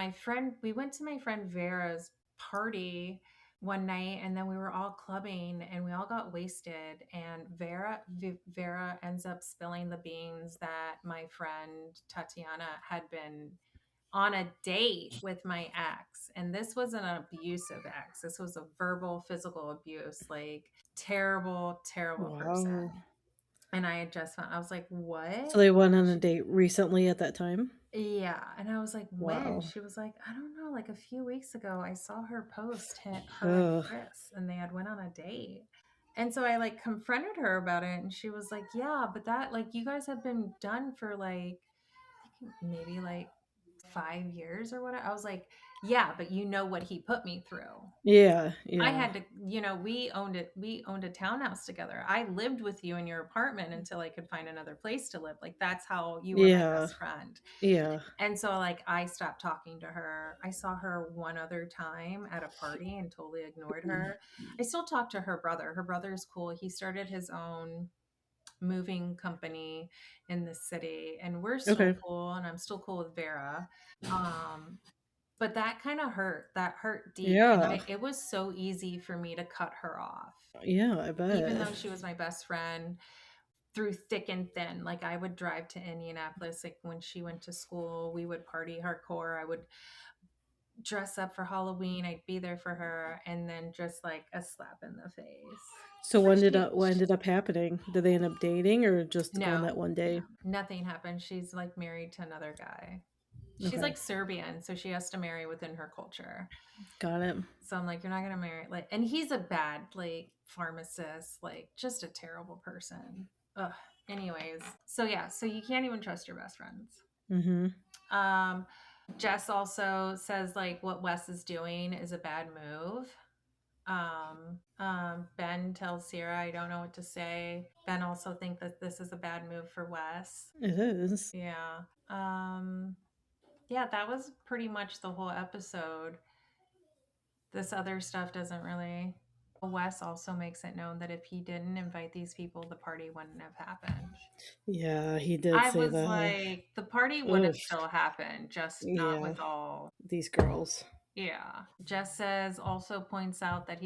we went to my friend Vera's party one night, and then we were all clubbing and we all got wasted, and Vera ends up spilling the beans that my friend Tatiana had been on a date with my ex. And this was an abusive ex. This was a verbal, physical abuse, like terrible person. And I had just found, I was like, what? So they went on a date recently at that time? Yeah. And I was like, when? Wow. She was like, I don't know, like a few weeks ago, I saw her post her and Chris, and they had went on a date. And so I like confronted her about it, and she was like, yeah, but that like you guys have been done for like maybe like 5 years or what. I was like, yeah, but you know what he put me through. Yeah. I had to, we owned a townhouse together. I lived with you in your apartment until I could find another place to live. Like that's how you were my best friend. Yeah. And so like I stopped talking to her. I saw her one other time at a party and totally ignored her. I still talk to her brother. Her brother is cool. He started his own moving company in the city, and we're still cool, and I'm still cool with Vera. But that kind of hurt. That hurt deep. Yeah. And it was so easy for me to cut her off. Yeah, I bet. Even though she was my best friend through thick and thin. Like I would drive to Indianapolis. Like when she went to school, we would party hardcore. I would dress up for Halloween. I'd be there for her. And then just like a slap in the face. So what ended up happening? Did they end up dating or just go on that one day? No, nothing happened. She's like married to another guy. She's like Serbian, so she has to marry within her culture. Got it. So I'm like, you're not gonna marry like, and he's a bad like pharmacist, like just a terrible person. Ugh. Anyways, so yeah, so you can't even trust your best friends. Jess also says like what Wes is doing is a bad move. Ben tells Sierra, I don't know what to say. Ben also think that this is a bad move for Wes. It is. Yeah. Yeah, that was pretty much the whole episode. This other stuff doesn't really. Wes also makes it known that if he didn't invite these people, the party wouldn't have happened. Yeah, he did I say was that. like, the party would have Oof. still happened, just not Yeah, with all. these girls. Yeah. Jess says also points out that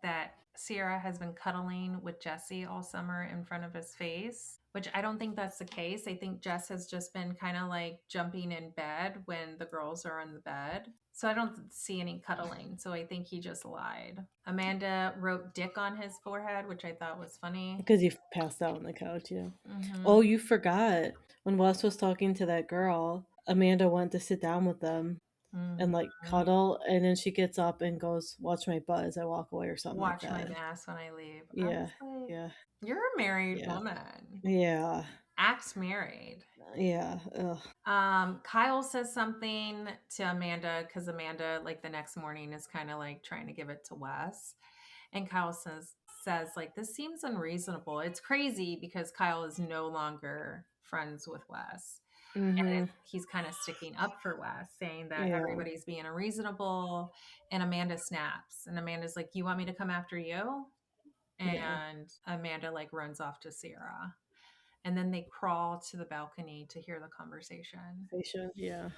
that Sierra has been cuddling with Jesse all summer in front of his face, which I don't think that's the case. I think Jess has just been kind of like jumping in bed when the girls are in the bed. So I don't see any cuddling. So I think he just lied. Amanda wrote dick on his forehead, which I thought was funny. Because he passed out on the couch, yeah. Mm-hmm. Oh, you forgot. When Wes was talking to that girl, Amanda went to sit down with them and like cuddle, and then she gets up and goes, "Watch my butt as I walk away," or something Watch like my that. ass when I leave. I Yeah, was like, yeah, you're a married yeah, woman. yeah, Acts married. yeah. Ugh. Kyle says something to Amanda because Amanda, like the next morning, is kind of like trying to give it to Wes, and Kyle says like this seems unreasonable. It's crazy because Kyle is no longer friends with Wes, Mm-hmm. and he's kind of sticking up for Wes, saying that Yeah, everybody's being unreasonable. And Amanda snaps, and Amanda's like, "You want me to come after you?" yeah. And Amanda like runs off to Sierra. And then they crawl to the balcony to hear the conversation. Patient, yeah.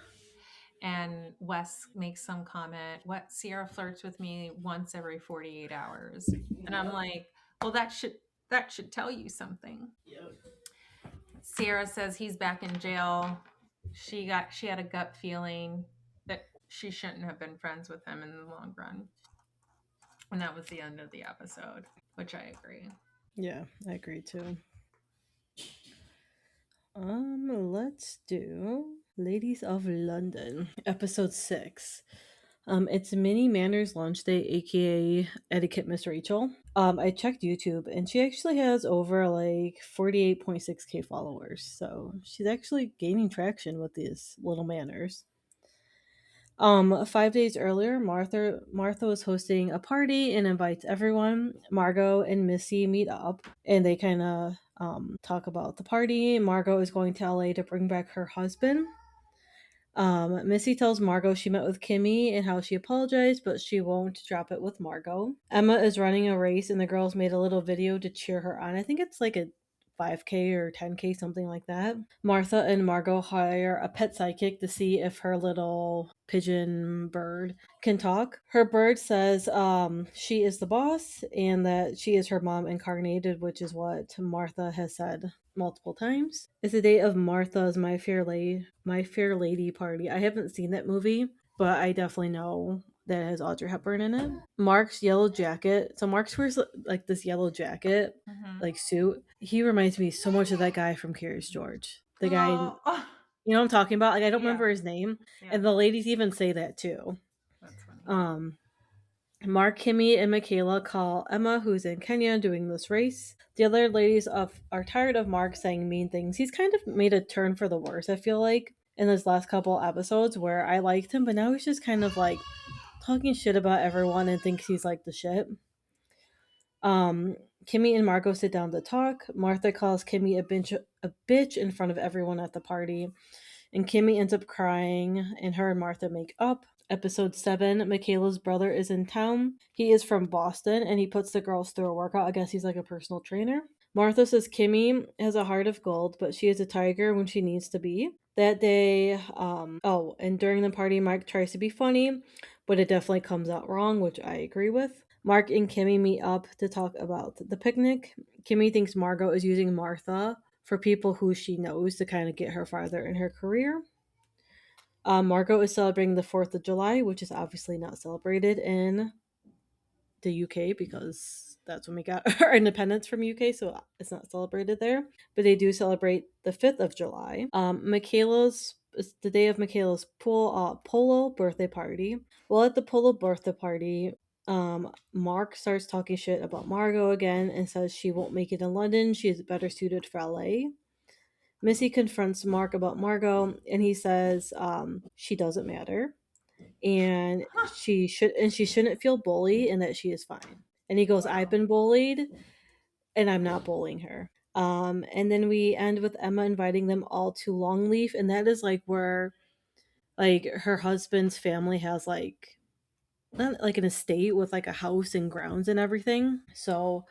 And Wes makes some comment, what Sierra flirts with me once every 48 hours. And I'm like, well, that should tell you something. Yep. Sierra says he's back in jail. She had a gut feeling that she shouldn't have been friends with him in the long run. And that was the end of the episode, which I agree. Yeah, I agree too. Let's do Ladies of London, episode 6. It's Minnie Manners Lunch Day, aka Etiquette Miss Rachel. I checked YouTube and she actually has over like 48.6k followers, so she's actually gaining traction with these little manners. 5 days earlier, Martha was hosting a party and invites everyone. Margot and Missy meet up and they kind of talk about the party. Margot is going to LA to bring back her husband. Missy tells Margot she met with Kimmy and how she apologized, but she won't drop it with Margot. Emma is running a race and the girls made a little video to cheer her on. I think it's like a 5K or 10K, something like that. Martha and Margot hire a pet sidekick to see if her little pigeon bird can talk. Her bird says she is the boss and that she is her mom incarnated, which is what Martha has said multiple times. It's the day of Martha's My Fair Lady party. I haven't seen that movie, but I definitely know that it has Audrey Hepburn in it. Mark's yellow jacket. So Mark's wears like this yellow jacket, like suit. He reminds me so much of that guy from Curious George. The guy, you know what I'm talking about? Like I don't remember his name, and the ladies even say that too. That's funny. Mark, Kimmy, and Michaela call Emma, who's in Kenya, doing this race. The other ladies are tired of Mark saying mean things. He's kind of made a turn for the worse, I feel like, in those last couple episodes where I liked him, but now he's just kind of like talking shit about everyone and thinks he's like the shit. Kimmy and Margot sit down to talk. Martha calls Kimmy a bitch in front of everyone at the party, and Kimmy ends up crying, and her and Martha make up. Episode 7, Michaela's brother is in town. He is from Boston, and he puts the girls through a workout. I guess he's like a personal trainer. Martha says Kimmy has a heart of gold, but she is a tiger when she needs to be. That day, and during the party, Mike tries to be funny, but it definitely comes out wrong, which I agree with. Mark and Kimmy meet up to talk about the picnic. Kimmy thinks Margot is using Martha for people who she knows to kind of get her farther in her career. Margot is celebrating the 4th of July, which is obviously not celebrated in the UK because that's when we got our independence from UK, so it's not celebrated there. But they do celebrate the 5th of July. It's the day of Michaela's polo birthday party. Well, at the polo birthday party, Mark starts talking shit about Margot again and says she won't make it in London. She is better suited for LA. Missy confronts Mark about Margot, and he says she doesn't matter. and she shouldn't feel bullied and that she is fine. And he goes, Wow. I've been bullied and I'm not bullying her. And then we end with Emma inviting them all to Longleaf, and that is like where like her husband's family has like not like an estate with like a house and grounds and everything. So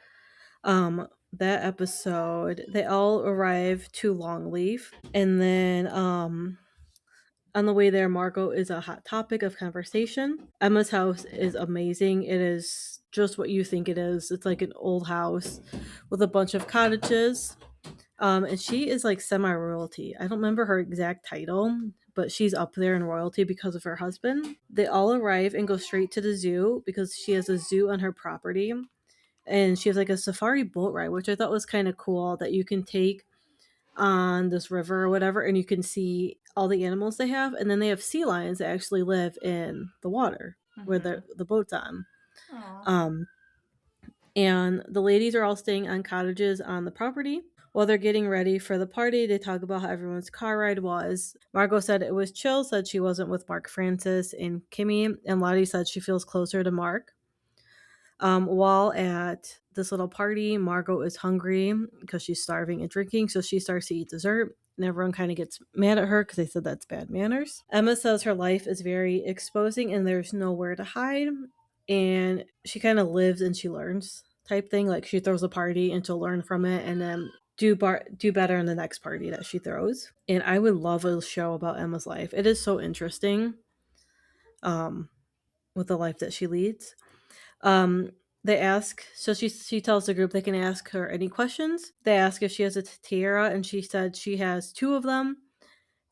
that episode they all arrive to Longleaf, and then on the way there, Margot is a hot topic of conversation. Emma's house is amazing. It is just what you think it is. It's like an old house with a bunch of cottages. And she is like semi royalty. I don't remember her exact title, but she's up there in royalty because of her husband. They all arrive and go straight to the zoo because she has a zoo on her property. And she has like a safari boat ride, which I thought was kind of cool that you can take on this river or whatever, and you can see all the animals they have. And then they have sea lions that actually live in the water where the boat's on. Aw. And the ladies are all staying on cottages on the property. While they're getting ready for the party, they talk about how everyone's car ride was. Margot said it was chill, said she wasn't with Mark Francis and Kimmy, and Lottie said she feels closer to Mark. While at this little party, Margot is hungry because she's starving and drinking, so she starts to eat dessert, and everyone kind of gets mad at her because they said that's bad manners. Emma says her life is very exposing and there's nowhere to hide, and she kind of lives and she learns type thing. Like she throws a party and she'll learn from it, and then do better in the next party that she throws. And I would love a show about Emma's life. It is so interesting, with the life that she leads. They ask, so she tells the group they can ask her any questions. They ask if she has a tiara, and she said she has 2 of them,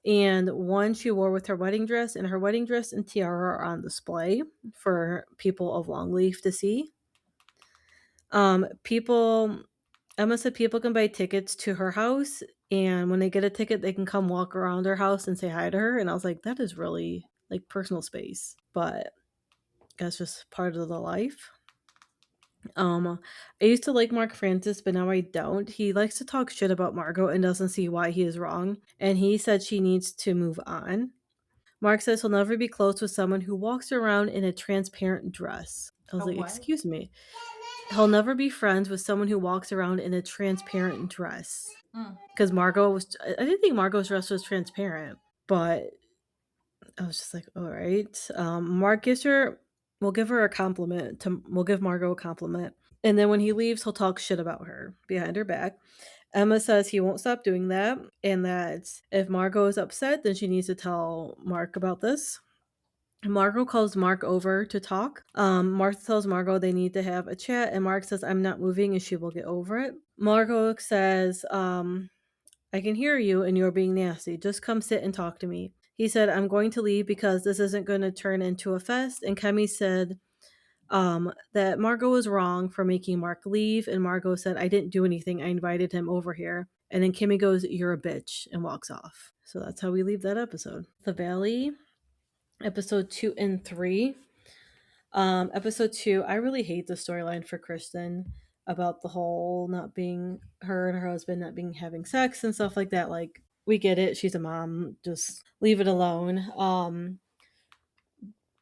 and one she wore with her wedding dress, and her wedding dress and tiara are on display for people of Longleaf to see. People, Emma said people can buy tickets to her house, and when they get a ticket, they can come walk around her house and say hi to her. And I was like, that is really like personal space, but that's just part of the life. I used to like Mark Francis, but now I don't. He likes to talk shit about Margot and doesn't see why he is wrong. And he said she needs to move on. Mark says he'll never be close with someone who walks around in a transparent dress. I was A like, what? excuse me. He'll never be friends with someone who walks around in a transparent dress. Because Margot was, I didn't think Margot's dress was transparent, but I was just like, all right. Mark gives her, we'll give her a compliment. We'll give Margot a compliment. And then when he leaves, he'll talk shit about her behind her back. Emma says he won't stop doing that, and that if Margot is upset, then she needs to tell Mark about this. Margot calls Mark over to talk. Martha tells Margot they need to have a chat, and Mark says, I'm not moving and she will get over it. Margot says, I can hear you and you're being nasty. Just come sit and talk to me. He said, I'm going to leave because this isn't going to turn into a fest. And Kemi said that Margot was wrong for making Mark leave. And Margot said, I didn't do anything. I invited him over here. And then Kimmy goes, you're a bitch, and walks off. So that's how we leave that episode. The Valley, episode 2 and 3. Episode 2, I really hate the storyline for Kristen about the whole not being her and her husband not being having sex and stuff like that. Like, we get it, she's a mom, just leave it alone.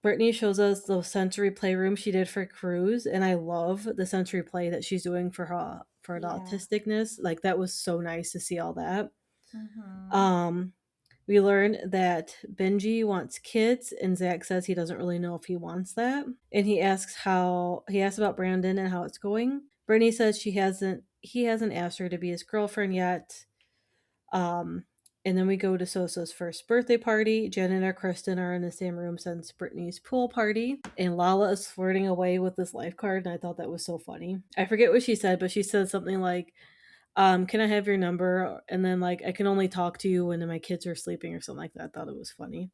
Brittany shows us the sensory playroom she did for Cruz, and I love the sensory play that she's doing for her for the autisticness. Like, that was so nice to see all that. We learned that Benji wants kids, and Zach says he doesn't really know if he wants that. And he asks about Brandon and how it's going. Brittany says he hasn't asked her to be his girlfriend yet. And then we go to Sosa's first birthday party. Jen and Kristen are in the same room since Brittany's pool party. And Lala is flirting away with this life card, and I thought that was so funny. I forget what she said, but she said something like, can I have your number? And then, like, I can only talk to you when my kids are sleeping or something like that. I thought it was funny.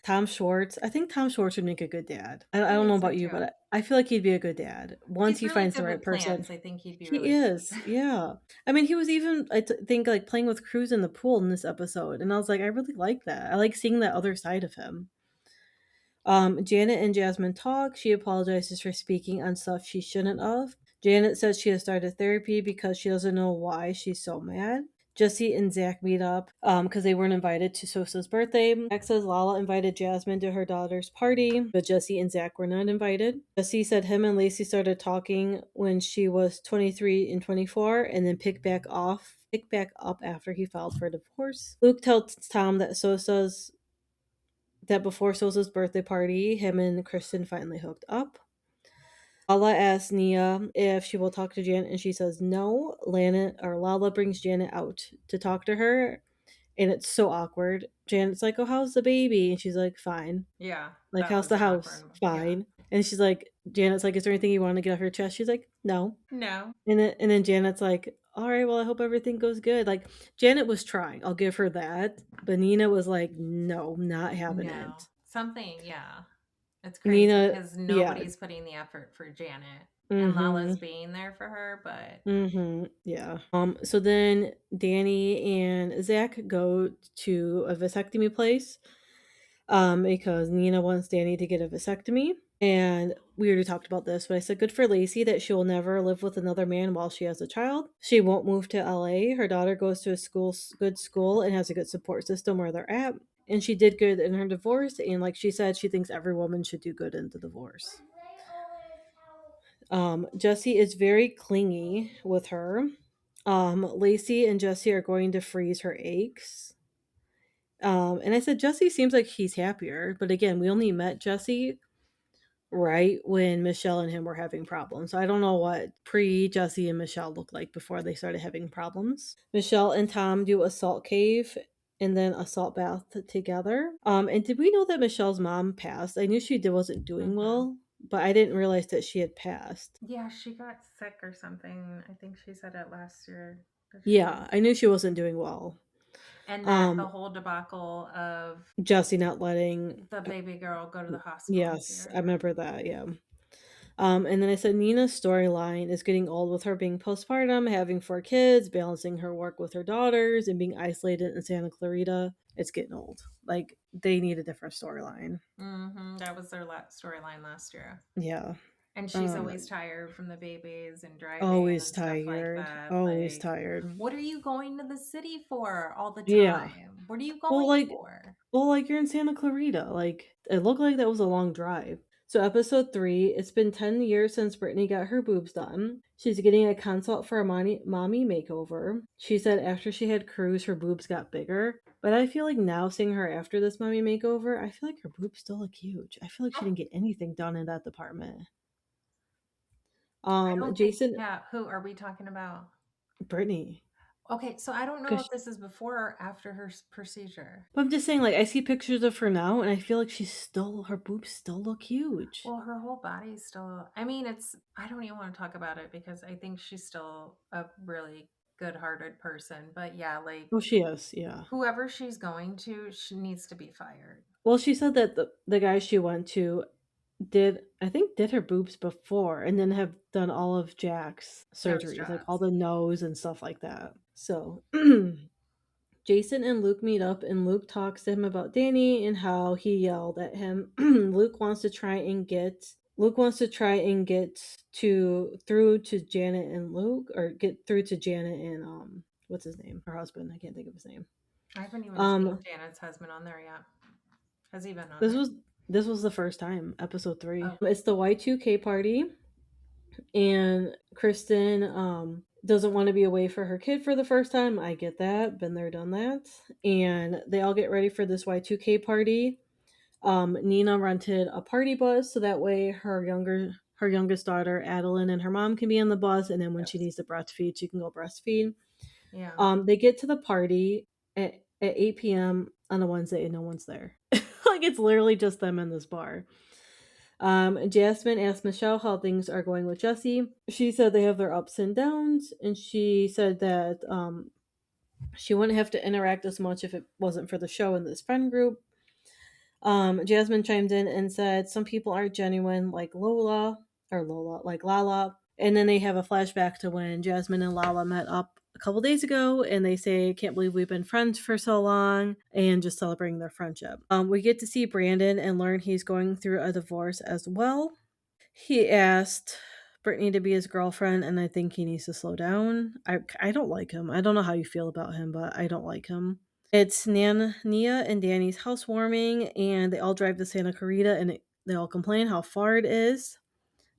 Tom Schwartz. I think Tom Schwartz would make a good dad. I don't know about you, but I feel like he'd be a good dad. Once he finds the right person. I think he'd be He really is, good. yeah. I mean, he was even, think, like, playing with Cruz in the pool in this episode. And I was like, I really like that. I like seeing that other side of him. Janet and Jasmine talk. She apologizes for speaking on stuff she shouldn't have. Janet says she has started therapy because she doesn't know why she's so mad. Jesse and Zach meet up because they weren't invited to Sosa's birthday. Zach says Lala invited Jasmine to her daughter's party, but Jesse and Zach were not invited. Jesse said him and Lacey started talking when she was 23 and 24 and then picked back up after he filed for divorce. Luke tells Tom that before Sosa's birthday party, him and Kristen finally hooked up. Lala asks Nia if she will talk to Janet, and she says no. Lala brings Janet out to talk to her, and it's so awkward. Janet's like, "Oh, how's the baby?" And she's like, "Fine." Yeah. Like, that "How's was the an house?" awkward. Yeah. "Fine." And she's like, Janet's like, "Is there anything you want to get off your chest?" She's like, "No." No. And then Janet's like, "All right, well, I hope everything goes good." Like, Janet was trying. I'll give her that. But Nina was like, "No, not having No. it." Something, yeah. It's crazy Nina, because yeah. nobody's putting the effort for Janet. And Lala's being there for her, but Yeah. So then Danny and Zach go to a vasectomy place because Nina wants Danny to get a vasectomy. And we already talked about this, but I said good for Lacey that she will never live with another man while she has a child. She won't move to LA. Her daughter goes to good school and has a good support system where they're at. And she did good in her divorce. And like she said, she thinks every woman should do good in the divorce. Jesse is very clingy with her. Lacey and Jesse are going to freeze her eggs. And I said Jesse seems like he's happier, but again, we only met Jesse right when Michelle and him were having problems. So I don't know what pre-Jesse and Michelle looked like before they started having problems. Michelle and Tom do a salt cave and then a salt bath together. And did we know that Michelle's mom passed? I knew she wasn't doing well, but I didn't realize that she had passed. yeah, she got sick or something. I think she said it last year. Yeah, I knew she wasn't doing well. And that the whole debacle of Jesse not letting the baby girl go to the hospital. Yes, I remember that, yeah. And then I said Nina's storyline is getting old with her being postpartum, having 4 kids, balancing her work with her daughters, and being isolated in Santa Clarita. It's getting old. Like, they need a different storyline. That was their storyline last year. Yeah. And she's always tired from the babies and driving Always and stuff like tired. that. Always Like, tired. what are you going to the city for all the time? Yeah. What are you Well, going for? like you're in Santa Clarita. Like, it looked like that was a long drive. So episode 3, it's been 10 years since Brittany got her boobs done. She's getting a consult for a mommy makeover. She said after she had Cruz, her boobs got bigger. But I feel like now seeing her after this mommy makeover, I feel like her boobs still look huge. I feel like she didn't get anything done in that department. Jason. Yeah, who are we talking about? Brittany. Okay, so I don't know if this is before or after her procedure. But I'm just saying, like, I see pictures of her now, and I feel like her boobs still look huge. Well, her whole body still, I mean, I don't even want to talk about it because I think she's still a really good-hearted person. But yeah, like, Oh, she is, yeah. whoever she's going to, she needs to be fired. Well, she said that the guy she went to did her boobs before and then have done all of Jack's surgeries, like all the nose and stuff like that. So Jason and Luke meet up and Luke talks to him about Danny and how he yelled at him. Luke wants to try and get through to Janet and Luke, or get through to Janet and what's his name? Her husband. I can't think of his name. I haven't even seen Janet's husband on there yet. Has he been on there? This was the first time, episode 3. Oh. It's the Y2K party, and Kristen doesn't want to be away for her kid for the first time. I get that. Been there, done that. And they all get ready for this Y2K party. Nina rented a party bus so that way her youngest daughter, Adeline, and her mom can be on the bus, and then when she needs to breastfeed, she can go breastfeed. Yeah. They get to the party at 8 p.m. on a Wednesday and no one's there. Like, it's literally just them in this bar. Jasmine asked Michelle how things are going with Jesse. She said they have their ups and downs, and she said that she wouldn't have to interact as much if it wasn't for the show and this friend group. Jasmine chimed in and said some people aren't genuine, like Lala, and then they have a flashback to when Jasmine and Lala met up a couple days ago, and they say, "Can't believe we've been friends for so long," and just celebrating their friendship. We get to see Brandon and learn he's going through a divorce as well. He asked Brittany to be his girlfriend, and I think he needs to slow down. I don't like him. I don't know how you feel about him, but I don't like him. It's Nia and Danny's housewarming, and they all drive to Santa Clarita, and they all complain how far it is.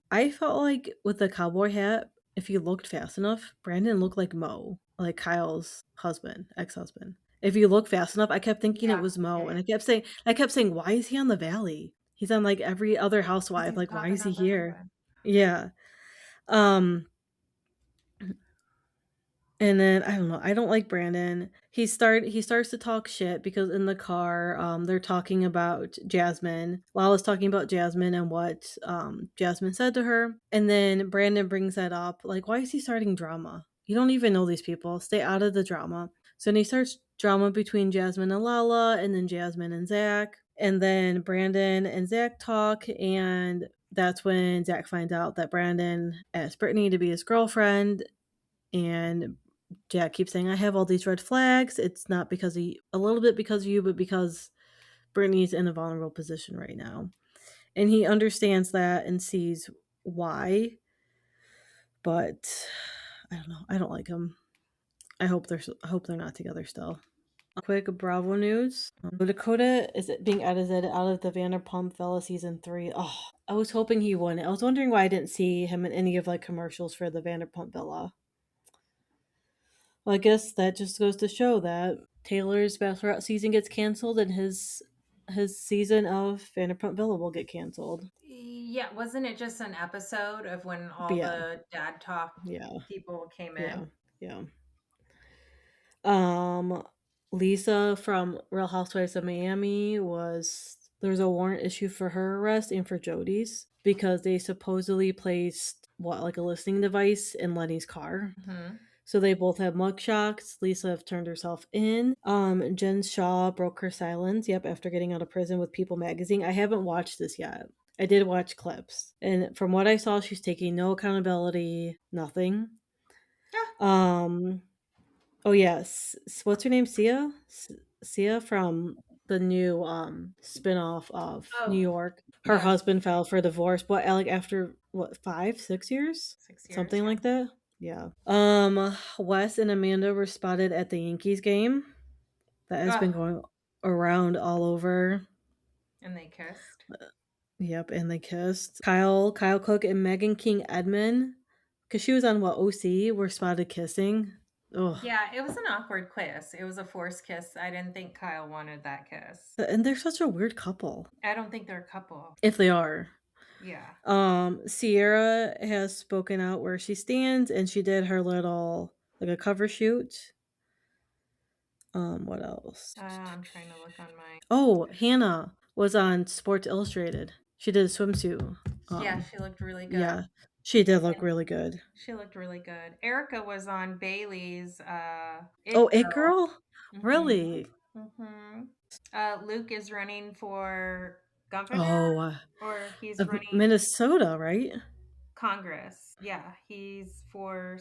I felt like with the cowboy hat, if you looked fast enough, Brandon looked like Mo, like Kyle's husband, ex-husband. If you look fast enough, I kept thinking it was Mo, and I kept saying, why is he on the Valley? He's on like every other housewife. He's Like, why is he popping up here? everywhere. Yeah. Um, and then I don't know. I don't like Brandon. He starts to talk shit because in the car, they're talking about Jasmine. Lala's talking about Jasmine and what Jasmine said to her, and then Brandon brings that up. Like, why is he starting drama? You don't even know these people. Stay out of the drama. So then he starts drama between Jasmine and Lala, and then Jasmine and Zach, and then Brandon and Zach talk, and that's when Zach finds out that Brandon asked Brittany to be his girlfriend, and Jack keeps saying, I have all these red flags. It's not because of you, a little bit because of you, but because Brittany's in a vulnerable position right now. And he understands that and sees why. But I don't know. I don't like him. I hope they're not together still. Quick Bravo news. Dakota is being edited out of the Vanderpump Villa season 3. Oh, I was hoping he wouldn't. I was wondering why I didn't see him in any of like commercials for the Vanderpump Villa. Well, I guess that just goes to show that Taylor's Bachelorette season gets canceled and his season of Vanderpump Villa will get canceled. Yeah, wasn't it just an episode of when all Yeah. the dad talk Yeah. people came Yeah. in? Yeah. Lisa from Real Housewives of Miami there was a warrant issued for her arrest and for Jody's because they supposedly placed like a listening device in Lenny's car. Mm-hmm. So they both have mugshots. Lisa have turned herself in. Jen Shaw broke her silence, after getting out of prison with People magazine. I haven't watched this yet. I did watch clips. And from what I saw, she's taking no accountability, nothing. Oh yes. What's her name? Sia? Sia from the new spin-off of New York. Her husband filed for divorce, but like after what, 5-6 years? 6 years. Something like that. Yeah. Wes and Amanda were spotted at the Yankees game. That has been going around all over. And they kissed. Yep, and they kissed. Kyle Cook and Megan King Edmond, because she was on OC, were spotted kissing. Ugh. Yeah, it was an awkward kiss. It was a forced kiss. I didn't think Kyle wanted that kiss. And they're such a weird couple. I don't think they're a couple. If they are. Yeah. Sierra has spoken out where she stands, and she did her little, like, a cover shoot. What else? I'm trying to look on my. Oh, Hannah was on Sports Illustrated. She did a swimsuit. Yeah, she looked really good. Yeah, she did look really good. She looked really good. Erica was on Bailey's It Girl? Mm-hmm. Really? Mm-hmm. Luke is running for governor. Oh, or he's running Minnesota, right? Congress. Yeah, he's for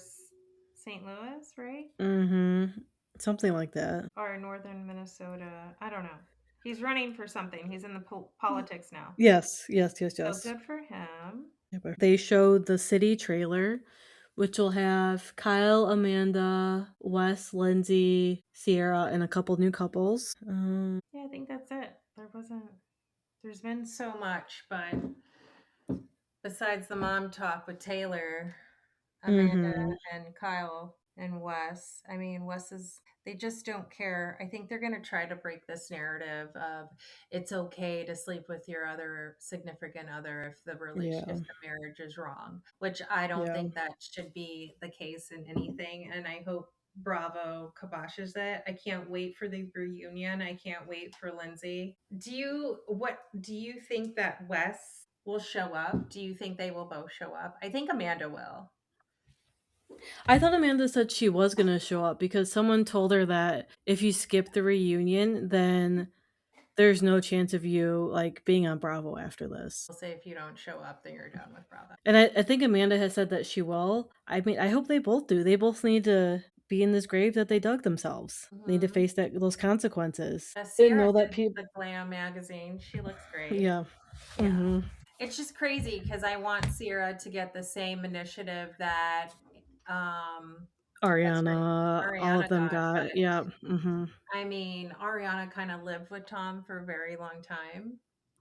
St. Louis, right? Mm-hmm. Something like that. Or northern Minnesota. I don't know. He's running for something. He's in the politics now. Yes. So good for him. They showed the city trailer, which will have Kyle, Amanda, Wes, Lindsay, Sierra, and a couple new couples. Yeah, I think that's it. There's been so much, but besides the mom talk with Taylor, Amanda, and Kyle, and Wes. I mean, they just don't care. I think they're going to try to break this narrative of it's okay to sleep with your other significant other if the marriage is wrong, which I don't think that should be the case in anything. And I hope Bravo kiboshes it. I can't wait for the reunion. I can't wait for Lindsay. Do you think that Wes will show up? Do you think they will both show up? I think Amanda will. I thought Amanda said she was going to show up because someone told her that if you skip the reunion, then there's no chance of you like being on Bravo after this. I'll say if you don't show up, then you're done with Bravo. And I think Amanda has said that she will. I mean, I hope they both do. They both need to be in this grave that they dug themselves. They need to face those consequences. Didn't know that the Glam magazine. She looks great. Yeah. Mm-hmm. It's just crazy because I want Sierra to get the same initiative that Ariana, all of Ariana them got, got, but yeah. Mm-hmm. I mean, Ariana kind of lived with Tom for a very long time,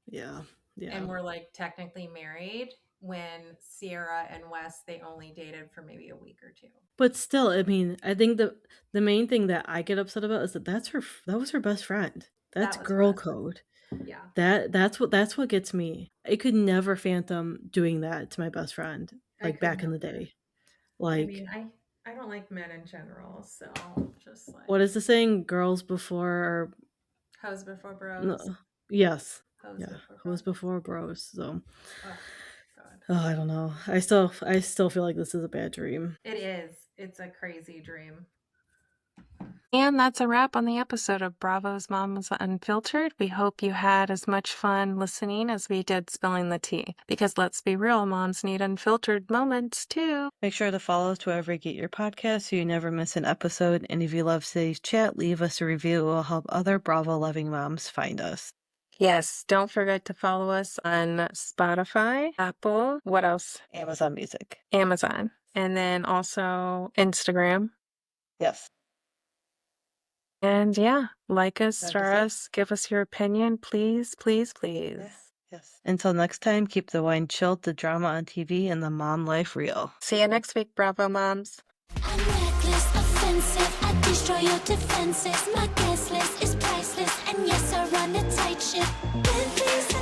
Yeah. Yeah. and we're like technically married. When Sierra and Wes, they only dated for maybe a week or two. But still, I mean, I think the main thing that I get upset about is that that was her best friend. That's That was her girl best friend. code. Yeah. That's what gets me. I could never phantom doing that to my best friend, I like could back in the never. day. I Like, mean, I don't like men in general, so just like what is the saying? Girls before, hoes before no, bros, yes, hoes yeah, before was bros. before bros. So, Oh God, oh, I don't know. I still feel like this is a bad dream. it is. It's a crazy dream. And that's a wrap on the episode of Bravo's Moms Unfiltered. We hope you had as much fun listening as we did spilling the tea. Because let's be real, moms need unfiltered moments too. Make sure to follow us wherever you get your podcast so you never miss an episode. And if you love today's chat, leave us a review. It will help other Bravo loving moms find us. Yes, don't forget to follow us on Spotify, Apple, what else? Amazon Music. Amazon. And then also Instagram. Yes. And yeah, like us, That star is it. us, give us your opinion, please, please, please. Yes. Until next time, keep the wine chilled, the drama on TV, and the mom life real. See you next week, Bravo Moms. I'm reckless, offensive. I destroy your defenses. My guest list is priceless. And yes, I run a tight ship. Bentleys